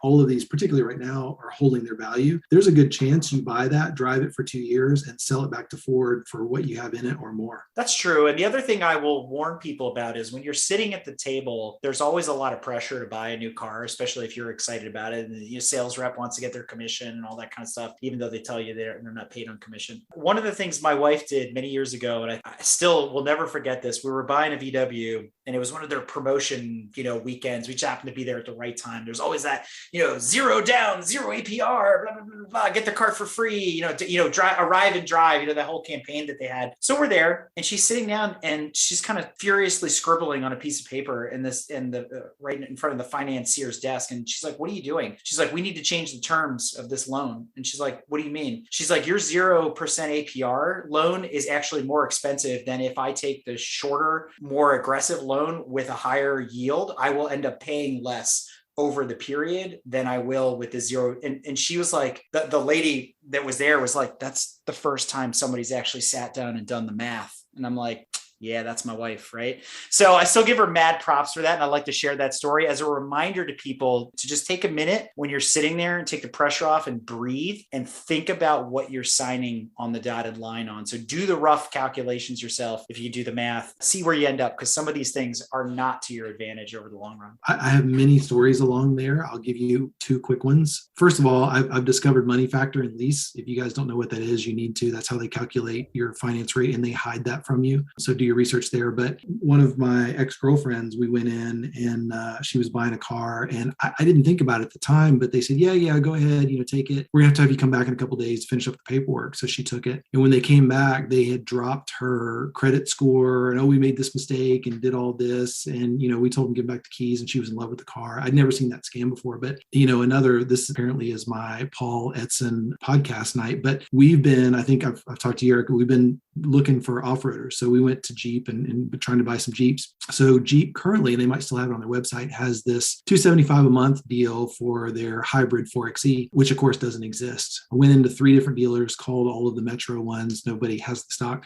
all of these, particularly clearly right now are holding their value. There's a good chance you buy that, drive it for 2 years, and sell it back to Ford for what you have in it or more.
That's true. And the other thing I will warn people about is when you're sitting at the table, there's always a lot of pressure to buy a new car, especially if you're excited about it. And the sales rep wants to get their commission and all that kind of stuff, even though they tell you they're not paid on commission. One of the things my wife did many years ago, and I still will never forget this, we were buying a VW and it was one of their promotion, weekends. We just happened to be there at the right time. There's always that, 0 down, 0 APR, blah, blah, blah, blah, get the car for free, arrive and drive, that whole campaign that they had. So we're there and she's sitting down and she's kind of furiously scribbling on a piece of paper right in front of the financier's desk. And she's like, what are you doing? She's like, we need to change the terms of this loan. And she's like, what do you mean? She's like, your 0% APR loan is actually more expensive than if I take the shorter, more aggressive loan with a higher yield. I will end up paying less over the period than I will with the 0. And she was like, the lady that was there was like, that's the first time somebody's actually sat down and done the math. And I'm like, yeah, that's my wife, right? So I still give her mad props for that. And I like to share that story as a reminder to people to just take a minute when you're sitting there and take the pressure off and breathe and think about what you're signing on the dotted line on. So do the rough calculations yourself. If you do the math, see where you end up, because some of these things are not to your advantage over the long run.
I have many stories along there. I'll give you 2 quick ones. First of all, I've discovered Money Factor and Lease. If you guys don't know what that is, you need to. That's how they calculate your finance rate, and they hide that from you. So do your research there. But one of my ex-girlfriends, we went in and she was buying a car, and I didn't think about it at the time, but they said, yeah, go ahead, take it. We're gonna have you come back in a couple of days to finish up the paperwork. So she took it. And when they came back, they had dropped her credit score and, we made this mistake and did all this. And, we told them to give back the keys, and she was in love with the car. I'd never seen that scam before, but this apparently is my Paul Edson podcast night, but I think I've talked to Eric, we've been looking for off-roaders. So we went to Jeep and trying to buy some Jeeps. So Jeep currently, and they might still have it on their website, has this $275 a month deal for their hybrid 4xe, which of course doesn't exist. I went into 3 different dealers, called all of the Metro ones. Nobody has the stock.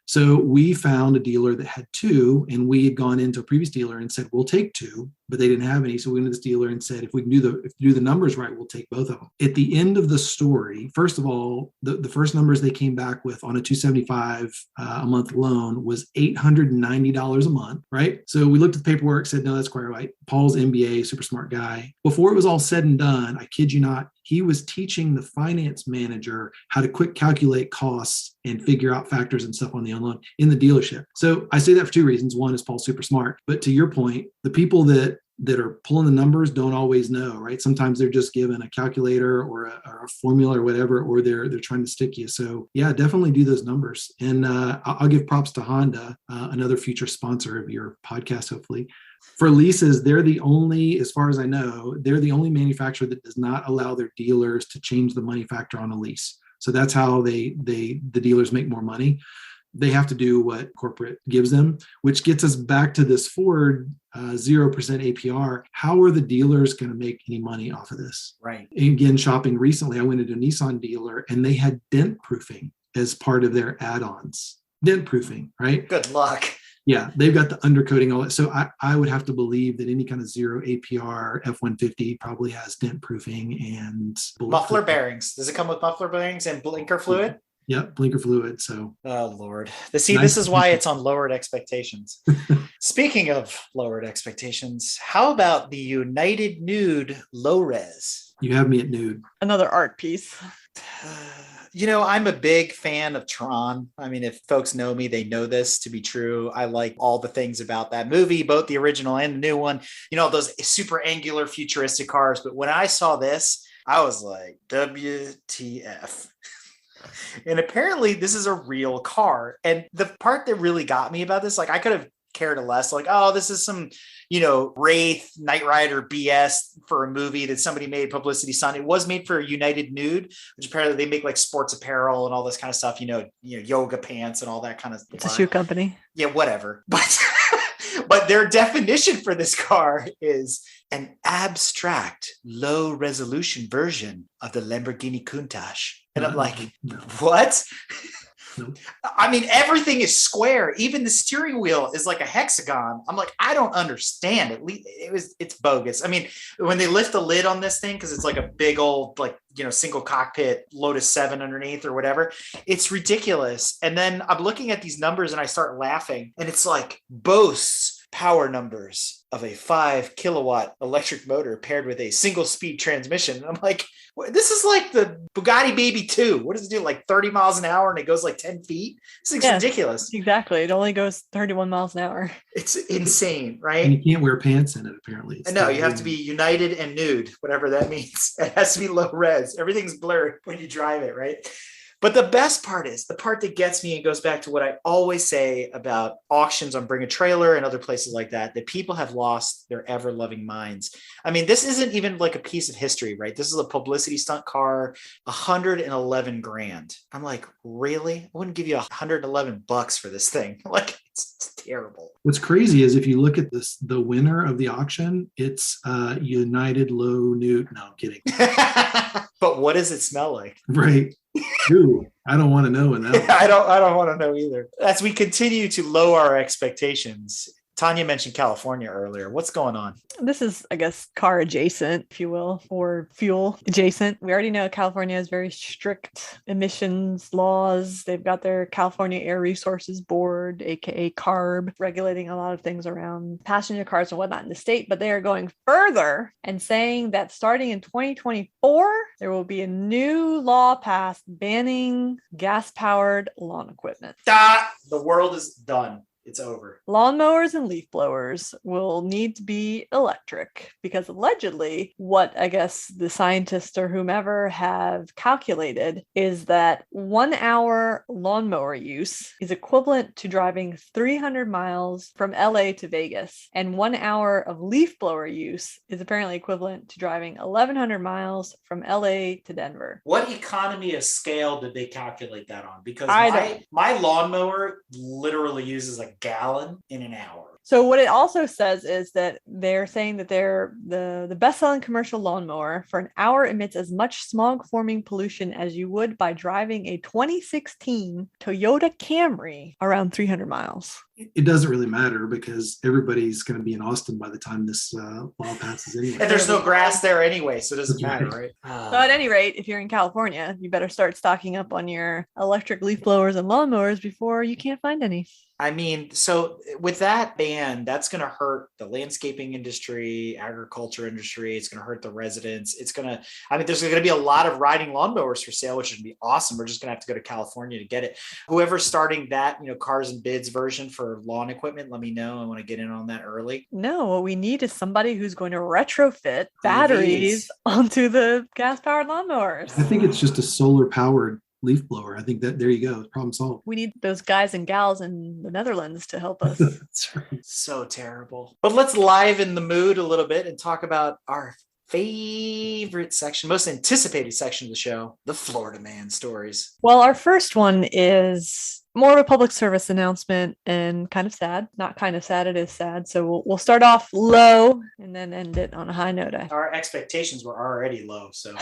So we found a dealer that had 2, and we had gone into a previous dealer and said, we'll take 2, but they didn't have any. So we went to this dealer and said, if we can do the numbers right, we'll take both of them. At the end of the story, first of all, the first numbers they came back with on a $275 a month loan was $890 a month, right? So we looked at the paperwork, said, no, that's quite right. Paul's MBA, super smart guy. Before it was all said and done, I kid you not, he was teaching the finance manager how to quick calculate costs and figure out factors and stuff on the loan in the dealership. So I say that for 2 reasons. One is Paul's super smart, but to your point, the people that are pulling the numbers don't always know, right? Sometimes they're just given a calculator or a formula or whatever, or they're trying to stick you. So yeah, definitely do those numbers. And I'll give props to Honda, another future sponsor of your podcast, hopefully. For leases, they're the only, as far as I know, they're the only manufacturer that does not allow their dealers to change the money factor on a lease. So that's how the dealers make more money. They have to do what corporate gives them, which gets us back to this Ford 0% APR. How are the dealers going to make any money off of this?
Right.
Again, shopping recently, I went into a Nissan dealer and they had dent proofing as part of their add-ons. Dent proofing, right?
Good luck.
Yeah, they've got the undercoating, all that. So I would have to believe that any kind of 0 APR F-150 probably has dent proofing and
muffler bearings. Does it come with muffler bearings and blinker fluid?
Yep, blinker fluid. So,
oh Lord, this is why it's on lowered expectations. Speaking of lowered expectations, how about the United Nude Low Res?
You have me at nude.
Another art piece.
I'm a big fan of Tron. I mean, if folks know me, they know this to be true. I like all the things about that movie, both the original and the new one. Those super angular futuristic cars. But when I saw this, I was like, WTF. And apparently this is a real car. And the part that really got me about this, I could have cared less, this is some, Wraith, Knight Rider BS for a movie that somebody made publicity stunt. It was made for United Nude, which apparently they make sports apparel and all this kind of stuff, yoga pants and all that kind of stuff.
It's a shoe company.
Yeah, whatever. But their definition for this car is an abstract, low-resolution version of the Lamborghini Countach. And I'm like, what?
Nope.
I mean, everything is square. Even the steering wheel is like a hexagon. I'm like, I don't understand. At least it's bogus. I mean, when they lift the lid on this thing, because it's like a big old, like, single cockpit Lotus 7 underneath or whatever, it's ridiculous. And then I'm looking at these numbers and I start laughing, and it's like boasts power numbers of a 5 kilowatt electric motor paired with a single speed transmission. And I'm like, this is like the Bugatti Baby 2. What does it do? Like 30 miles an hour and it goes like 10 feet? This thing's ridiculous.
Exactly. It only goes 31 miles an hour.
It's insane, right?
And you can't wear pants in it, apparently.
No, you have to be united and nude, whatever that means. It has to be low res. Everything's blurred when you drive it, right? But the best part is the part that gets me and goes back to what I always say about auctions on Bring a Trailer and other places like that people have lost their ever loving minds. I mean, this isn't even like a piece of history, right? This is a publicity stunt car, 111 grand. I'm like, really? I wouldn't give you $111 for this thing. Like, it's terrible.
What's crazy is if you look at this, the winner of the auction, it's United Low Newt. No, I'm kidding.
But what does it smell like?
Right. Ooh, I don't want to know in that one.
I don't want to know either. As we continue to lower our expectations, Tanya mentioned California earlier. What's going on?
This is, I guess, car adjacent, if you will, or fuel adjacent. We already know California has very strict emissions laws. They've got their California Air Resources Board, aka CARB, regulating a lot of things around passenger cars and whatnot in the state. But they are going further and saying that starting in 2024, there will be a new law passed banning gas-powered lawn equipment.
The world is done. It's over.
Lawnmowers and leaf blowers will need to be electric because allegedly what I guess the scientists or whomever have calculated is that 1 hour lawnmower use is equivalent to driving 300 miles from LA to Vegas. And 1 hour of leaf blower use is apparently equivalent to driving 1,100 miles from LA to Denver.
What economy of scale did they calculate that on? Because my lawnmower literally uses a gallon in an hour.
So what it also says is that they're saying that the best-selling commercial lawnmower for an hour emits as much smog-forming pollution as you would by driving a 2016 Toyota Camry around 300 miles.
It doesn't really matter because everybody's going to be in Austin by the time this law passes anyway.
And there's no grass there anyway, so it doesn't matter, right?
So at any rate, if you're in California, you better start stocking up on your electric leaf blowers and lawnmowers before you can't find any.
I mean, so with that ban, that's going to hurt the landscaping industry, agriculture industry. It's going to hurt the residents. There's going to be a lot of riding lawnmowers for sale, which would be awesome. We're just going to have to go to California to get it. Whoever's starting that, Cars and Bids version for lawn equipment, let me know. I want to get in on that early.
No, what we need is somebody who's going to retrofit batteries onto the gas-powered lawnmowers.
I think it's just a solar-powered leaf blower. I think that there you go. Problem solved.
We need those guys and gals in the Netherlands to help us.
That's right.
So terrible. But let's liven the mood a little bit and talk about our favorite section, most anticipated section of the show, the Florida Man stories.
Well, our first one is more of a public service announcement and kind of sad. Not kind of sad, it is sad. So we'll start off low and then end it on a high note.
Our expectations were already low, so.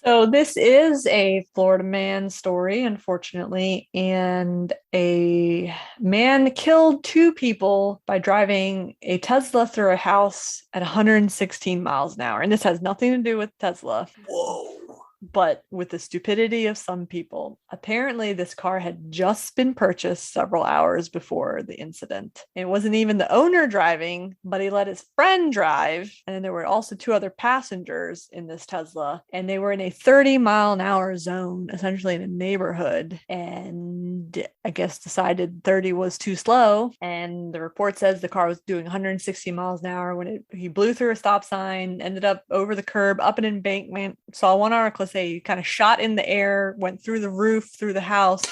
So this is a Florida man story, unfortunately, and a man killed 2 people by driving a Tesla through a house at 116 miles an hour. And this has nothing to do with Tesla.
Whoa.
But with the stupidity of some people. Apparently, this car had just been purchased several hours before the incident. It wasn't even the owner driving, but he let his friend drive. And then there were also 2 other passengers in this Tesla. And they were in a 30-mile-an-hour zone, essentially in a neighborhood. And I guess decided 30 was too slow. And the report says the car was doing 160 miles an hour when he blew through a stop sign, ended up over the curb, up an embankment. Saw one article say he kind of shot in the air, went through the roof, through the house,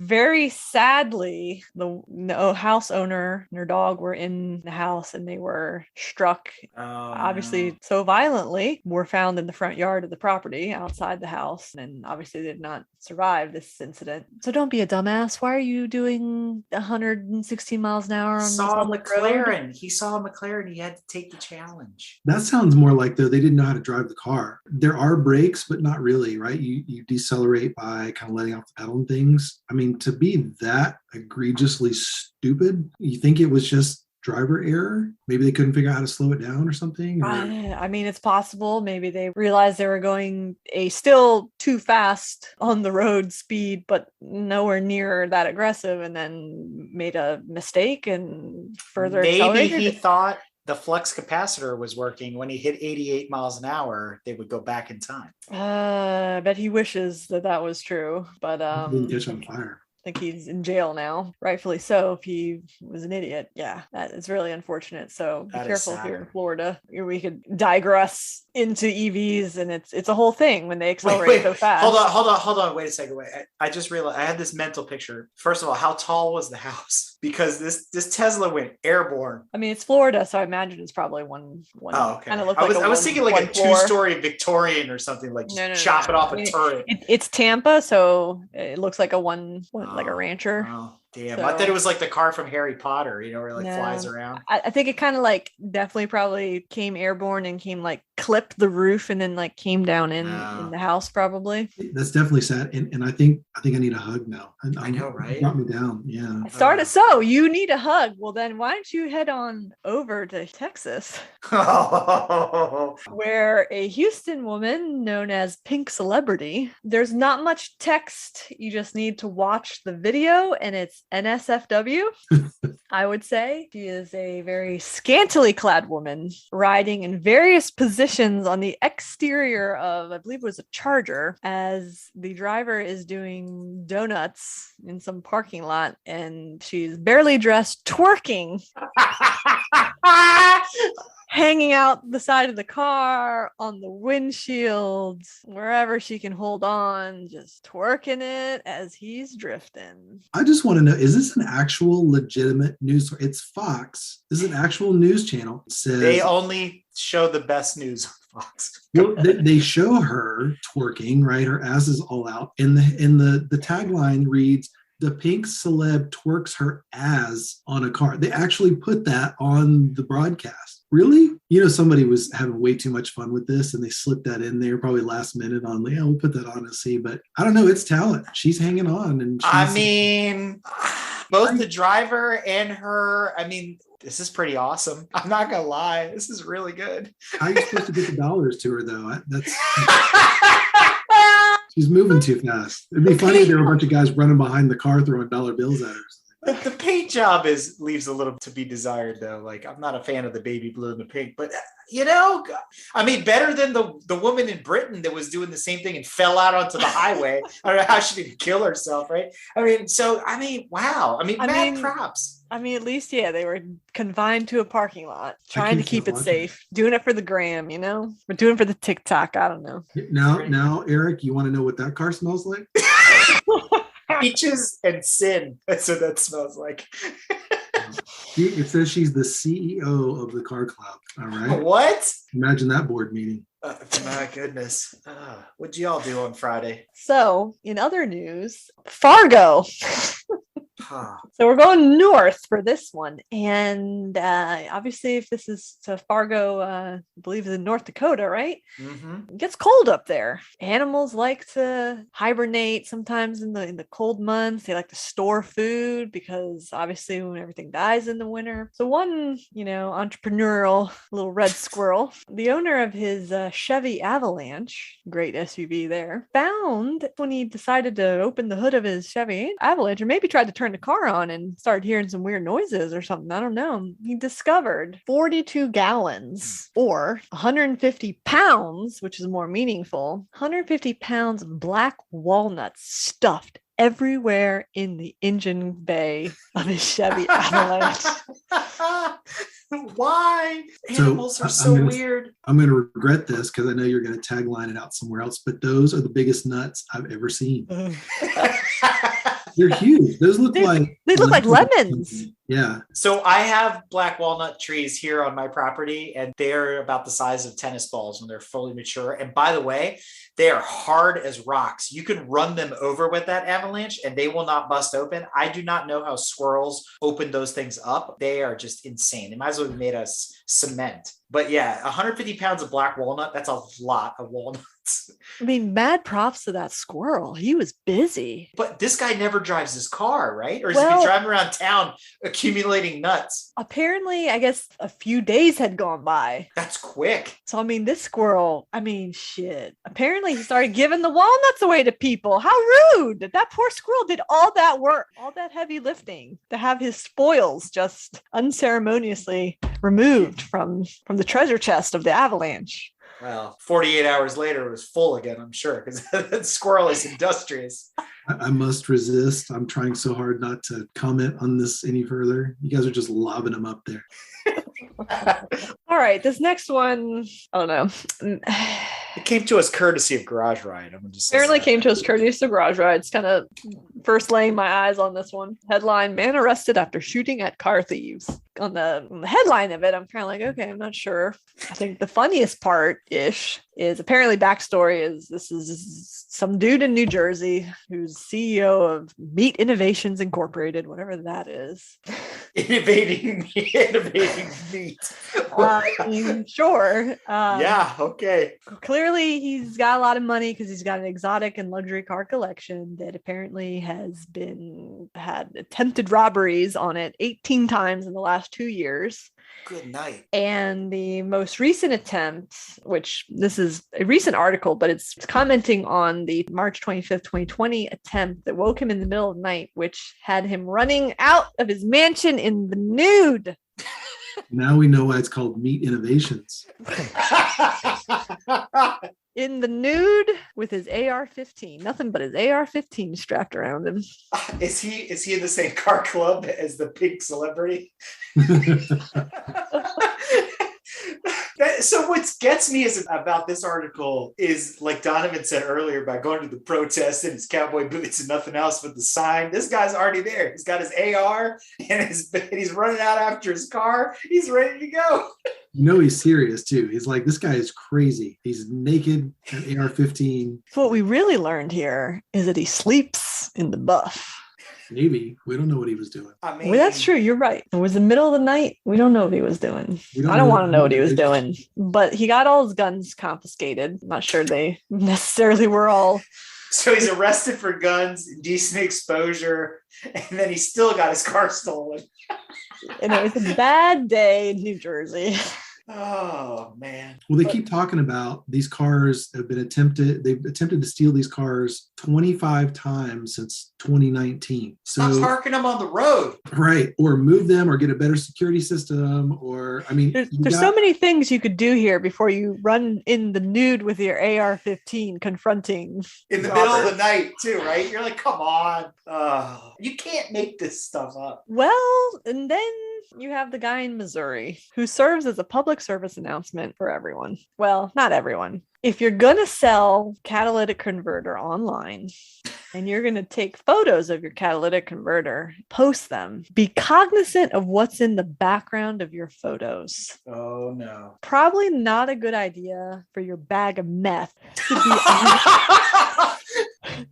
very sadly, the house owner and her dog were in the house and they were struck, obviously so violently, were found in the front yard of the property outside the house, and obviously did not survive this incident. So don't be a dumbass. Why are you doing 116 miles an hour on
He
this
saw a
public road?
McLaren. He saw a McLaren. He had to take the challenge.
That sounds more like, though, they didn't know how to drive the car. There are brakes, but not really, right? You decelerate by kind of letting off the pedal and things. I mean, to be that egregiously stupid, you think it was just driver error? Maybe they couldn't figure out how to slow it down or something? Or...
I mean, it's possible. Maybe they realized they were going still too fast on the road speed, but nowhere near that aggressive, and then made a mistake and further accelerated.
Maybe he thought the flux capacitor was working. When he hit 88 miles an hour, they would go back in time.
I bet he wishes that was true, but
didn't catch on fire.
I think he's in jail now, rightfully so, if he was an idiot. Yeah, that is really unfortunate. So be careful if you're in Florida. We could digress into EVs, and it's a whole thing when they accelerate so fast.
Hold on. Wait a second. I just realized I had this mental picture. First of all, how tall was the house? Because this Tesla went airborne.
I mean, it's Florida, so I imagine it's probably one.
Oh, okay.
Kind of looked
I was thinking like a
floor.
2-story Victorian or something, like chop it off a turret.
It's Tampa, so it looks like like a rancher.
Oh, damn.
So,
I thought it was like the car from Harry Potter, where it flies around.
I think it kind of definitely probably came airborne and came clipped the roof and then came down in the house probably.
That's definitely sad. And I think I need a hug now.
I know, right?
Brought me down. Yeah.
So you need a hug. Well, then why don't you head on over to Texas, where a Houston woman known as Pink Celebrity. There's not much text. You just need to watch the video, and it's NSFW. I would say she is a very scantily clad woman riding in various positions on the exterior of, I believe it was a Charger, as the driver is doing donuts in some parking lot, and she's barely dressed, twerking, hanging out the side of the car, on the windshield, wherever she can hold on, just twerking it as he's drifting.
I just want to know, is this an actual legitimate news? It's Fox. This is an actual news channel. It says
they only show the best news on Fox.
Well, they show her twerking, right? Her ass is all out. And the tagline reads, "The pink celeb twerks her ass on a car." They actually put that on the broadcast. Really? Somebody was having way too much fun with this and they slipped that in there probably last minute on, we'll put that on and see. But I don't know. It's talent. She's hanging on. And
both the driver and her, this is pretty awesome. I'm not going to lie. This is really good.
How are you supposed to get the dollars to her, though? She's moving too fast. It'd be funny if there were a bunch of guys running behind the car throwing dollar bills at her.
The paint job leaves a little to be desired, though. I'm not a fan of the baby blue and the pink, but better than the woman in Britain that was doing the same thing and fell out onto the highway. I don't know how she didn't kill herself, right? Wow. Mad props.
At least, they were confined to a parking lot, trying to keep it safe, doing it for the gram, We're doing it for the TikTok. I don't know.
Now, Eric, you want to know what that car smells like?
Peaches and sin. That's what that smells like.
It says she's the CEO of the car club. All right.
What?
Imagine that board meeting.
My goodness. What'd you all do on Friday?
So, in other news, Fargo. So we're going north for this one, and obviously if this is to Fargo, I believe it's in North Dakota, right?
Mm-hmm.
It gets cold up there. Animals like to hibernate sometimes in the cold months. They like to store food because obviously when everything dies in the winter. So one entrepreneurial little red squirrel, the owner of his Chevy Avalanche, great SUV there, found when he decided to open the hood of his Chevy Avalanche, or maybe tried to turn the car on and started hearing some weird noises or something. I don't know. He discovered 42 gallons or 150 pounds, which is more meaningful, 150 pounds of black walnuts stuffed everywhere in the engine bay of his Chevy Avalanche.
Why? Animals are so weird.
I'm going to regret this because I know you're going to tagline it out somewhere else, but those are the biggest nuts I've ever seen. They're huge. Those look like
They look like lemons.
Yeah.
So I have black walnut trees here on my property, and they're about the size of tennis balls when they're fully mature. And by the way, they are hard as rocks. You can run them over with that avalanche and they will not bust open. I do not know how squirrels open those things up. They are just insane. They might as well have made us cement. But yeah, 150 pounds of black walnut, that's a lot of walnuts.
I mean, mad props to that squirrel. He was busy.
But this guy never drives his car, right? Or is
Well,
he driving around town accumulating nuts?
Apparently, I guess a few days had gone by.
That's quick.
So, I mean, this squirrel, shit. Apparently, he started giving the walnuts away to people. How rude. That poor squirrel did all that work, all that heavy lifting to have his spoils just unceremoniously removed from the treasure chest of the avalanche.
Well, 48 hours later, it was full again, I'm sure, because that squirrel is industrious.
I must resist. I'm trying so hard not to comment on this any further. You guys are just lobbing them up there.
All right, this next one, I don't know.
It came to us courtesy of Garage Ride. I'm just
Apparently came to us courtesy of Garage Rides. Kind of first laying my eyes on this one. Headline: Man arrested after shooting at car thieves. On the headline of it, I'm kind of like, okay, I'm not sure. I think the funniest part ish is apparently backstory is this is some dude in New Jersey who's CEO of Meat Innovations Incorporated, whatever that is.
Innovating meat.
Sure.
Yeah, okay.
Clearly, he's got a lot of money because he's got an exotic and luxury car collection that apparently has had attempted robberies on it 18 times in the last 2 years.
Good night.
And the most recent attempt, which this is a recent article, but it's commenting on the March 25th, 2020 attempt that woke him in the middle of the night, which had him running out of his mansion in the nude.
Now we know why it's called Meat Innovations.
In the nude with his AR-15. Nothing but his AR-15 strapped around him.
Is he in the same car club as the pink celebrity? So what gets me about this article is, like Donovan said earlier, about going to the protest in his cowboy boots and nothing else but the sign. This guy's already there. He's got his AR and he's running out after his car. He's ready to go.
You know he's serious too. He's like, this guy is crazy. He's naked at AR-15.
So what we really learned here is that he sleeps in the buff.
Maybe. We don't know what he was doing.
I mean,
Well, that's true. You're right. It was the middle of the night. We don't know what he was doing. I don't want to know what he was doing. But he got all his guns confiscated. I'm not sure they necessarily were all.
So he's arrested for guns, indecent exposure, and then he still got his car stolen.
And it was a bad day in New Jersey.
Oh, man.
Well, they keep talking about these cars have been they've attempted to steal these cars 25 times since 2019.
Stop
So,
parking them on the road.
right. Or move them or get a better security system. Or,
There's so many things you could do here before you run in the nude with your AR-15 confronting.
In the middle of the night, too, right? You're like, come on. You can't make this stuff up.
Well, and then you have the guy in Missouri who serves as a public service announcement for everyone. Well, not everyone. If you're going to sell catalytic converter online and you're going to take photos of your catalytic converter, post them, be cognizant of what's in the background of your photos.
Oh, no.
Probably not a good idea for your bag of meth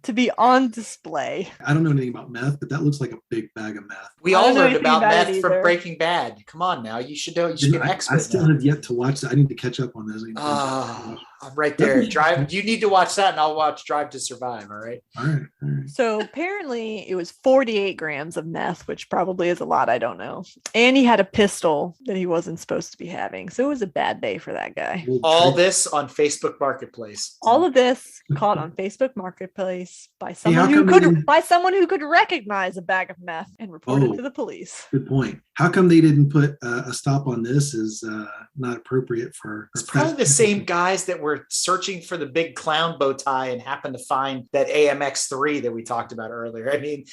to be on display.
I don't know anything about meth, but that looks like a big bag of meth.
We
I
all
don't know
learned
anything
about
about it
meth from
either.
Breaking Bad. Come on now. You should know. You should be an expert.
I still
now.
have yet to watch that. I need to catch up on those.
I'm right there. Drive. You need to watch that, and I'll watch Drive to Survive. All right.
All right.
So apparently it was 48 grams of meth, which probably is a lot. I don't know. And he had a pistol that he wasn't supposed to be having. So it was a bad day for that guy.
All this on Facebook Marketplace.
All of this caught on Facebook Marketplace by
how
someone who
come
could recognize a bag of meth and report it to the police.
Good point. How come they didn't put a stop on this is not appropriate for...
It's probably the same guys that were searching for the big clown bow tie and happened to find that AMX3 that we talked about earlier. I mean,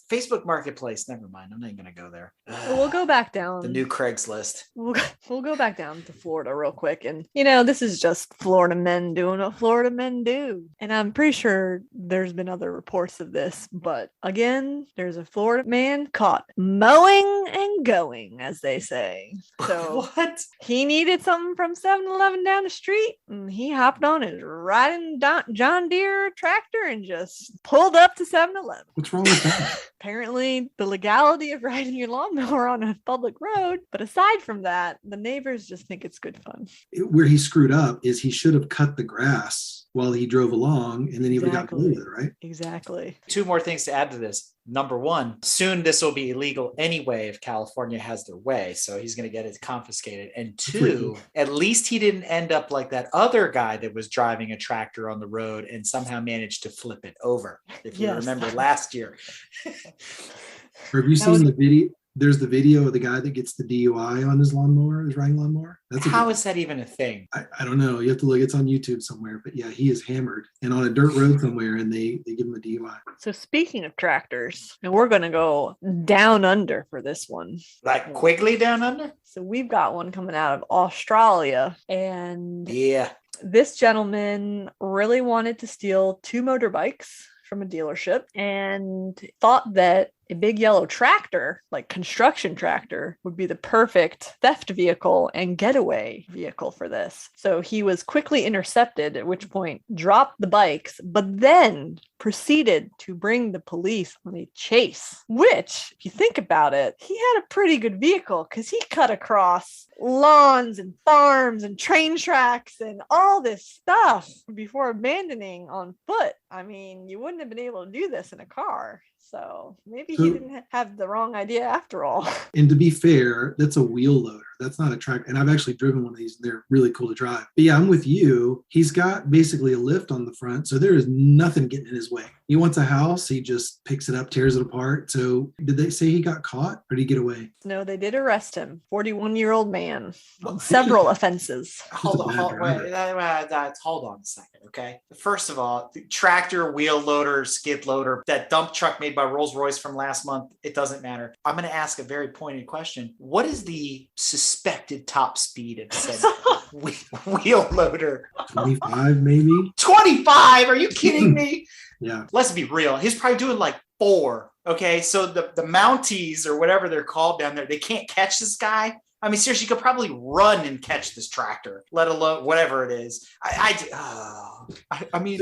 Facebook Marketplace. Never mind. I'm not even going to go there.
We'll go back down.
The new Craigslist.
We'll go back down to Florida real quick. And, this is just Florida men doing what Florida men do. And I'm pretty sure there's been other reports of this. But again, there's a Florida man caught mowing and going, as they say. So
What?
he needed something from 7-Eleven down the street. And he hopped on his riding John Deere tractor and just pulled up to 7-Eleven.
What's wrong with that?
Apparently, the legality of riding your lawnmower on a public road. But aside from that, the neighbors just think it's good fun.
Where he screwed up is he should have cut the grass while he drove along, and then he would have gotten away with it, right?
Exactly.
Two more things to add to this. Number one, soon this will be illegal anyway if California has their way. So he's going to get it confiscated. And two, at least he didn't end up like that other guy that was driving a tractor on the road and somehow managed to flip it over. If you remember last year.
Or have you seen the video? There's the video of the guy that gets the DUI on his lawnmower, his riding lawnmower.
How is that even a thing?
I don't know. You have to look. It's on YouTube somewhere. But yeah, he is hammered and on a dirt road somewhere, and they give him a DUI.
So speaking of tractors, and we're going to go down under for this one.
Like Quigley down under?
So we've got one coming out of Australia. And
yeah,
this gentleman really wanted to steal 2 motorbikes from a dealership and thought that a big yellow tractor, like construction tractor, would be the perfect theft vehicle and getaway vehicle for this. So he was quickly intercepted, at which point dropped the bikes, but then proceeded to bring the police on a chase, which, if you think about it, he had a pretty good vehicle because he cut across lawns and farms and train tracks and all this stuff before abandoning on foot. I mean, you wouldn't have been able to do this in a car. So maybe he didn't have the wrong idea after all.
And to be fair, that's a wheel loader. That's not a tractor. And I've actually driven one of these. They're really cool to drive. But yeah, I'm with you. He's got basically a lift on the front. So there is nothing getting in his way. He wants a house. He just picks it up, tears it apart. So did they say he got caught or did he get away?
No, they did arrest him. 41-year-old man on several offenses.
Hold on a second, okay? First of all, the tractor, wheel loader, skid loader, that dump truck made by Rolls-Royce from last month, it doesn't matter. I'm going to ask a very pointed question. What is the suspected top speed of said wheel loader?
25 maybe?
25? Are you kidding me?
Yeah.
Let's be real. He's probably doing like 4. Okay. So the Mounties or whatever they're called down there, they can't catch this guy. I mean, seriously, you could probably run and catch this tractor, let alone whatever it is. I mean,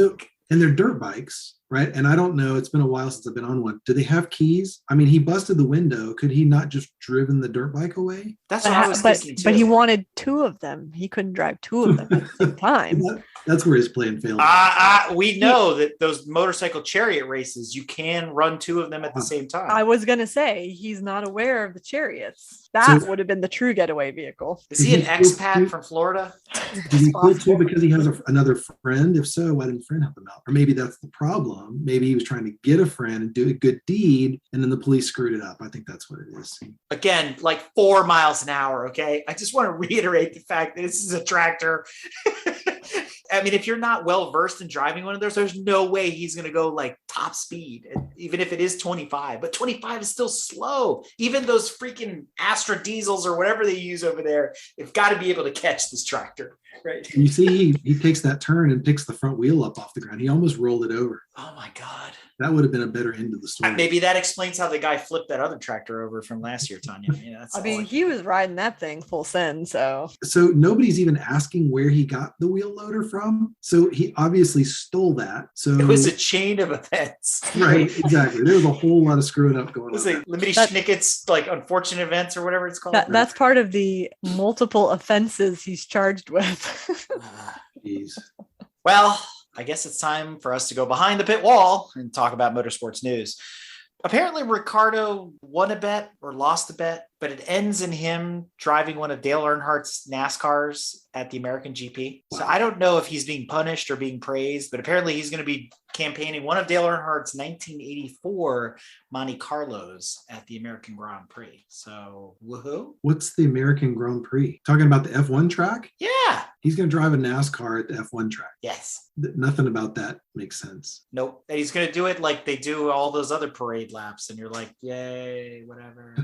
and they're dirt bikes, right? And I don't know, it's been a while since I've been on one. Do they have keys? I mean, he busted the window. Could he not just driven the dirt bike away?
That's what I was thinking too.
But he wanted 2 of them. He couldn't drive 2 of them at the same time.
That's where his plan failed.
We know that those motorcycle chariot races, you can run 2 of them at the same time.
I was going to say, he's not aware of the chariots. That would have been the true getaway vehicle.
Is he an expat from Florida?
Did he quit too because he has another friend? If so, why didn't friend help him out? Or maybe that's the problem. Maybe he was trying to get a friend and do a good deed, and then the police screwed it up. I think that's what it is.
Again, like 4 miles an hour, okay? I just want to reiterate the fact that this is a tractor. I mean, if you're not well versed in driving one of those, there's no way he's going to go like top speed, even if it is 25. But 25 is still slow. Even those freaking Astra diesels or whatever they use over there, they've got to be able to catch this tractor, right?
You see, he takes that turn and picks the front wheel up off the ground. He almost rolled it over.
Oh my God.
That would have been a better end of the story.
Maybe that explains how the guy flipped that other tractor over from last year, Tanya. Yeah,
he was riding that thing full send. So
nobody's even asking where he got the wheel loader from. So he obviously stole that. So
it was a chain of events.
Right, exactly. There was a whole lot of screwing up going on.
It was like Lemony Schnickett's like unfortunate events or whatever it's called.
That's part of the multiple offenses he's charged with.
Jeez.
Well, I guess it's time for us to go behind the pit wall and talk about motorsports news. Apparently, Ricciardo won a bet or lost a bet, but it ends in him driving one of Dale Earnhardt's NASCARs at the American GP. Wow. So I don't know if he's being punished or being praised, but apparently he's going to be campaigning one of Dale Earnhardt's 1984 Monte Carlos at the American Grand Prix. So, woohoo.
What's the American Grand Prix? Talking about the F1 track?
Yeah.
He's going to drive a NASCAR at the F1 track.
Yes.
Nothing about that makes sense.
Nope. And he's going to do it like they do all those other parade laps. And you're like, yay, whatever.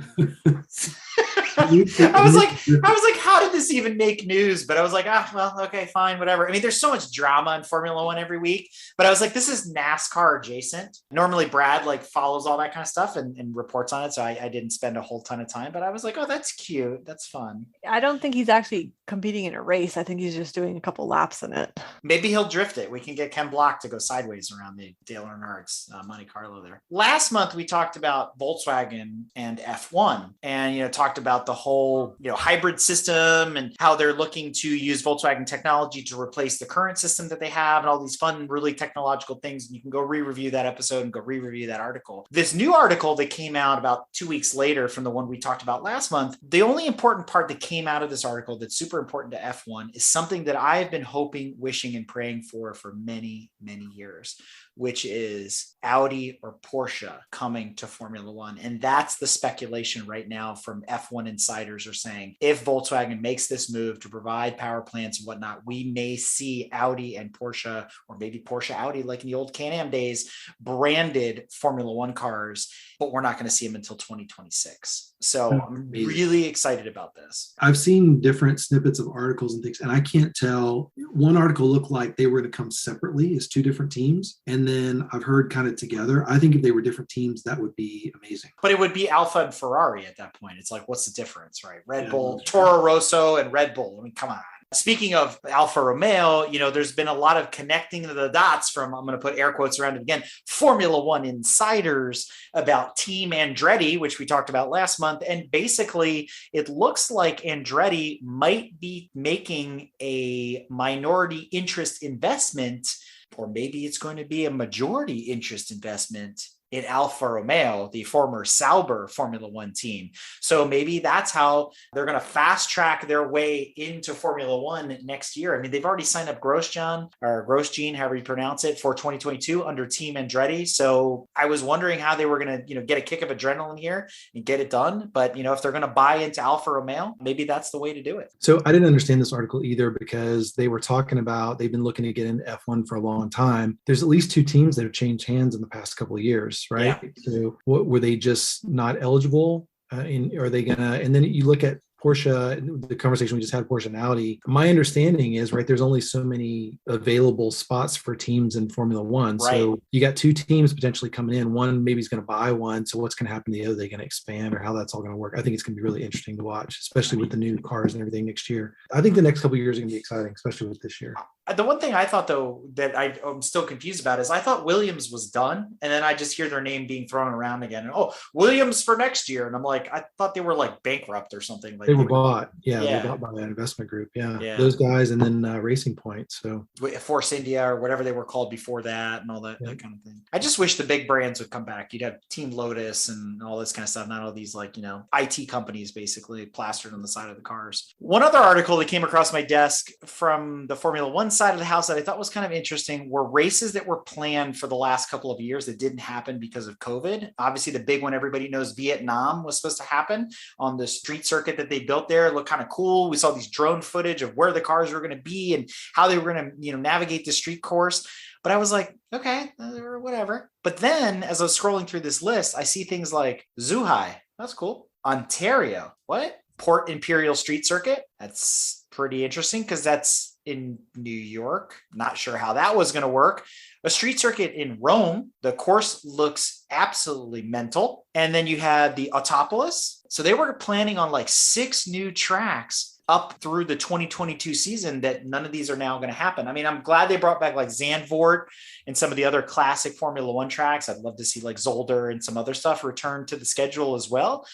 I was like, how did this even make news? But I was like, well, okay, fine, whatever. I mean, there's so much drama in Formula One every week, but I was like, this is NASCAR adjacent. Normally Brad like follows all that kind of stuff and reports on it. So I didn't spend a whole ton of time, but I was like, oh, that's cute. That's fun.
I don't think he's actually competing in a race. I think he's just doing a couple laps in it.
Maybe he'll drift it. We can get Ken Block to go sideways around the Dale Earnhardt's Monte Carlo there. Last month, we talked about Volkswagen and F1 and, talked about the whole, hybrid system and how they're looking to use Volkswagen technology to replace the current system that they have and all these fun, really technological things. And you can go re-review that episode and go re-review that article. This new article that came out about 2 weeks later from the one we talked about last month, the only important part that came out of this article that's super important to F1 is something that I've been hoping, wishing, and praying for many, many years, which is Audi or Porsche coming to Formula One. And that's the speculation right now from F1 insiders are saying, if Volkswagen makes this move to provide power plants and whatnot, we may see Audi and Porsche, or maybe Porsche Audi, like in the old Can-Am days, branded Formula One cars, but we're not going to see them until 2026. So I'm really excited about this.
I've seen different snippets of articles and things, and I can't tell. One article looked like they were going to come separately as two different teams. And then I've heard kind of together. I think if they were different teams, that would be amazing.
But it would be Alfa and Ferrari at that point. It's like, what's the difference, right? Red Bull, Toro Rosso, and Red Bull. I mean, come on. Speaking of Alfa Romeo, there's been a lot of connecting the dots from, I'm going to put air quotes around it again, Formula One insiders about Team Andretti, which we talked about last month. And basically, it looks like Andretti might be making a minority interest investment, or maybe it's going to be a majority interest investment in Alfa Romeo, the former Sauber Formula One team. So maybe that's how they're going to fast track their way into Formula One next year. I mean, they've already signed up Grosjean, however you pronounce it, for 2022 under Team Andretti. So I was wondering how they were going to, get a kick of adrenaline here and get it done. But, if they're going to buy into Alfa Romeo, maybe that's the way to do it.
So I didn't understand this article either, because they were talking about, they've been looking to get into F1 for a long time. There's at least two teams that have changed hands in the past couple of years. Right. Yeah. So what were they just not eligible? Are they gonna? And then you look at Porsche, the conversation we just had, Porsche and Audi. My understanding is, right, there's only so many available spots for teams in Formula One. Right. So you got two teams potentially coming in. One maybe is going to buy one. So what's going to happen to the other? Are they going to expand, or how that's all going to work? I think it's going to be really interesting to watch, especially with the new cars and everything next year. I think the next couple of years are going to be exciting, especially with this year.
The one thing I thought, though, that I'm still confused about is I thought Williams was done. And then I just hear their name being thrown around again. And, Williams for next year. And I'm like, I thought they were like bankrupt or something. Like
they were bought. Yeah, they were bought by that investment group. Yeah. Those guys, and then Racing Point. So
Force India or whatever they were called before that and all that, that kind of thing. I just wish the big brands would come back. You'd have Team Lotus and all this kind of stuff. Not all these IT companies basically plastered on the side of the cars. One other article that came across my desk from the Formula One side of the house that I thought was kind of interesting were races that were planned for the last couple of years that didn't happen because of COVID. Obviously, the big one everybody knows, Vietnam, was supposed to happen on the street circuit that they built there. It looked kind of cool. We saw these drone footage of where the cars were going to be and how they were going to, navigate the street course. But I was like, okay, whatever. But then as I was scrolling through this list, I see things like Zhuhai. That's cool. Ontario. What? Port Imperial Street Circuit. That's pretty interesting because that's in New York. Not sure how that was going to work. A street circuit in Rome. The course looks absolutely mental. And then you had the Autopolis. So they were planning on like 6 new tracks up through the 2022 season that none of these are now going to happen. I mean, I'm glad they brought back like Zandvoort and some of the other classic Formula One tracks. I'd love to see like Zolder and some other stuff return to the schedule as well.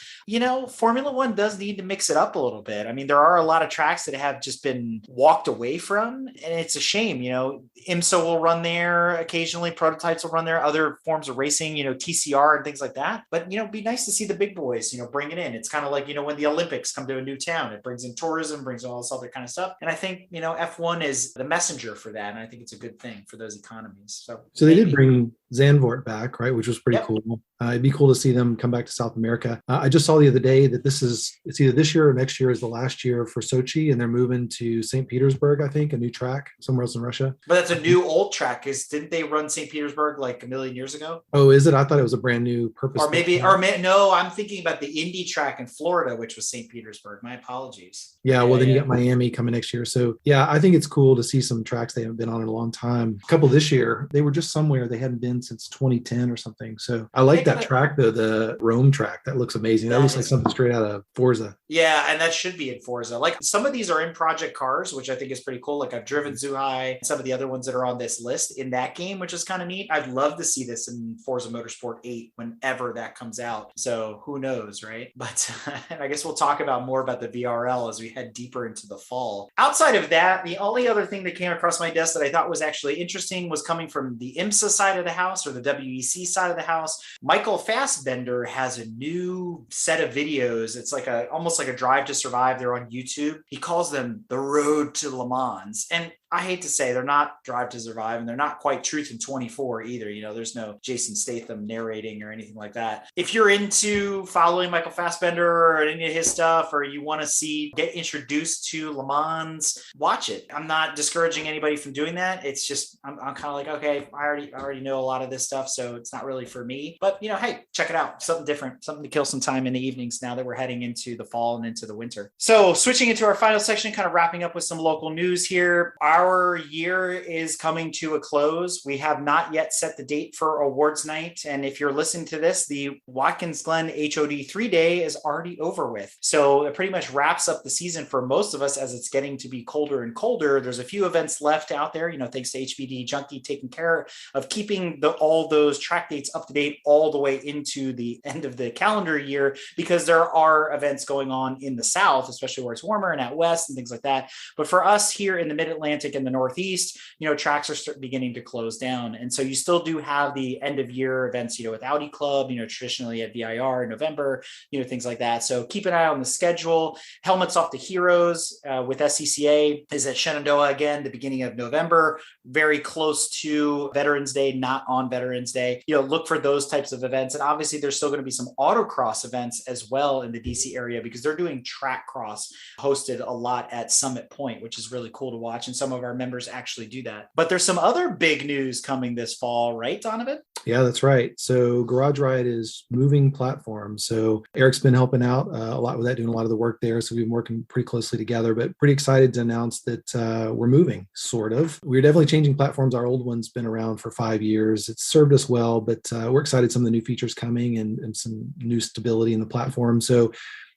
Formula One does need to mix it up a little bit. I mean, there are a lot of tracks that have just been walked away from, and it's a shame. IMSA will run there occasionally, prototypes will run there, other forms of racing, TCR and things like that. But, it'd be nice to see the big boys, bring it in. It's kind of like, when the Olympics come to a new town, it brings in tourism, brings all this other kind of stuff. And I think, F1 is the messenger for that. And I think it's a good thing for those economies. So they
did bring Zandvoort back, right? Which was pretty cool. It'd be cool to see them come back to South America. I just saw the other day that it's either this year or next year is the last year for Sochi, and they're moving to St. Petersburg, I think, a new track somewhere else in Russia.
But that's a new old track. Didn't they run St. Petersburg like a million years ago?
Oh, is it? I thought it was a brand new purpose.
No, I'm thinking about the Indy track in Florida, which was St. Petersburg. My apologies.
Yeah, well, then you got Miami coming next year. So yeah, I think it's cool to see some tracks they haven't been on in a long time. A couple this year, they were just somewhere they hadn't been since 2010 or something. So I like that track though, the Rome track. That looks amazing. That looks like something straight out of Forza.
Yeah, and that should be in Forza. Like some of these are in Project Cars, which I think is pretty cool. Like I've driven Zhuhai, some of the other ones that are on this list in that game, which is kind of neat. I'd love to see this in Forza Motorsport 8 whenever that comes out. So who knows, right? But I guess we'll talk about more about the VRL as we head deeper into the fall. Outside of that, the only other thing that came across my desk that I thought was actually interesting was coming from the IMSA side of the house or the WEC side of the house. Michael Fassbender has a new set of videos. It's like almost like a Drive to Survive. They're on YouTube. He calls them the Road to Le Mans. And I hate to say they're not Drive to Survive and they're not quite Truth in 24 either. You know, there's no Jason Statham narrating or anything like that. If you're into following Michael Fassbender or any of his stuff, or you want to get introduced to Le Mans, watch it. I'm not discouraging anybody from doing that. It's just, I'm kind of like, okay, I already know a lot of this stuff, so it's not really for me. But, you know, hey, check it out. Something different, something to kill some time in the evenings now that we're heading into the fall and into the winter. So switching into our final section, kind of wrapping up with some local news here. Our year is coming to a close. We have not yet set the date for awards night. And if you're listening to this, the Watkins Glen HOD 3-day is already over with. So it pretty much wraps up the season for most of us as it's getting to be colder and colder. There's a few events left out there, you know, thanks to HPD Junkie taking care of keeping all those track dates up to date all the way into the end of the calendar year, because there are events going on in the South, especially where it's warmer and out west and things like that. But for us here in the Mid-Atlantic and the Northeast, you know, tracks are beginning to close down. And so you still do have the end of year events, you know, with Audi Club, you know, traditionally at VIR in November, you know, things like that. So keep an eye on the schedule. Helmets Off the Heroes with SCCA is at Shenandoah again, the beginning of November, very close to Veterans Day, not on Veterans Day. You know, look for those types of events. And obviously there's still going to be some autocross events as well in the DC area, because they're doing track cross hosted a lot at Summit Point, which is really cool to watch. And some of our members actually do that. But there's some other big news coming this fall, right, Donovan?
Yeah, that's right. So Garage Ride is moving platforms. So Eric's been helping out a lot with that, doing a lot of the work there. So we've been working pretty closely together, but pretty excited to announce that we're moving, sort of. We're definitely changing platforms. Our old one's been around for 5 years. It's served us well, but we're excited some of the new features coming and some new stability in the platform. So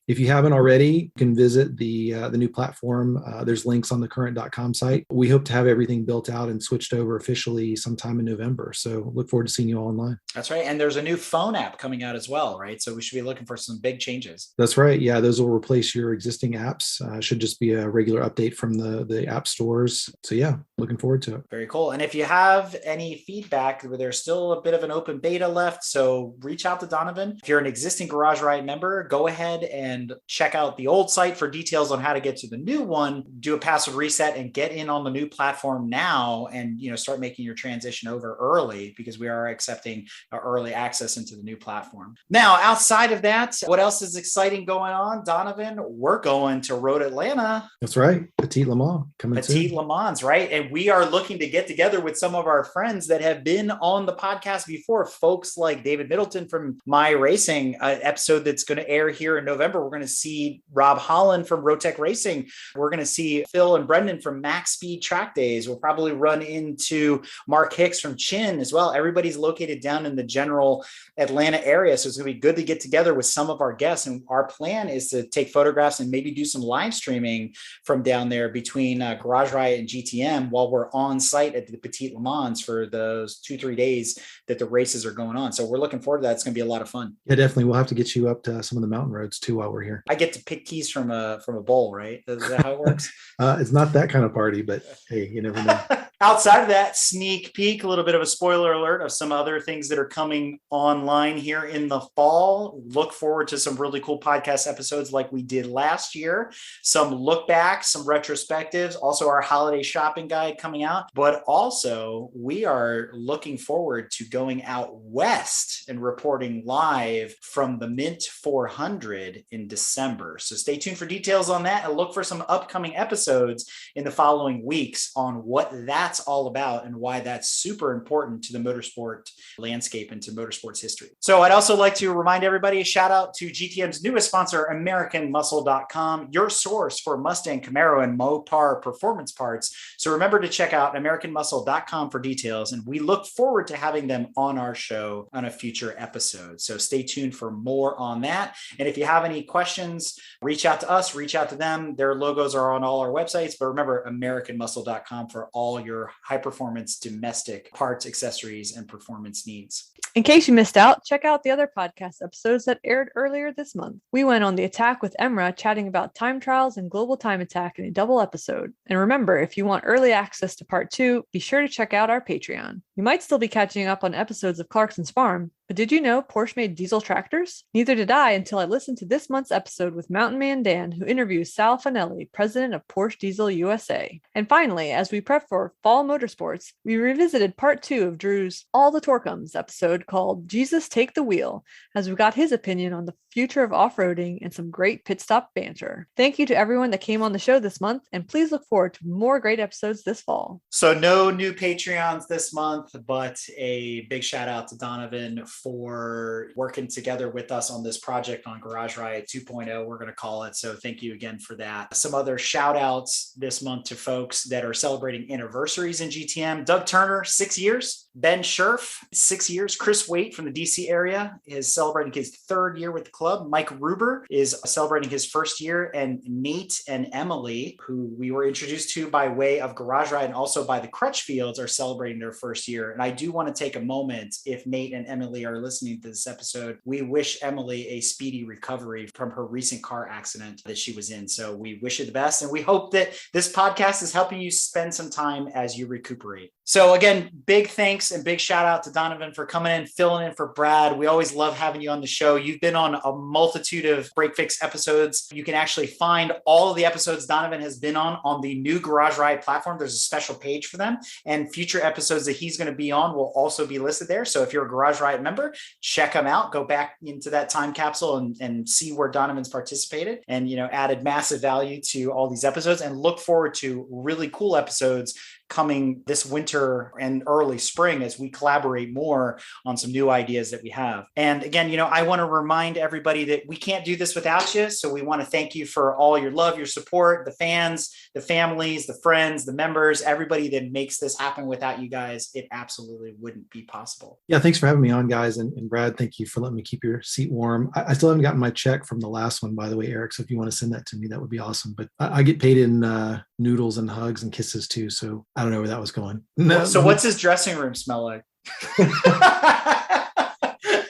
if you haven't already, you can visit the new platform. There's links on the current.com site. We hope to have everything built out and switched over officially sometime in November. So look forward to seeing you all online. That's
right. And there's a new phone app coming out as well, right? So we should be looking for some big changes.
That's right. Yeah, those will replace your existing apps. Should just be a regular update from the app stores. So yeah, looking forward to it.
Very cool. And if you have any feedback, there's still a bit of an open beta left. So reach out to Donovan. If you're an existing Garage Ride member, go ahead and check out the old site for details on how to get to the new one, do a password reset and get in on the new platform now, and, you know, start making your transition over early, because we are accepting early access into the new platform. Now, outside of that, what else is exciting going on, Donovan? We're going to Road Atlanta.
That's right. Petite Le Mans coming soon.
Petite Le Mans, right? And we are looking to get together with some of our friends that have been on the podcast before, folks like David Middleton from My Racing, episode that's going to air here in November. We're going to see Rob Holland from Rotec Racing. We're going to see Phil and Brendan from Max Speed Track Days. We'll probably run into Mark Hicks from Chin as well. Everybody's located down in the general Atlanta area. So it's going to be good to get together with some of our guests. And our plan is to take photographs and maybe do some live streaming from down there between Garage Riot and GTM while we're on site at the Petite Le Mans for those 2-3 days that the races are going on. So we're looking forward to that. It's going to be a lot of fun.
Yeah, definitely. We'll have to get you up to some of the mountain roads too while we're here.
I get to pick keys from a bowl, right? Is that how it works?
It's not that kind of party, but hey, you never know.
Outside of that sneak peek, a little bit of a spoiler alert of some other things that are coming online here in the fall. Look forward to some really cool podcast episodes like we did last year, some look back, some retrospectives, also our holiday shopping guide coming out. But also, we are looking forward to going out west and reporting live from the Mint 400 in December. So stay tuned for details on that and look for some upcoming episodes in the following weeks on what that's all about and why that's super important to the motorsport landscape and to motorsports history. So I'd also like to remind everybody, a shout out to GTM's newest sponsor, AmericanMuscle.com, your source for Mustang, Camaro, and Mopar performance parts. So remember to check out AmericanMuscle.com for details, and we look forward to having them on our show on a future episode. So stay tuned for more on that. And if you have any questions, reach out to us, reach out to them. Their logos are on all our websites, but remember AmericanMuscle.com for all your high performance domestic parts, accessories, and performance needs.
In case you missed out, check out the other podcast episodes that aired earlier this month. We went on The Attack with Emra, chatting about time trials and global time attack in a double episode. And remember, if you want early access to part 2, be sure to check out our Patreon. You might still be catching up on episodes of Clarkson's Farm, but did you know Porsche made diesel tractors? Neither did I until I listened to this month's episode with Mountain Man Dan, who interviews Sal Fanelli, president of Porsche Diesel USA. And finally, as we prep for fall motorsports, we revisited part 2 of Drew's All the Torquems episode called Jesus Take the Wheel, as we got his opinion on the future of off-roading and some great pit stop banter. Thank you to everyone that came on the show this month, and please look forward to more great episodes this fall.
So no new Patreons this month, but a big shout out to Donovan for working together with us on this project on Garage Riot 2.0, we're going to call it. So thank you again for that. Some other shout outs this month to folks that are celebrating anniversaries in GTM. Doug Turner, 6 years. Ben Scherf, 6 years. Chris Waite from the DC area is celebrating his 3rd year with the club. Mike Ruber is celebrating his 1st year. And Nate and Emily, who we were introduced to by way of Garage Ride and also by the Crutchfields, are celebrating their 1st year. And I do want to take a moment, if Nate and Emily are listening to this episode, we wish Emily a speedy recovery from her recent car accident that she was in. So we wish you the best. And we hope that this podcast is helping you spend some time as you recuperate. So again, big thanks and big shout out to Donovan for coming in, filling in for Brad. We always love having you on the show. You've been on a multitude of Break Fix episodes. You can actually find all of the episodes Donovan has been on the new Garage Riot platform. There's a special page for them, and future episodes that he's going to be on will also be listed there. So if you're a Garage Riot member, check them out, go back into that time capsule and see where Donovan's participated and, added massive value to all these episodes, and look forward to really cool episodes coming this winter and early spring as we collaborate more on some new ideas that we have. And again, I want to remind everybody that we can't do this without you. So we want to thank you for all your love, your support, the fans, the families, the friends, the members, everybody that makes this happen. Without you guys, it absolutely wouldn't be possible.
Yeah, thanks for having me on, guys. And Brad, thank you for letting me keep your seat warm. I still haven't gotten my check from the last one, by the way, Eric. So if you want to send that to me, that would be awesome. But I get paid in noodles and hugs and kisses too. So I don't know where that was going. No.
So what's his dressing room smell like?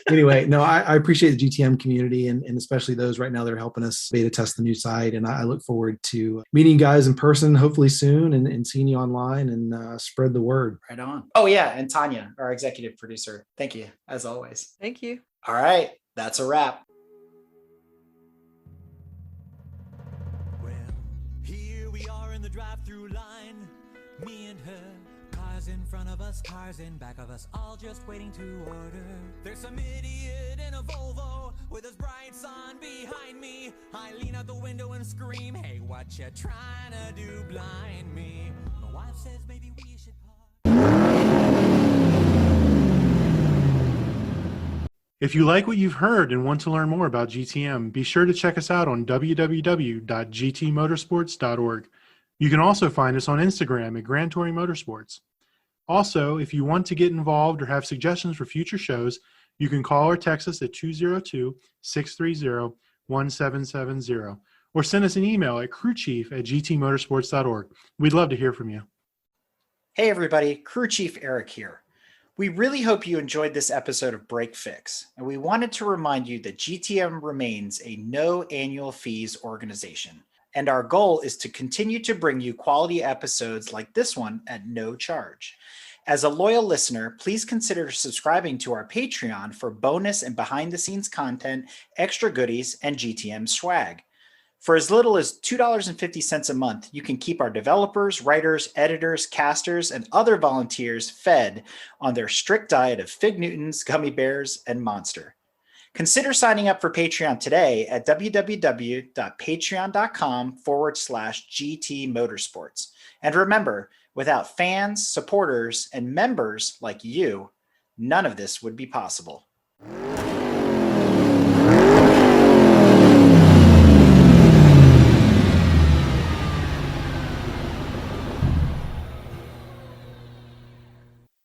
Anyway, no, I appreciate the GTM community and especially those right now that are helping us beta test the new site. And I look forward to meeting you guys in person, hopefully soon, and seeing you online and spread the word.
Right on. Oh, yeah. And Tanya, our executive producer. Thank you, as always.
Thank you.
All right. That's a wrap.
Well, here we are in the drive-through line, me and her. Cars in front of us, cars in back of us, all just waiting to order. There's some idiot in a Volvo with his bright sun behind me. I lean out the window and scream, hey, what you trying to do, blind me? My wife says maybe we should park.
If you like what you've heard and want to learn more about GTM, be sure to check us out on www.gtmotorsports.org. You can also find us on Instagram at Grand Touring Motorsports. Also, if you want to get involved or have suggestions for future shows, you can call or text us at 202-630-1770 or send us an email at crewchief@gtmotorsports.org. We'd love to hear from you.
Hey everybody, Crew Chief Eric here. We really hope you enjoyed this episode of Break Fix, and we wanted to remind you that GTM remains a no annual fees organization. And our goal is to continue to bring you quality episodes like this one at no charge. As a loyal listener, please consider subscribing to our Patreon for bonus and behind-the-scenes content, extra goodies, and GTM swag. For as little as $2.50 a month, you can keep our developers, writers, editors, casters, and other volunteers fed on their strict diet of Fig Newtons, gummy bears, and Monster. Consider signing up for Patreon today at www.patreon.com/GT Motorsports. And remember, without fans, supporters, and members like you, none of this would be possible.